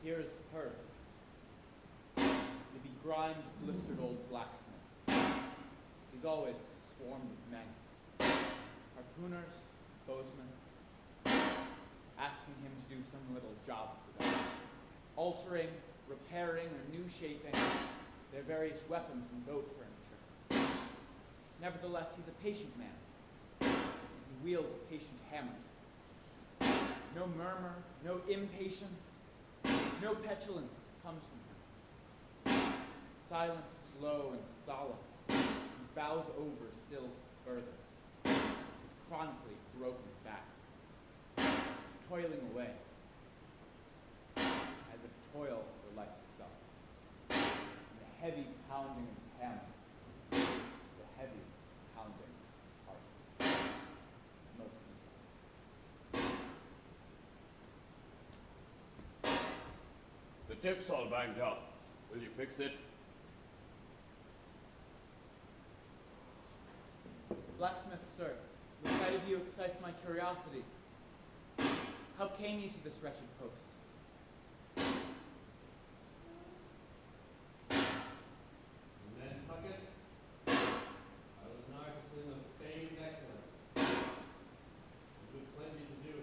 [SPEAKER 4] Here is Perth, the begrimed, blistered old blacksmith. He's always swarmed with men. Harpooners, bowsmen, asking him to do some little job for them. Altering, repairing, or new shaping their various weapons and boat furniture. Nevertheless, he's a patient man. He wields a patient hammer. No murmur, no impatience, no petulance comes from him. Silent, slow, and solemn, he bows over still further, his chronically broken back, toiling away, as if toil were life itself. And the heavy pounding of his hammer, the heavy pounding of his heart. Most peaceful.
[SPEAKER 6] The tip's all banged up. Will you fix it?
[SPEAKER 4] Blacksmith, sir, the sight of you excites my curiosity. How came you to this wretched post?
[SPEAKER 2] Nantucket, I was an artisan of famed excellence. With plenty to do.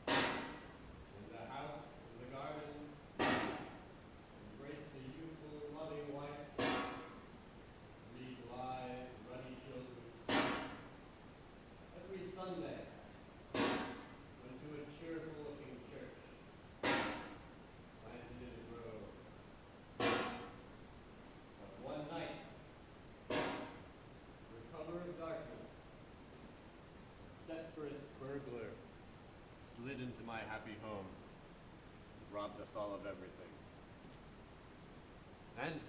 [SPEAKER 2] In the house, in the garden, embrace the youthful, loving wife, lead live, ruddy children. busted into my happy home, robbed us all of everything. And,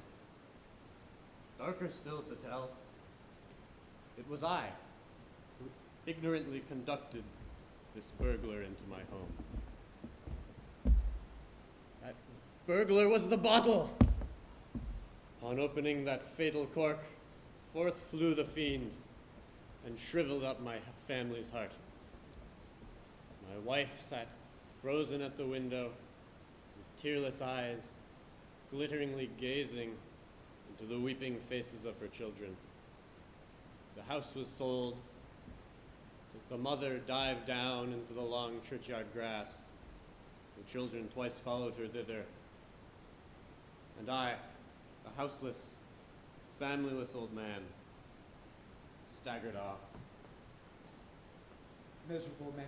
[SPEAKER 2] darker still to tell, it was I who ignorantly conducted this burglar into my home. That burglar was the bottle! On opening that fatal cork, forth flew the fiend and shriveled up my family's heart. My wife sat frozen at the window with tearless eyes, glitteringly gazing into the weeping faces of her children. The house was sold. The mother dived down into the long churchyard grass. The children twice followed her thither. And I, a houseless, familyless old man, staggered off.
[SPEAKER 9] Miserable man.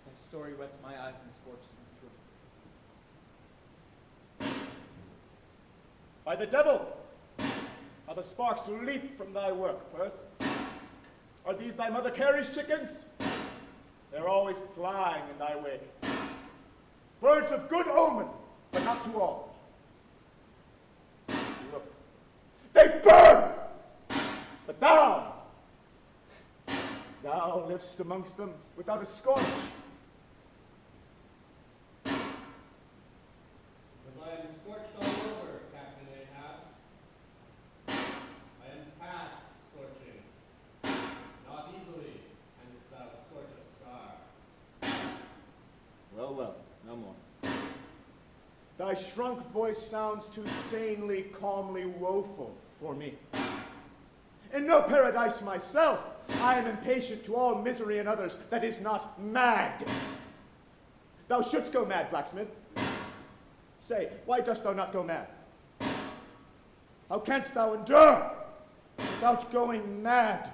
[SPEAKER 9] Thy story wets my eyes and scorches my throat.
[SPEAKER 8] By the devil! How the sparks leap from thy work, Perth. Are these thy mother Carey's chickens? They're always flying in thy wake. Birds of good omen, but not to all. Look, they burn! But thou livest amongst them without a scorch.
[SPEAKER 2] Because I am scorched all over, Captain Ahab. I am past scorching. Not easily canst thou scorch a scar.
[SPEAKER 8] Well, well, no more. Thy shrunk voice sounds too sanely, calmly woeful for me. In no paradise myself, I am impatient to all misery in others that is not mad. Thou shouldst go mad, blacksmith. Say, why dost thou not go mad? How canst thou endure without going mad?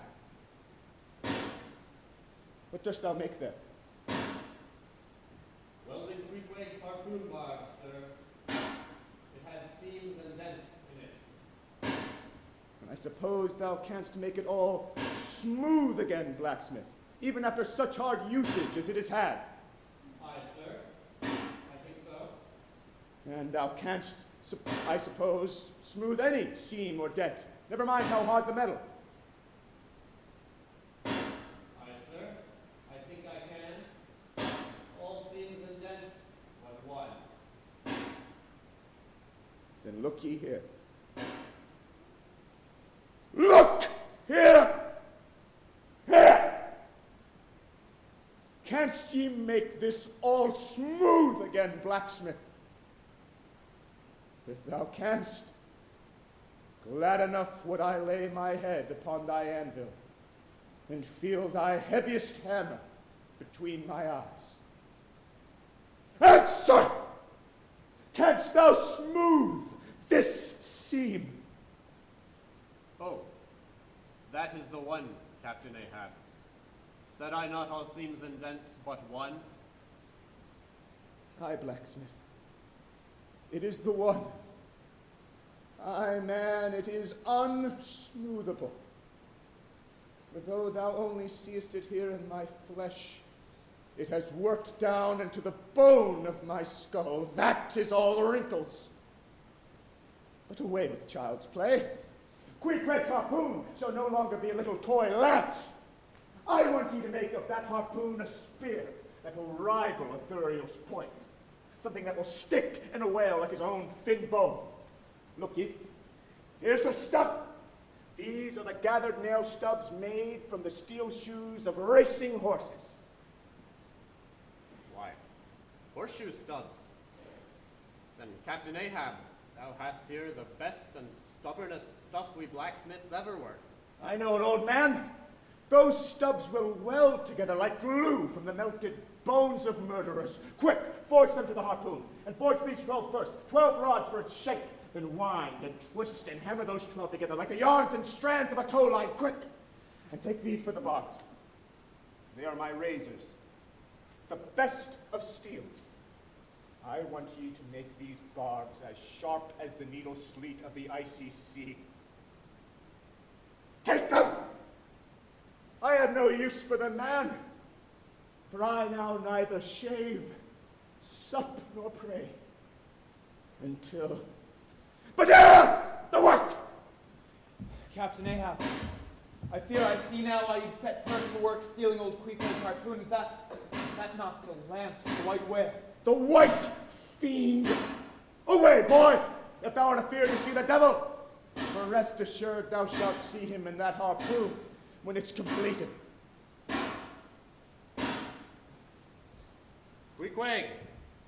[SPEAKER 8] What dost thou make there?
[SPEAKER 2] Welded Queequeg's harpoon barb, sir. It had seams and dents in it.
[SPEAKER 8] And I suppose thou canst make it all smooth again, blacksmith, even after such hard usage as it has had.
[SPEAKER 2] Aye, sir. I think so.
[SPEAKER 8] And thou canst, I suppose, smooth any seam or dent, never mind how hard the metal.
[SPEAKER 2] Aye, sir. I think I can. All seams and dents, but one.
[SPEAKER 8] Then look ye here. Look here! Here! Canst ye make this all smooth again, blacksmith? If thou canst, glad enough would I lay my head upon thy anvil and feel thy heaviest hammer between my eyes. Answer! Canst thou smooth this seam?
[SPEAKER 2] Oh, that is the one, Captain Ahab. Said I not all seams and dents but one?
[SPEAKER 8] Aye, blacksmith. It is the one. Aye, man, it is unsmoothable. For though thou only seest it here in my flesh, it has worked down into the bone of my skull. That is all wrinkles. But away with child's play. Queequeg's harpoon shall no longer be a little toy lance. I want you to make of that harpoon a spear that will rival Ithuriel's point. Something that will stick in a whale like his own fin bone. Look ye, here's the stuff. These are the gathered nail stubs made from the steel shoes of racing horses.
[SPEAKER 2] Why, horseshoe stubs. Then, Captain Ahab, thou hast here the best and stubbornest stuff we blacksmiths ever work.
[SPEAKER 8] I know it, old man. Those stubs will weld together like glue from the melted bones of murderers. Quick, forge them to the harpoon, and forge these 12 first. 12 rods for its shake. Then wind and twist and hammer those 12 together like the yarns and strands of a tow line. Quick! And take these for the barbs. They are my razors, the best of steel. I want ye to make these barbs as sharp as the needle sleet of the icy sea. Take them! I have no use for them, man.
[SPEAKER 15] For I now neither shave, sup, nor pray, until... But there! The work!
[SPEAKER 16] Captain Ahab, I fear I see now why you've set Perk to work stealing old Queequeg's harpoon. Is that not the lance for the white whale?
[SPEAKER 15] The white fiend! Away, boy, if thou art afeard to see the devil! For rest assured thou shalt see him in that harpoon when it's completed.
[SPEAKER 2] Queequeg,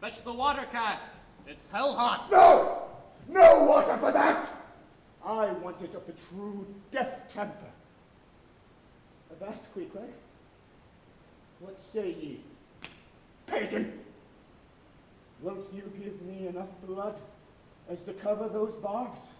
[SPEAKER 2] fetch the water cask. It's hell hot.
[SPEAKER 15] No! No water for that! I want it of the true death temper. Avast, Queequeg. What say ye? Pagan! Won't you give me enough blood as to cover those barbs?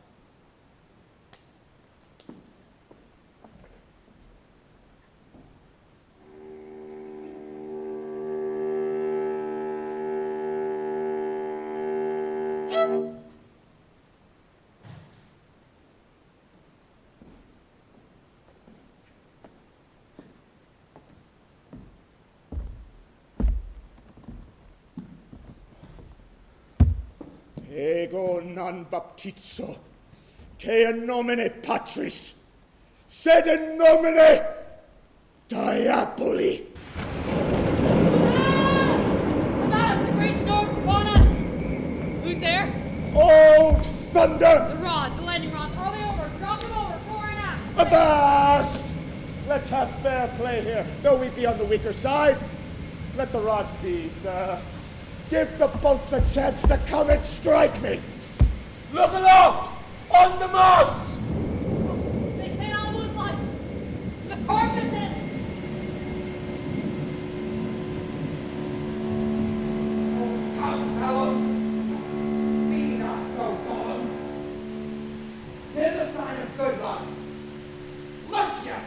[SPEAKER 15] Ego non baptizo, te in nomine Patris, sed in nomine Diaboli.
[SPEAKER 13] Alas, the great storm's upon us! Who's there?
[SPEAKER 15] Old thunder!
[SPEAKER 13] The rods, the landing rods, hurl they over, drop them over, fore and aft!
[SPEAKER 15] Avast! Let's have fair play here, though we be on the weaker side. Let the rods be, sir. Give the boats a chance to come and strike me.
[SPEAKER 16] Look aloft! On the mast!
[SPEAKER 13] They sail on moonlight! The corpusins!
[SPEAKER 10] Come, fellows, be not so solemn. 'Tis a sign of good luck. Look ya!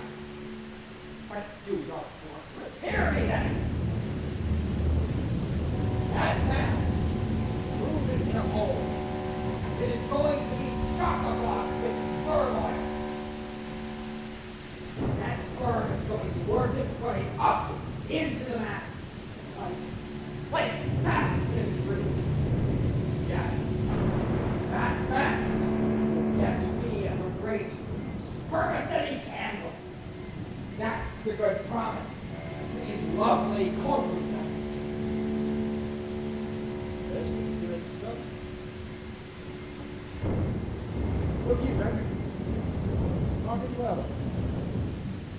[SPEAKER 10] Let's do your work. Prepare me then. That mast, moving in a hole. It is going to be chock-a-block with spur oil. That spur is going to work its way up into the mast. Like sap in through. Yes, that mast will catch me as a great spermaceti candle. That's the good promise. These lovely corpusins.
[SPEAKER 15] There's the spirit stuff. Look ye, men. Mark it well.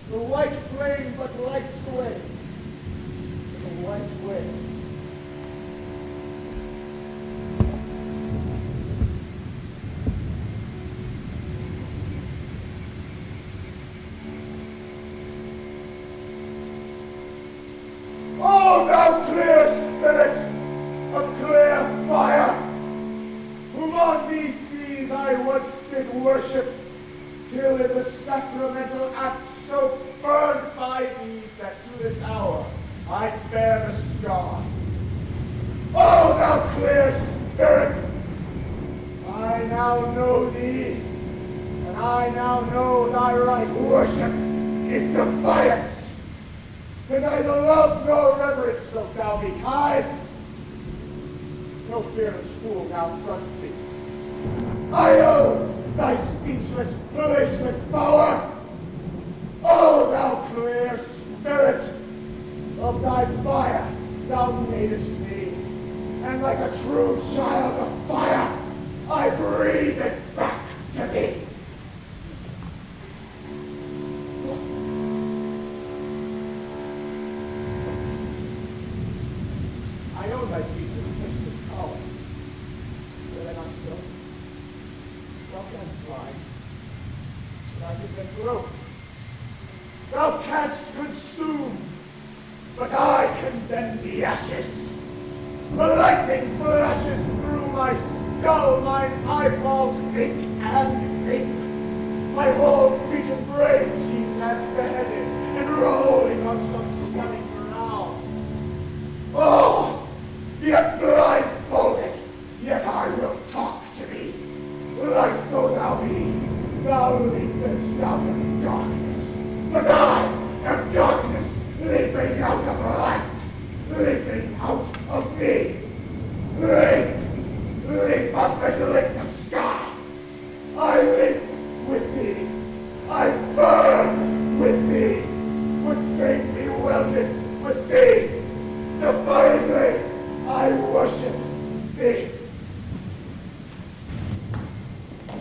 [SPEAKER 15] The white flame but lights the way. The white way. Oh, thou clear spirit of clear fire, whom on these seas I once did worship, till in the sacramental act so burned by thee that to this hour I bear the scar. Oh, thou clear spirit, I now know thee, and I now know thy right worship is defiance. To neither love nor reverence wilt thou be kind. No fearless fool now fronts thee. I own thy speechless, placeless power. O thou clear spirit, of thy fire thou madest me, and like a true child of fire, I breathe it back to thee. I own thy speechless, placeless power. Were they not so? Thou canst fly, but I can then grow. Thou canst consume, but I can bend the ashes. The lightning flashes through my skull, mine eyeballs ache and ache. My whole beaten brain seems as beheaded and rolling on some stunning ground. Oh, yet blindfolded, yet I will talk to thee. Light though thou be, thou leapest out of darkness. But I am darkness leaping out of light.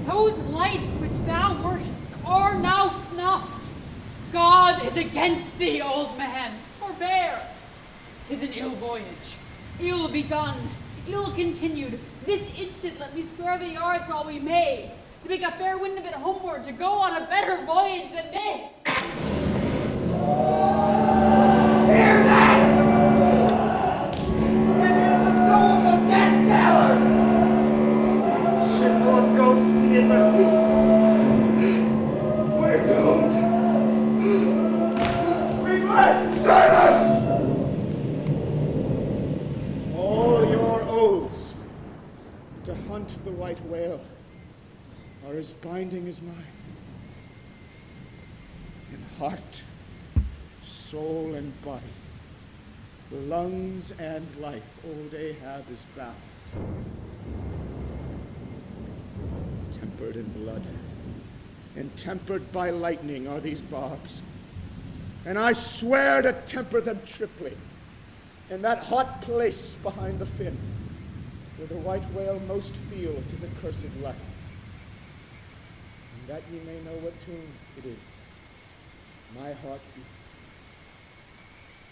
[SPEAKER 13] Those lights which thou worshipst are now snuffed. God is against thee, old man. Forbear. 'Tis an ill voyage, ill begun, ill continued. This instant let me square the yards while we may, to make a fair wind of it homeward, to go on a better voyage than this.
[SPEAKER 10] Hear that? It is the souls of dead sailors!
[SPEAKER 6] Shipboard ghosts be at their feet. We're doomed.
[SPEAKER 10] Queequeg, silence!
[SPEAKER 15] All your oaths to hunt the white whale are as binding as mine. In heart, soul, and body, lungs and life, old Ahab is bound. Tempered in blood, and tempered by lightning are these barbs. And I swear to temper them triply in that hot place behind the fin, where the white whale most feels his accursed life. And that ye may know what tune it is, my heart beats.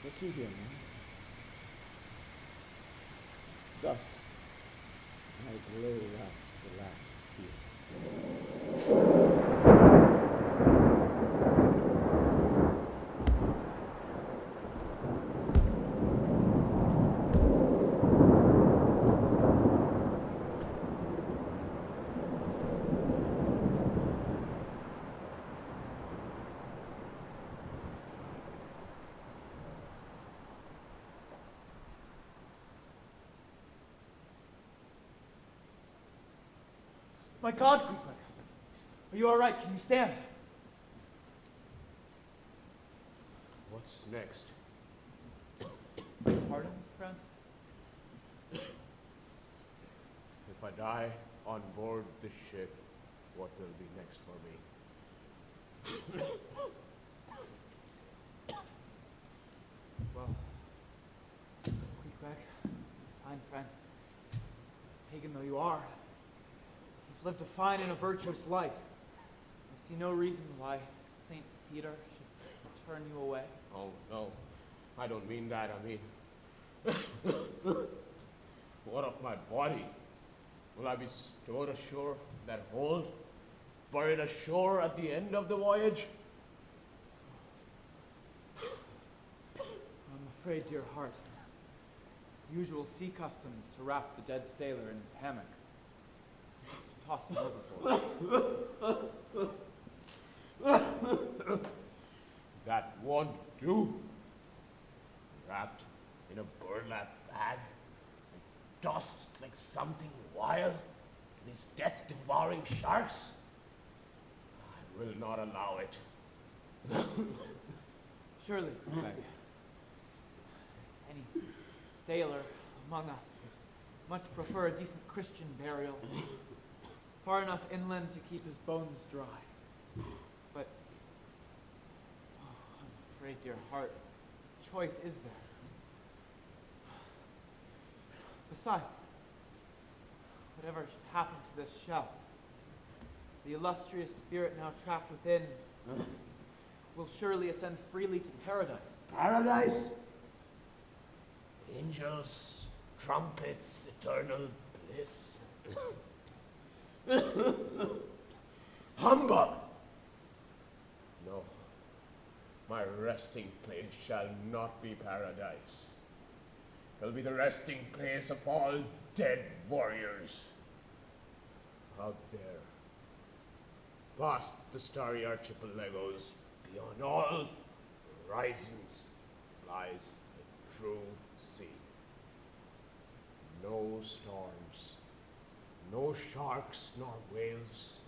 [SPEAKER 15] Look ye here, man. Thus I blow out the last fear.
[SPEAKER 16] My God, Queequeg, are you all right? Can you stand?
[SPEAKER 6] What's next?
[SPEAKER 16] Pardon, friend?
[SPEAKER 6] If I die on board the ship, what will be next for me?
[SPEAKER 16] Well, Queequeg, fine friend, pagan though you are, you've lived a fine and a virtuous life. I see no reason why St. Peter should turn you away.
[SPEAKER 6] Oh, no. I don't mean that. I mean, what of my body? Will I be stowed ashore in that hold? Buried ashore at the end of the voyage?
[SPEAKER 16] I'm afraid, dear heart, the usual sea custom is to wrap the dead sailor in his hammock, to toss him overboard.
[SPEAKER 6] That won't do. Wrapped in a burlap bag and tossed like something wild to these death-devouring sharks? I will not allow it.
[SPEAKER 16] Surely, Queequeg, any sailor among us would much prefer a decent Christian burial, far enough inland to keep his bones dry. But, I'm afraid, dear heart, choice is there. Besides, whatever should happen to this shell, the illustrious spirit now trapped within will surely ascend freely to paradise.
[SPEAKER 6] Paradise? Angels, trumpets, eternal bliss. Humbug! No, my resting place shall not be paradise. It'll be the resting place of all dead warriors. Out there, past the starry archipelagos, beyond all horizons, lies the true sea. No storms, no sharks nor whales,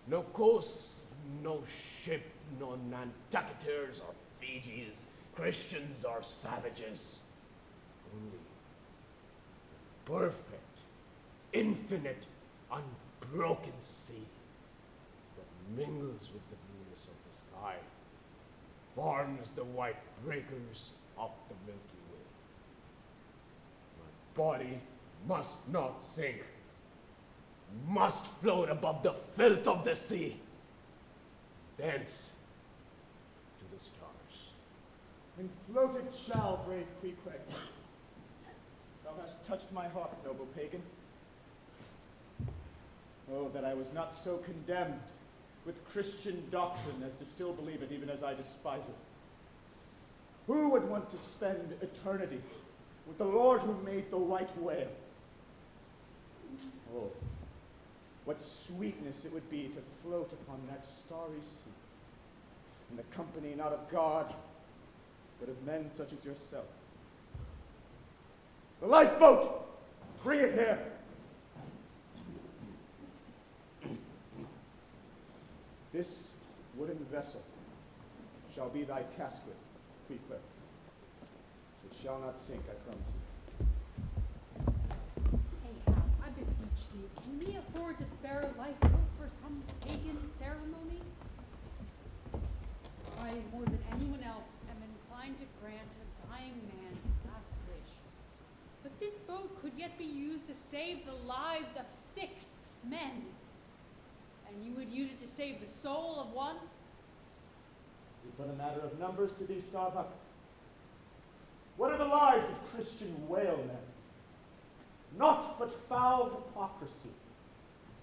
[SPEAKER 6] no coasts, no ship, no Nantucketers or Fijis, Christians or savages. Only the perfect, infinite, unbroken sea that mingles with the blueness of the sky, forms the white breakers of the Milky Way. My body must not sink. must float above the filth of the sea. Thence to the stars.
[SPEAKER 15] And float it shall, brave Queequeg. Thou hast touched my heart, noble pagan. Oh, that I was not so condemned with Christian doctrine as to still believe it, even as I despise it. Who would want to spend eternity with the Lord who made the white whale? Oh, what sweetness it would be to float upon that starry sea, in the company not of God, but of men such as yourself. The lifeboat! Bring it here! This wooden vessel shall be thy casket, Queequeg. It shall not sink, I promise you.
[SPEAKER 13] Ahab, I beseech thee, can we afford to spare a lifeboat for some pagan ceremony? I, more than anyone else, am inclined to grant a dying man his last wish. But this boat could yet be used to save the lives of 6 men. And you would use it to save the soul of one?
[SPEAKER 15] Is it but a matter of numbers to thee, Starbuck? What are the lives of Christian whalemen? Naught but foul hypocrisy,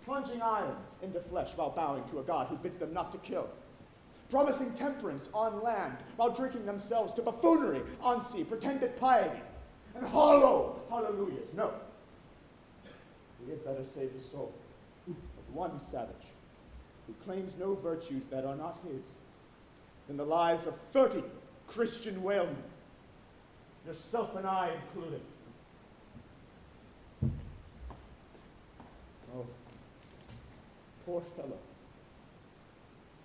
[SPEAKER 15] plunging iron into flesh while bowing to a God who bids them not to kill, promising temperance on land while drinking themselves to buffoonery on sea, pretended piety, and hollow hallelujahs. No, we had better save the soul of one savage who claims no virtues that are not his than the lives of 30 Christian whalemen, yourself and I included. Oh, poor fellow.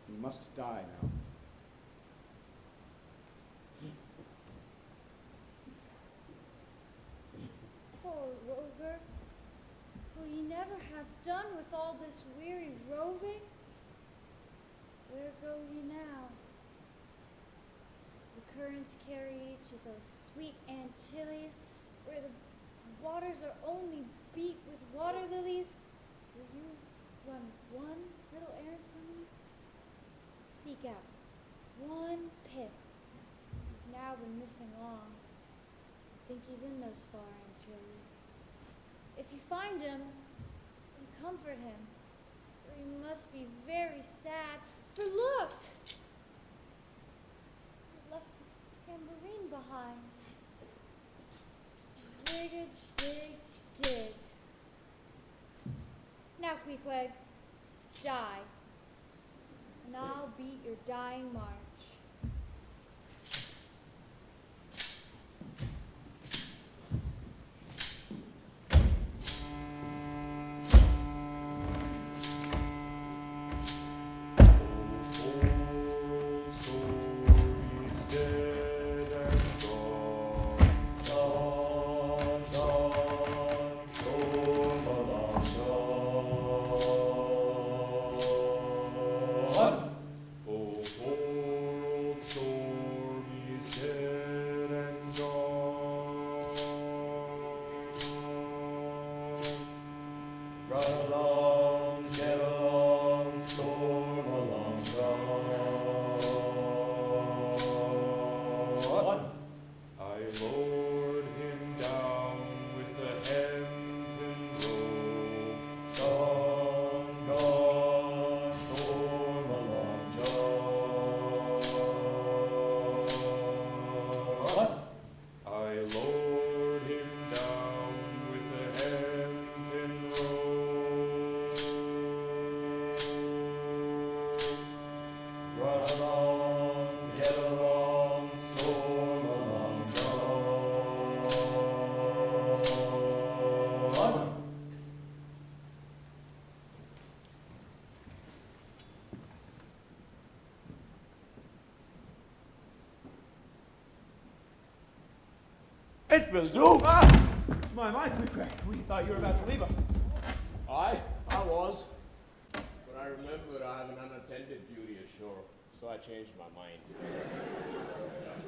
[SPEAKER 15] He must die now.
[SPEAKER 14] Poor rover. Will ye never have done with all this weary roving? Where go ye now? If the currents carry ye to those sweet Antilles, where the waters are only beat with water lilies, will you run one little errand for me? Seek out one Pip, who's now been missing long. I think he's in those far Antilles. If you find him, then comfort him, for he must be very sad. For look! He's left his tambourine behind. Dig, dig, dig. Now, Queequeg, die, and I'll beat your dying march.
[SPEAKER 6] It will do.
[SPEAKER 8] My, Queequeg, we thought you were about to leave us.
[SPEAKER 6] I was. But I remembered I have an unattended duty ashore, so I changed my mind.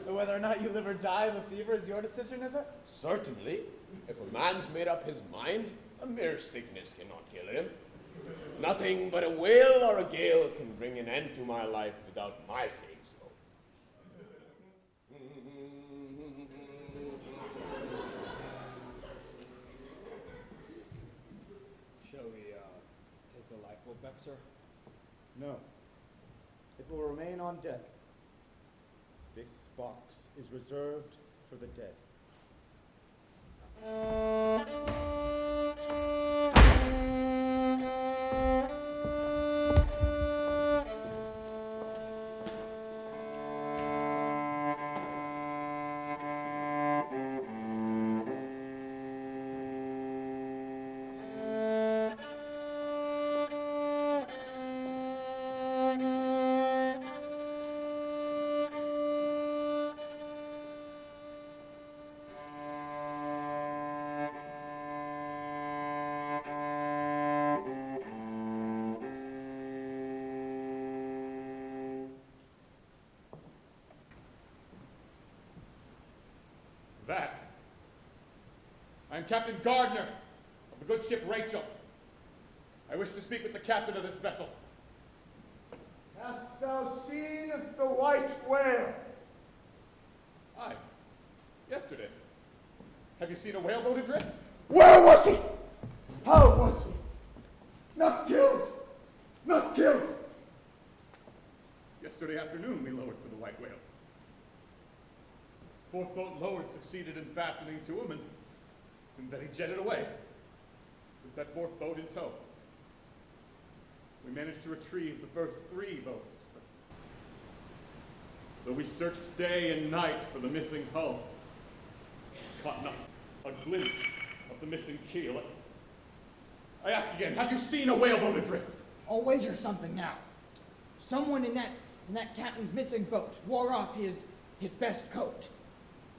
[SPEAKER 9] So whether or not you live or die of a fever is your decision, is it?
[SPEAKER 6] Certainly. If a man's made up his mind, A mere sickness cannot kill him. Nothing but a whale or a gale can bring an end to my life without my saying so.
[SPEAKER 1] Shall we take the lifeboat back, sir?
[SPEAKER 8] No. It will remain on deck. This box is reserved for the dead.
[SPEAKER 11] Vast. I am Captain Gardner of the good ship Rachel. I wish to speak with the captain of this vessel.
[SPEAKER 15] Hast thou seen the white whale?
[SPEAKER 11] Aye. Yesterday. Have you seen a whaleboat adrift?
[SPEAKER 15] Where was he? How was he? Not killed! Not killed!
[SPEAKER 11] Yesterday afternoon we lowered for the white whale. Fourth boat lowered succeeded in fastening to him, and then he jetted away with that fourth boat in tow. We managed to retrieve the first 3 boats, but though we searched day and night for the missing hull, caught not a glimpse of the missing keel. I ask again, have you seen a whaleboat adrift?
[SPEAKER 1] I'll wager something now. Someone in that captain's missing boat wore off his best coat.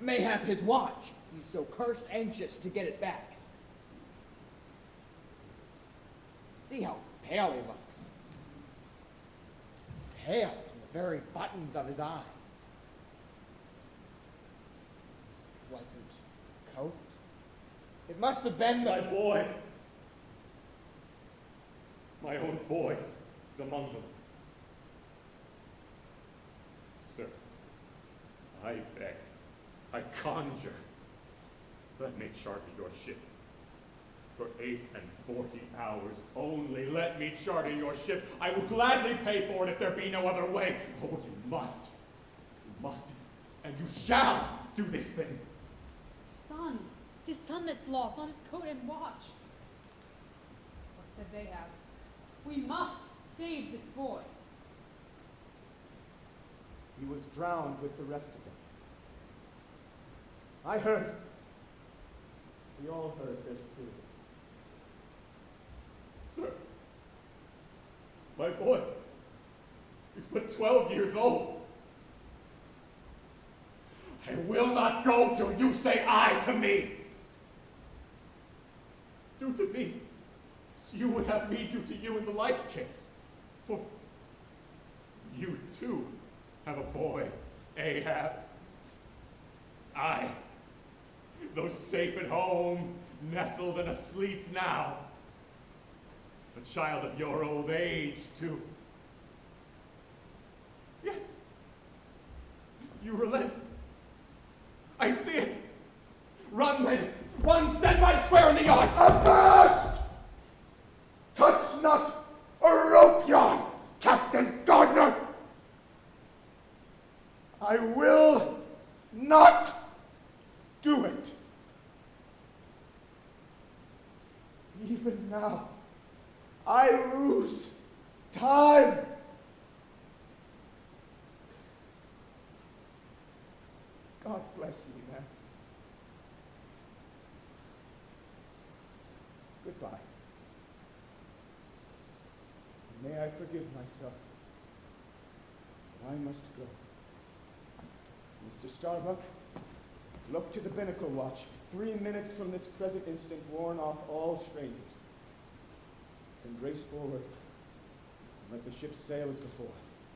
[SPEAKER 1] Mayhap his watch. He's so cursed anxious to get it back. See how pale he looks. Pale in the very buttons of his eyes. Wasn't coat? It must have been
[SPEAKER 11] my boy. My own boy is among them. Sir, I beg, I conjure, let me charter your ship. For 8 and 40 hours only, let me charter your ship. I will gladly pay for it if there be no other way. Oh, you must, and you shall do this thing.
[SPEAKER 13] Son. It's his son that's lost, not his coat and watch. What says Ahab? We must save this boy.
[SPEAKER 8] He was drowned with the rest of them. I heard. We all heard their stories.
[SPEAKER 11] Sir, my boy is but 12 years old. I will not go till you say aye to me. Do to me as you would have me do to you in the like case. For you too have a boy, Ahab. I, though safe at home, nestled and asleep now, a child of your old age, too. Yes, you relent. I see it. Run, men. Run, stand by square in the yards.
[SPEAKER 15] Avast! Touch not a rope yarn, Captain Gardner. I will not do it. Even now, I lose time. God bless you, man. Goodbye. May I forgive myself. I must go. Mr. Starbuck, look to the binnacle watch. 3 minutes from this present instant, warn off all strangers. Then brace forward and let the ship sail as before.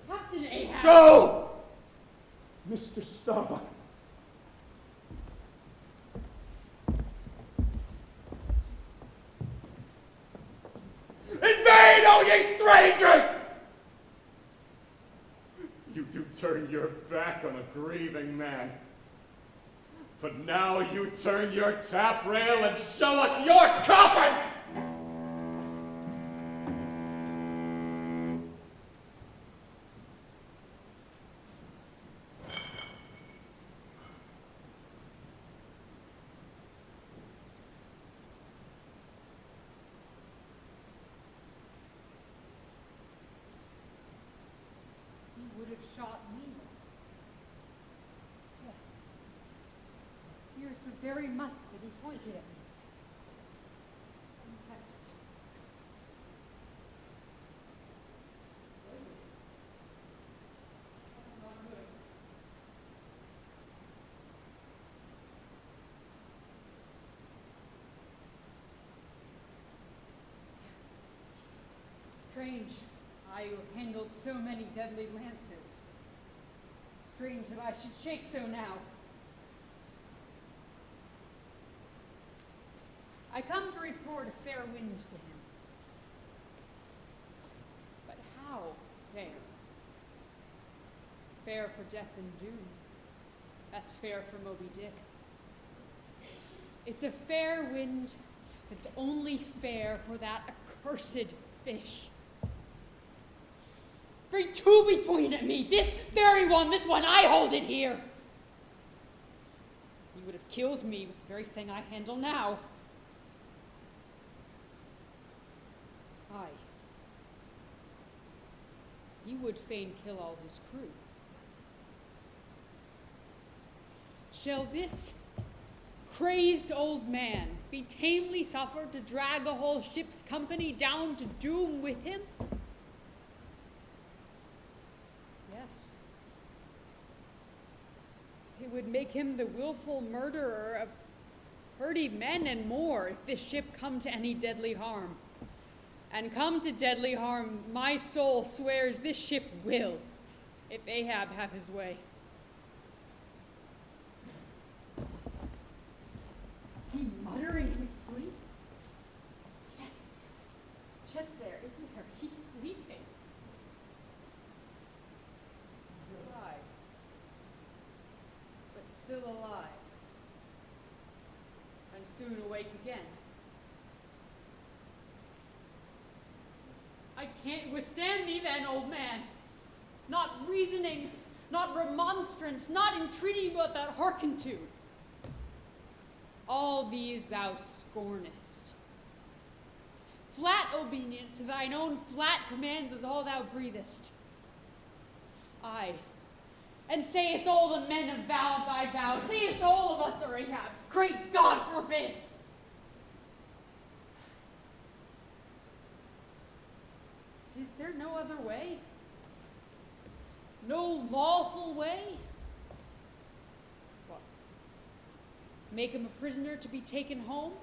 [SPEAKER 13] Captain Ahab!
[SPEAKER 15] Go! Mr. Starbuck.
[SPEAKER 11] strangers! You do turn your back on a grieving man. But now you turn your tap rail and show us your coffin!
[SPEAKER 13] He would have shot me. Here's the very musket he pointed at me. Untouched. That's not good. Strange, I who have handled so many deadly lances. Strange that I should shake so now. I come to report a fair wind to him. But how fair? Fair for death and doom. That's fair for Moby-Dick. It's a fair wind that's only fair for that accursed fish. Very tubby pointed at me. This very one, this one, I hold it here. He would have killed me with the very thing I handle now. Aye. He would fain kill all his crew. Shall this crazed old man be tamely suffered to drag a whole ship's company down to doom with him? Yes. It would make him the willful murderer of 30 men and more if this ship come to any deadly harm. And come to deadly harm, my soul swears this ship will, if Ahab have his way. Is he muttering in his sleep? Yes, just there, isn't there? He's sleeping. Alive, but still alive, and soon awake again. I can't withstand thee then, old man. Not reasoning, not remonstrance, not entreaty, but that hearken to. All these thou scornest. Flat obedience to thine own flat commands is all thou breathest. Aye, and sayest all the men have vowed thy vow, sayest all of us are Ahab's. Great God forbid! Is there no other way? No lawful way? What? Make him a prisoner to be taken home?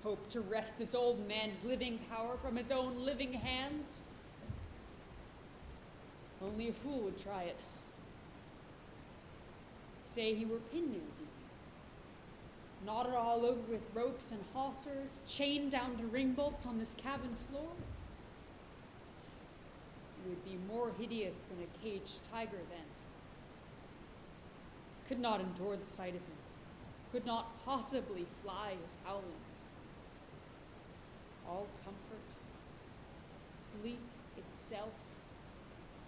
[SPEAKER 13] Hope to wrest this old man's living power from his own living hands? Only a fool would try it. Say he were pinioned, knotted all over with ropes and hawsers, chained down to ring bolts on this cabin floor. It would be more hideous than a caged tiger then. Could not endure the sight of him, could not possibly fly his howlings. All comfort, sleep itself,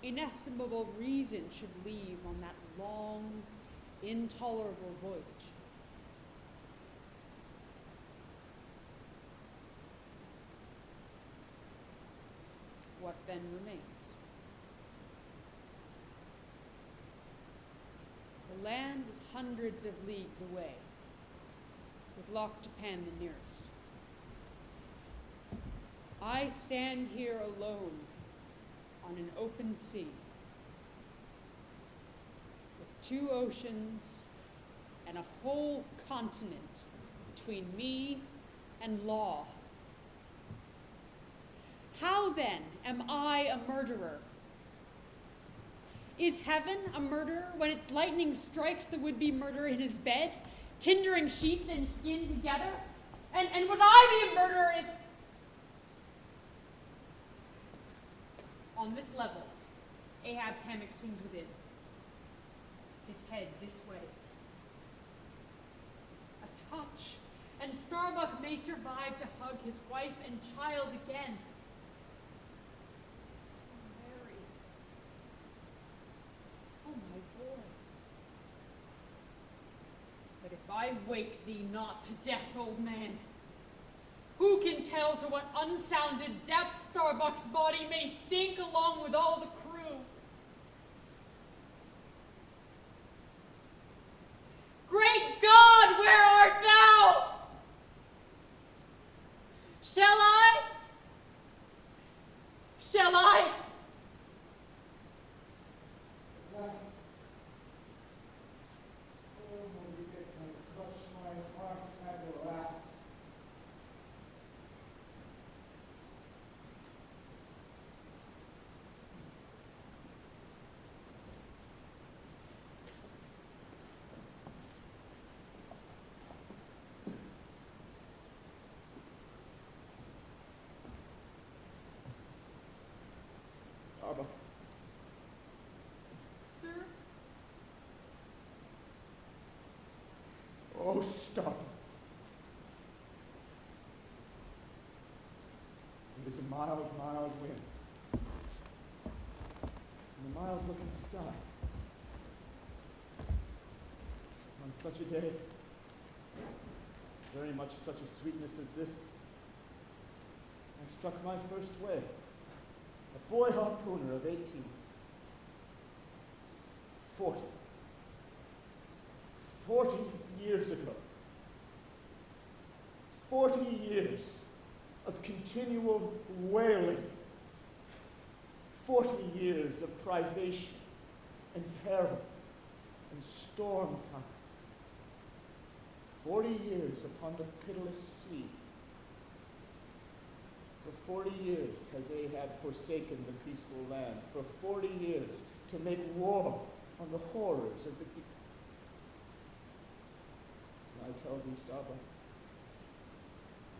[SPEAKER 13] inestimable reason should leave on that long, intolerable voyage. What then remains? The land is hundreds of leagues away, with Loch Japan the nearest. I stand here alone on an open sea, with 2 oceans and a whole continent between me and law. How then am I a murderer? Is heaven a murderer when its lightning strikes the would-be murderer in his bed, tindering sheets and skin together? And would I be a murderer if... on this level, Ahab's hammock swings within. His head this way. A touch, and Starbuck may survive to hug his wife and child again. Mary. Oh, my boy. But if I wake thee not to death, old man, who can tell to what unsounded depth Starbuck's body may sink along with all the crew? Great God, where art thou? Shall I? Shall I?
[SPEAKER 15] Alas, oh, Moby-Dick, I clutch my heart and alas. Starbuck.
[SPEAKER 13] Sir?
[SPEAKER 15] Oh, Starbuck. It is a mild, mild wind. And a mild-looking sky. On such a day, very much such a sweetness as this, I struck my first whale. A boy harpooner of 18. 40 years ago. 40 years of continual whaling. 40 years of privation and peril and storm time. 40 years upon the pitiless sea. For 40 years has Ahab forsaken the peaceful land. For 40 years to make war on the horrors of the deep. And I tell thee, Starbuck,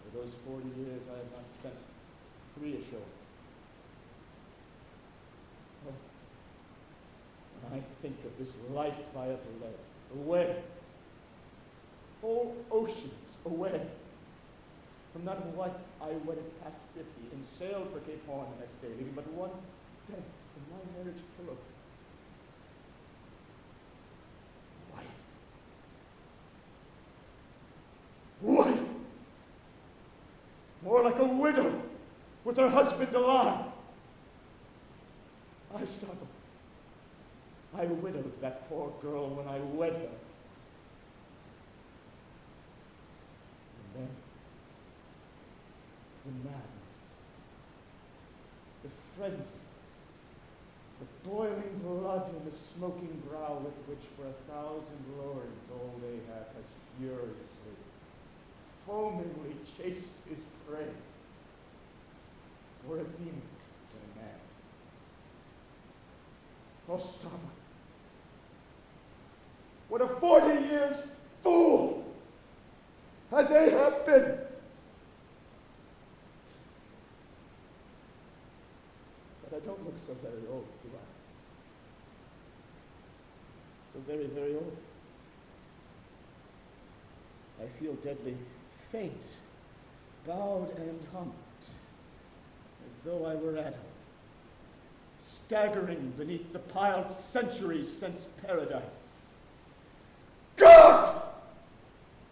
[SPEAKER 15] for those 40 years I have not spent 3 ashore. Oh, when I think of this life I have led, away, whole oceans away, from that wife I wedded past 50 and sailed for Cape Horn the next day, leaving but one dent in my marriage pillow. Wife! More like a widow with her husband alive. I startled. I widowed that poor girl when I wed her. And then the madness, the frenzy, the boiling blood and the smoking brow with which for 1,000 lords old Ahab has furiously, foamingly chased his prey, more a demon than a man. Oh, Starbuck, what a 40 years fool has Ahab been! But I don't look so very old, do I? So very, very old. I feel deadly faint, bowed and humped, as though I were Adam, staggering beneath the piled centuries since paradise. God!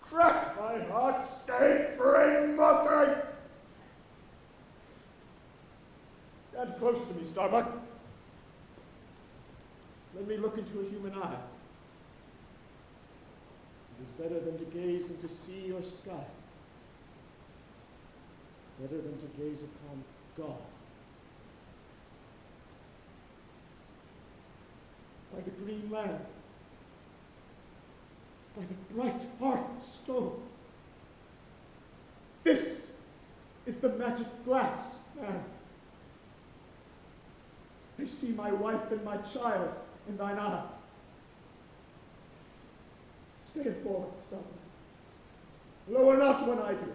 [SPEAKER 15] Crack my heart, stay, brain mockery! Stand close to me, Starbuck. Let me look into a human eye. It is better than to gaze into sea or sky. Better than to gaze upon God. By the green land. By the bright hearth stone. This is the magic glass, man. I see my wife and my child in thine eye. Stay forward, son. Lower not when I do.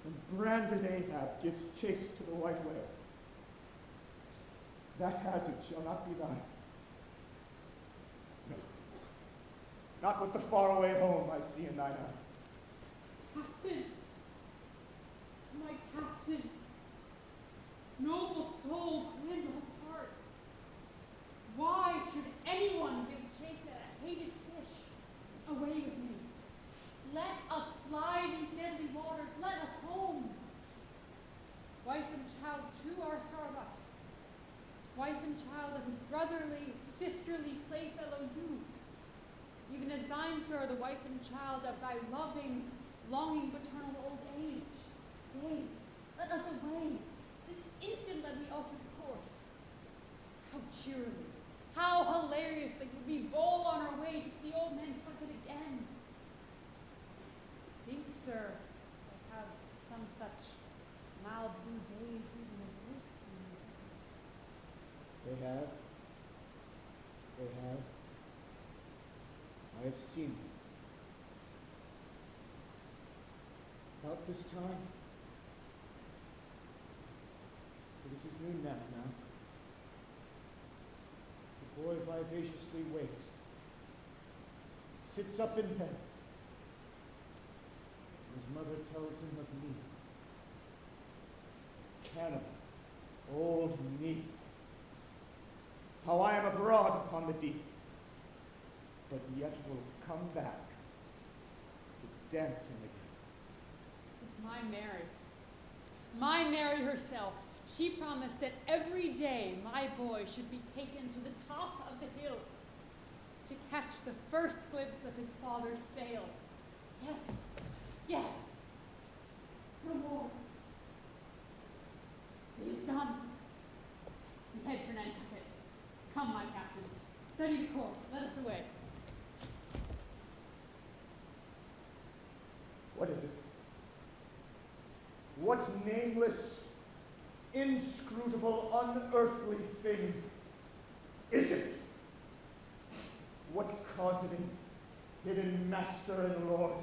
[SPEAKER 15] And branded Ahab gives chase to the white whale. That hazard shall not be thine. No, not with the faraway home I see in thine eye.
[SPEAKER 13] Captain, my captain, noble soul, grand old heart, why should anyone give chase at a hated fish? Away with me. Let us fly these deadly waters. Let us home. Wife and child to our Starbucks. Wife and child of his brotherly, sisterly playfellow youth. Even as thine, sir, the wife and child of thy loving, longing paternal old age. Yea, let us away. This instant let me alter course. How cheerily, how hilarious that would we bowl on our way to see old Nantucket again. Think, sir, I have some such mild blue days even as this.
[SPEAKER 15] They have. They have. I have seen them. About this time, it is his noon nap now. The boy vivaciously wakes, sits up in bed. His mother tells him of me, of cannibal, old me, how I am abroad upon the deep, but yet will come back to dance him again.
[SPEAKER 13] It's my Mary herself. She promised that every day my boy should be taken to the top of the hill to catch the first glimpse of his father's sail. Yes, yes, no more. It is done. We head for Nantucket. Come, my captain, study the course. Let us away.
[SPEAKER 15] What is it? What nameless, inscrutable, unearthly thing is it? What causeting, hidden master and lord,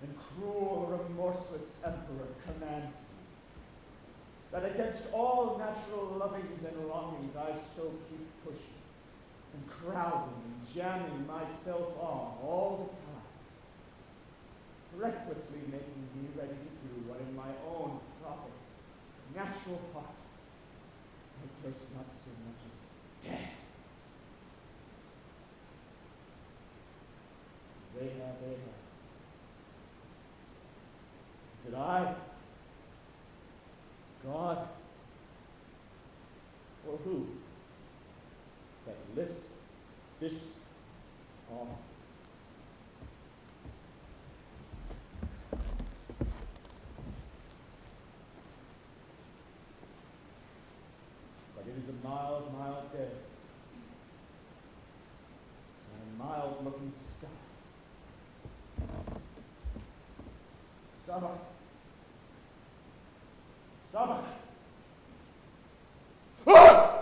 [SPEAKER 15] and cruel, remorseless emperor commands me, that against all natural lovings and longings I so keep pushing, and crowding and jamming myself on all the time, recklessly making me ready to do what in my own proper, natural heart I durst not so much as dare. Ahab. Is it I, God, or who, that lifts this arm? But it is a mild, mild day, and a mild-looking sky. Starbuck. Starbuck. Ah!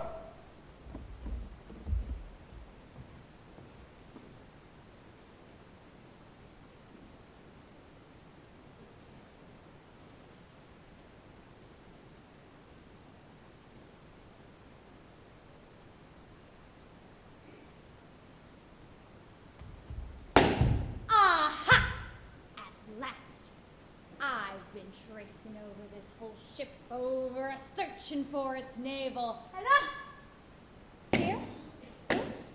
[SPEAKER 14] Tracing over this whole ship over, a-searching for its navel. And here it is.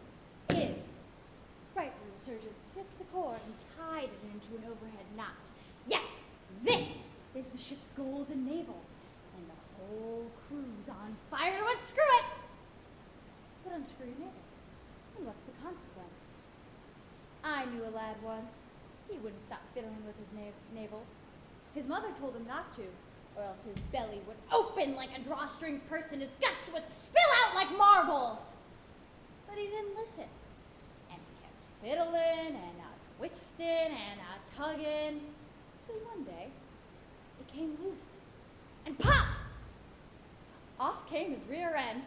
[SPEAKER 14] Right where the surgeon snipped the cord and tied it into an overhead knot. Yes, this is the ship's golden navel. And the whole crew's on fire to unscrew it. But unscrew your navel. And what's the consequence? I knew a lad once. He wouldn't stop fiddling with his navel. His mother told him not to, or else his belly would open like a drawstring purse and his guts would spill out like marbles. But he didn't listen, and he kept fiddling and twisting and tugging, till one day it came loose, and pop! Off came his rear end.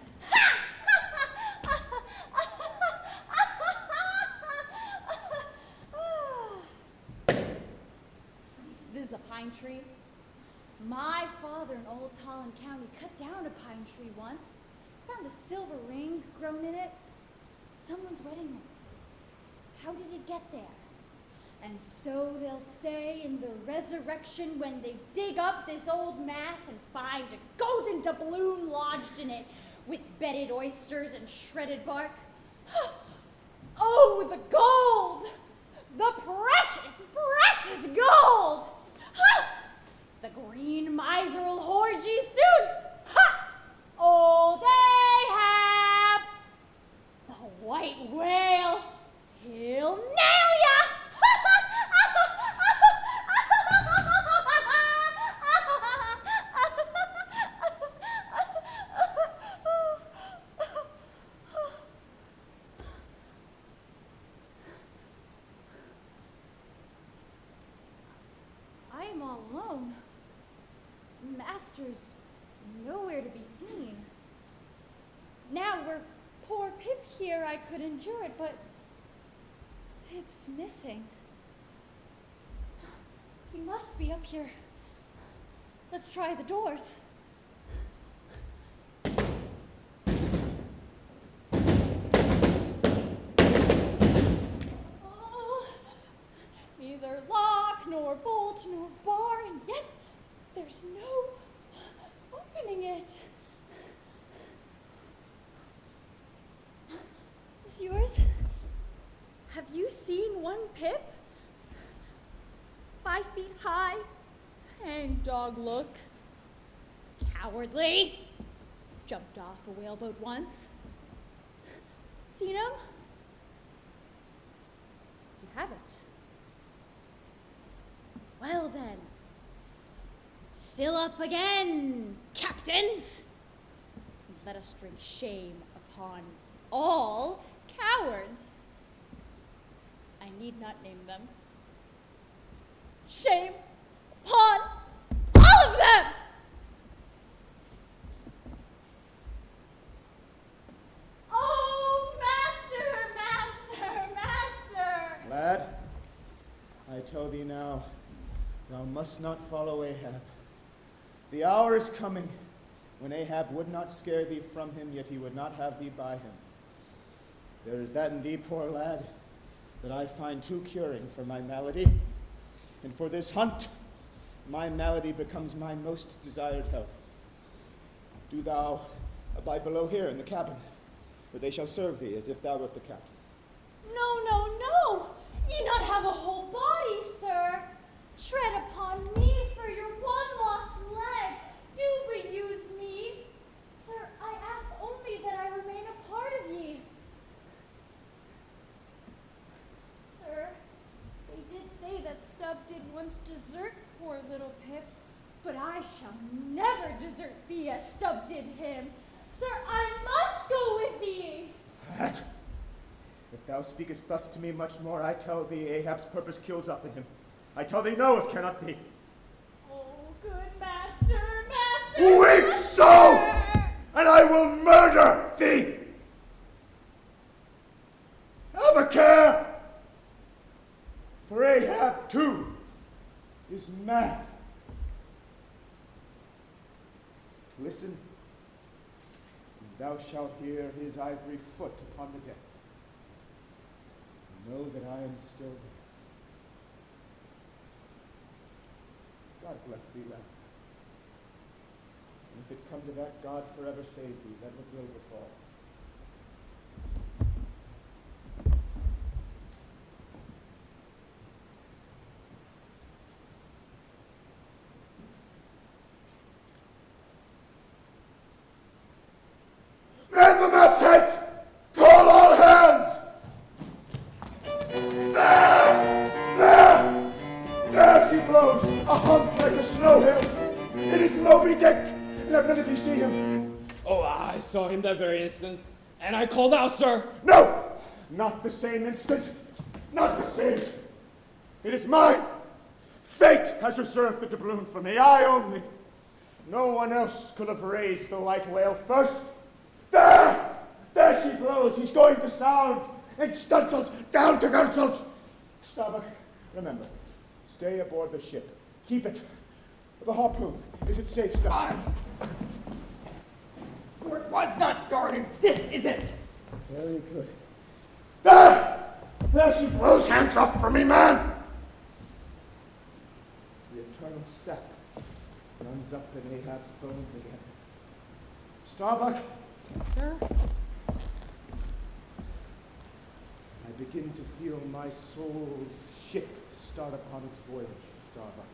[SPEAKER 14] This is a pine tree. My father in old Tallinn County cut down a pine tree once found a silver ring grown in it. Someone's wedding ring. How did it get there? And so they'll say in the resurrection when they dig up this old mass and find a golden doubloon lodged in it with bedded oysters and shredded bark. Oh, the gold! The precious, precious gold! The green miser'll hoard ye soon! Old Ahab! The white whale! He'll nail ya! I am all alone. Master's nowhere to be seen. Now were poor Pip here, I could endure it, but Pip's missing. He must be up here. Let's try the doors. Oh, neither lock, nor bolt, nor bar, and yet there's no opening it. Is yours? Have you seen one Pip? 5 feet high, hang-dog look, cowardly, jumped off a whaleboat once. Seen him? You haven't. Well then, fill up again, captains, and let us drink shame upon all cowards. I need not name them. Shame upon all of them! Oh, master, master, master!
[SPEAKER 15] Lad, I tell thee now, thou must not follow Ahab. The hour is coming when Ahab would not scare thee from him, yet he would not have thee by him. There is that in thee, poor lad, that I find too curing for my malady, and for this hunt, my malady becomes my most desired health. Do thou abide below here in the cabin, where they shall serve thee as if thou wert the captain.
[SPEAKER 14] No, no, no! Ye not have a whole body, sir. Tread upon me for your one lost leg. Do but use me. Sir, I ask only that I remain a part of ye. Sir, they did say that Stubb did once desert poor little Pip, but I shall never desert thee as Stubb did him. Sir, I must go with thee.
[SPEAKER 15] Lad, if thou speakest thus to me much more, I tell thee Ahab's purpose kills up in him. I tell thee no, it cannot be.
[SPEAKER 14] Oh, good master, master!
[SPEAKER 15] Weep so, and I will murder thee! Have a care! For Ahab, too, is mad. Listen, and thou shalt hear his ivory foot upon the deck. Know that I am still there. God bless thee, lad. And if it come to that, God forever save thee, let what will befall. Man the mastheads! Call all hands! There she blows, a hump like a snow hill. It is Moby-Dick. Let none of you see him.
[SPEAKER 1] Oh, I saw him that very instant, and I called out, sir.
[SPEAKER 15] No! Not the same instant. Not the same. It is mine. Fate has reserved the doubloon for me. I only. No one else could have raised the white whale first. There! There she blows. He's going to sound. And stunsails, down to gunsails. Starbuck, remember, stay aboard the ship. Keep it. The harpoon, is it safe, Starbuck?
[SPEAKER 10] was not guarded. This is it.
[SPEAKER 15] Very good. There! There she blows. Hands up for me, man! The eternal sap runs up in Ahab's bones again. Starbuck.
[SPEAKER 13] Sir?
[SPEAKER 15] I begin to feel my soul's ship start upon its voyage, Starbuck.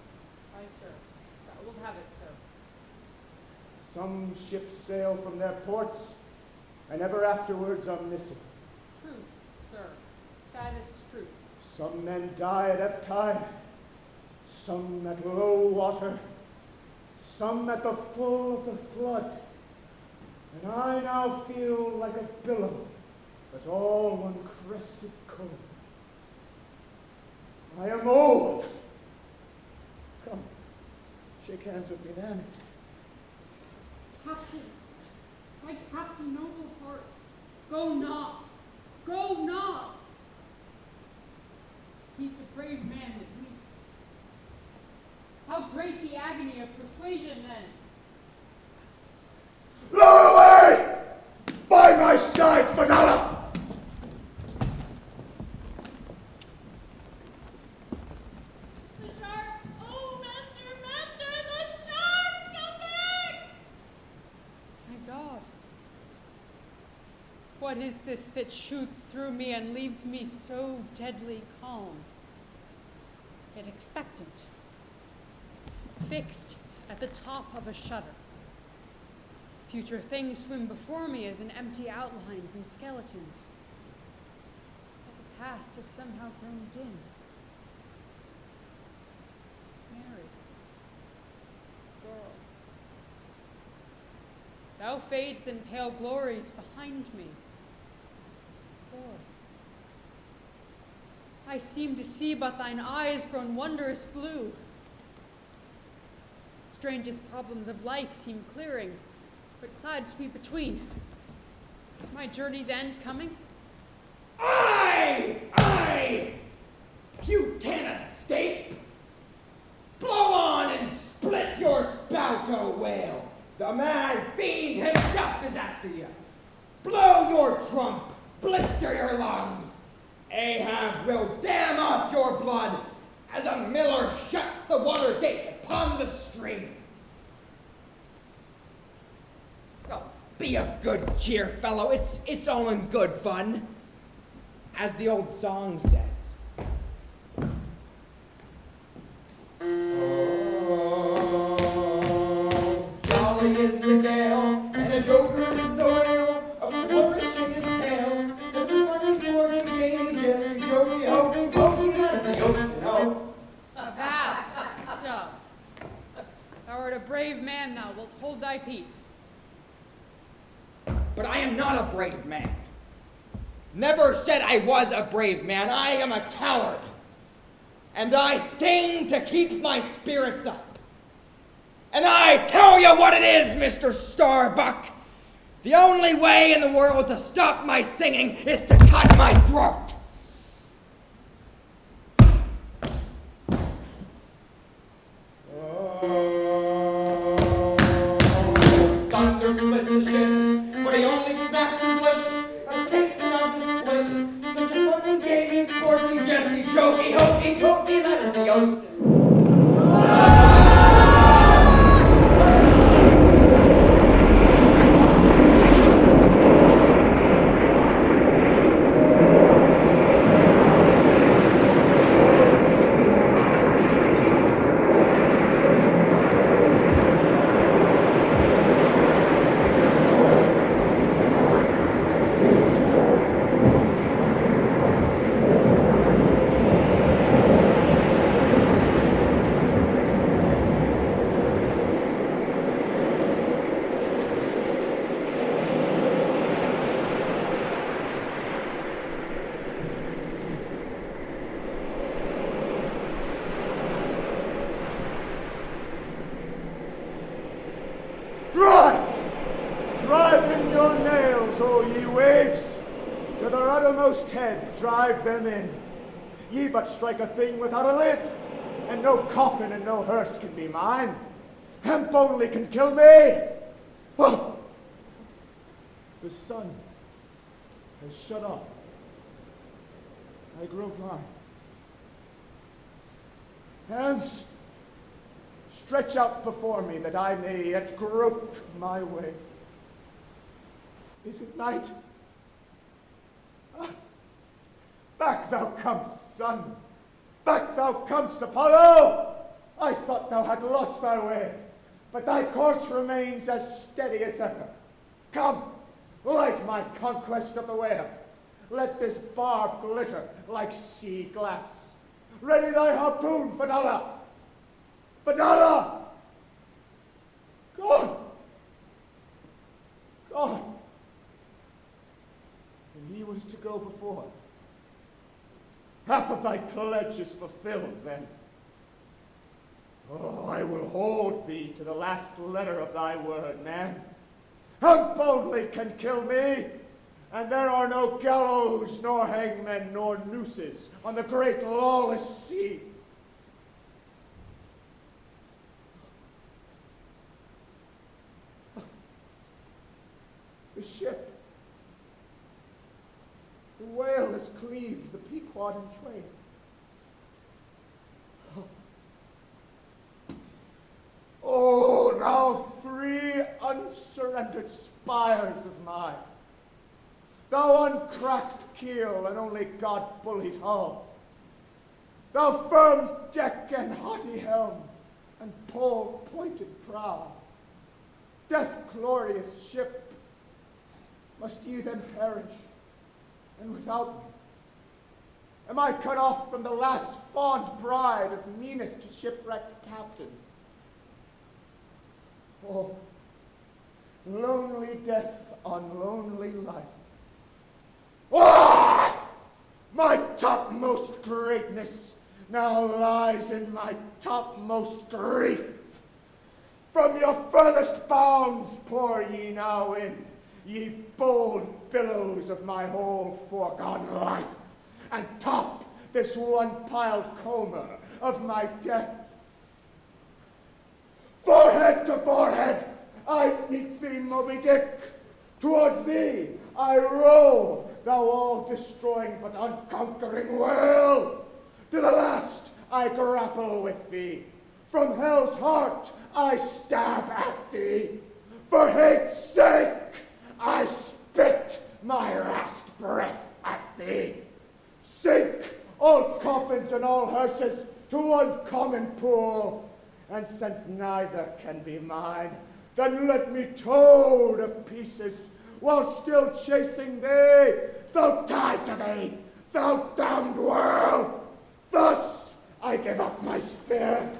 [SPEAKER 13] Aye, sir. That will have it, sir.
[SPEAKER 15] Some ships sail from their ports, and ever afterwards are missing.
[SPEAKER 13] Truth, sir. Saddest truth.
[SPEAKER 15] Some men die at ebb tide, some at low water, some at the full of the flood. And I now feel like a billow, but all one crested comb. I am old. Come, shake hands with me, man.
[SPEAKER 3] Captain, my Captain Noble Heart, go not, go not. He's a brave man that weeps. How great the agony of persuasion then.
[SPEAKER 15] Lower away! By my side, Fenella!
[SPEAKER 3] The shark! Oh, master, the sharks! Come back!
[SPEAKER 13] My God. What is this that shoots through me and leaves me so deadly calm, yet expectant, fixed at the top of a shutter? Future things swim before me as in empty outlines and skeletons. But the past has somehow grown dim. Mary, girl, thou fadest in pale glories behind me. Boy, I seem to see but thine eyes grown wondrous blue. Strangest problems of life seem clearing, but clouds sweep between. Is my journey's end coming?
[SPEAKER 10] Aye! Aye! You can't escape! Blow on and split your spout, O whale! The mad fiend himself is after you! Blow your trump! Blister your lungs! Ahab will dam off your blood as a miller shuts the water gate upon the stream. Oh, be of good cheer, fellow. It's all in good fun. As the old song says. Oh, jolly is the gale, and a joker is oil, a flourish in his tail. Such a funny sort of game, just jokey, hokey, pokey, as the ocean, oh.
[SPEAKER 13] Avast, stop. Thou art a brave man, thou wilt hold thy peace.
[SPEAKER 10] But I am not a brave man. Never said I was a brave man. I am a coward. And I sing to keep my spirits up. And I tell you what it is, Mr. Starbuck. The only way in the world to stop my singing is to cut my throat. Thunder splits the ships, but he only smacks his lips and takes it out the squint. Such a funny game you sporty, Jesse, jokey, hokey, pokey, that is the ocean.
[SPEAKER 15] Drive them in. Ye but strike a thing without a lid, and no coffin and no hearse can be mine. Hemp only can kill me. Oh. The sun has shut up. I grow blind. Hands, stretch out before me that I may yet grope my way. Is it night? Ah, back thou comest, sun. Back thou comest, Apollo. I thought thou had lost thy way, but thy course remains as steady as ever. Come, light my conquest of the whale. Let this barb glitter like sea glass. Ready thy harpoon, Fenella! Fenella! Gone! Gone! And he was to go before. Half of thy pledge is fulfilled then. Oh, I will hold thee to the last letter of thy word, man. Hump only can kill me, and there are no gallows, nor hangmen, nor nooses on the great lawless sea. The ship. The whale has cleaved the Pequod in twain. Oh, thou three unsurrendered spires of mine, thou uncracked keel and only God-bullied hull, thou firm deck and haughty helm and pole-pointed prow, death-glorious ship, must ye then perish, and without me? Am I cut off from the last fond bride of meanest shipwrecked captains? Oh, lonely death on lonely life. Ah! My topmost greatness now lies in my topmost grief. From your furthest bounds pour ye now in, ye bold billows of my whole foregone life, and top this one-piled comber of my death. Forehead to forehead, I meet thee, Moby-Dick. Towards thee I row, thou all-destroying but unconquering whale. To the last I grapple with thee. From hell's heart I stab at thee. For hate's sake I spit my last breath at thee. Sink all coffins and all hearses to one common pool. And since neither can be mine, then let me tow to pieces, while still chasing thee, thou die to thee, thou damned world! Thus I give up my spear.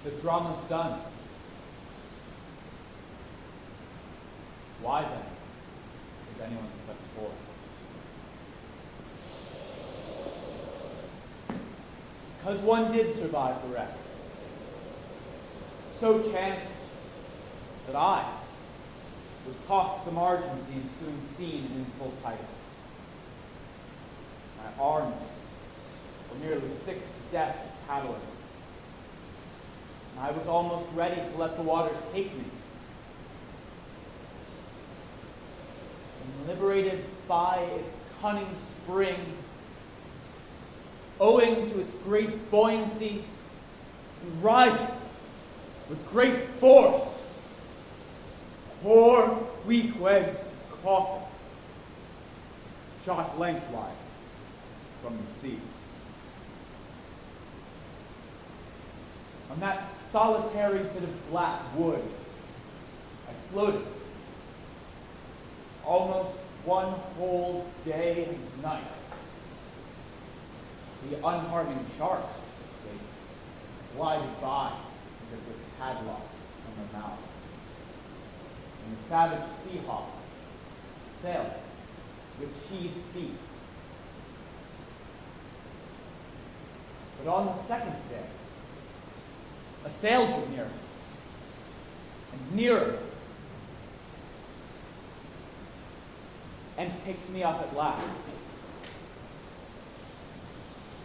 [SPEAKER 4] The drama's done. Why then does anyone step forward? Because one did survive the wreck. So chanced that I was tossed to the margin of the ensuing scene in full sight. My arms were nearly sick to death of paddling. I was almost ready to let the waters take me. And liberated by its cunning spring, owing to its great buoyancy, and rising with great force, poor Queequeg's coffin
[SPEAKER 12] shot lengthwise from the sea. On that solitary bit of black wood, I floated almost one whole day and night. The unharming sharks, they glided by as if with padlock on their mouths. And the savage seahawks sailed with sheathed beaks. But on the second day, a sail drew near, and nearer, and picked me up at last.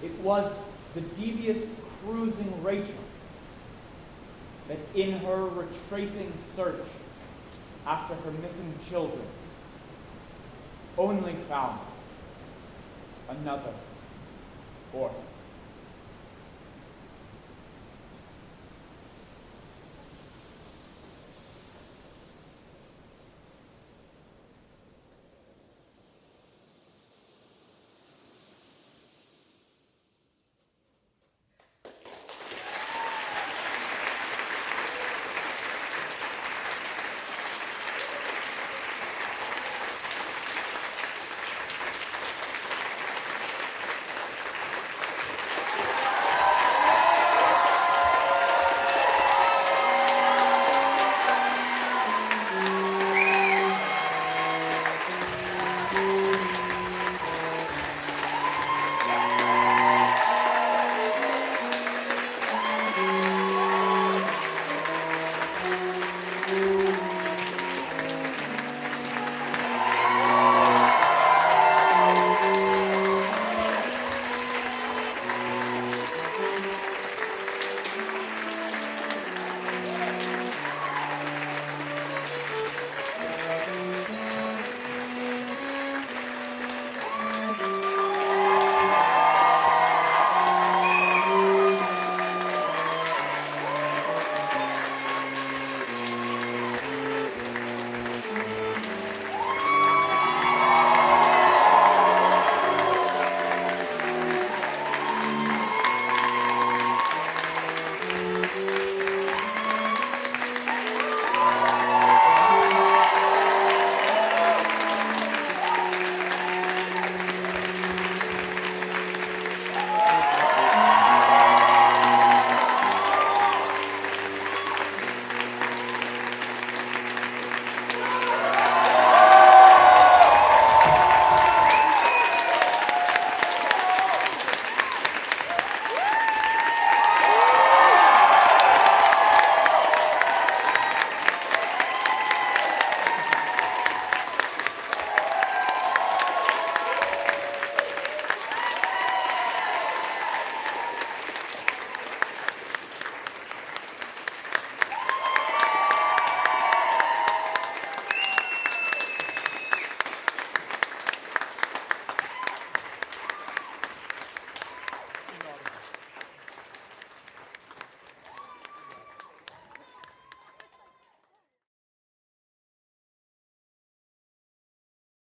[SPEAKER 12] It was the devious cruising Rachel that in her retracing search after her missing children only found another orphan.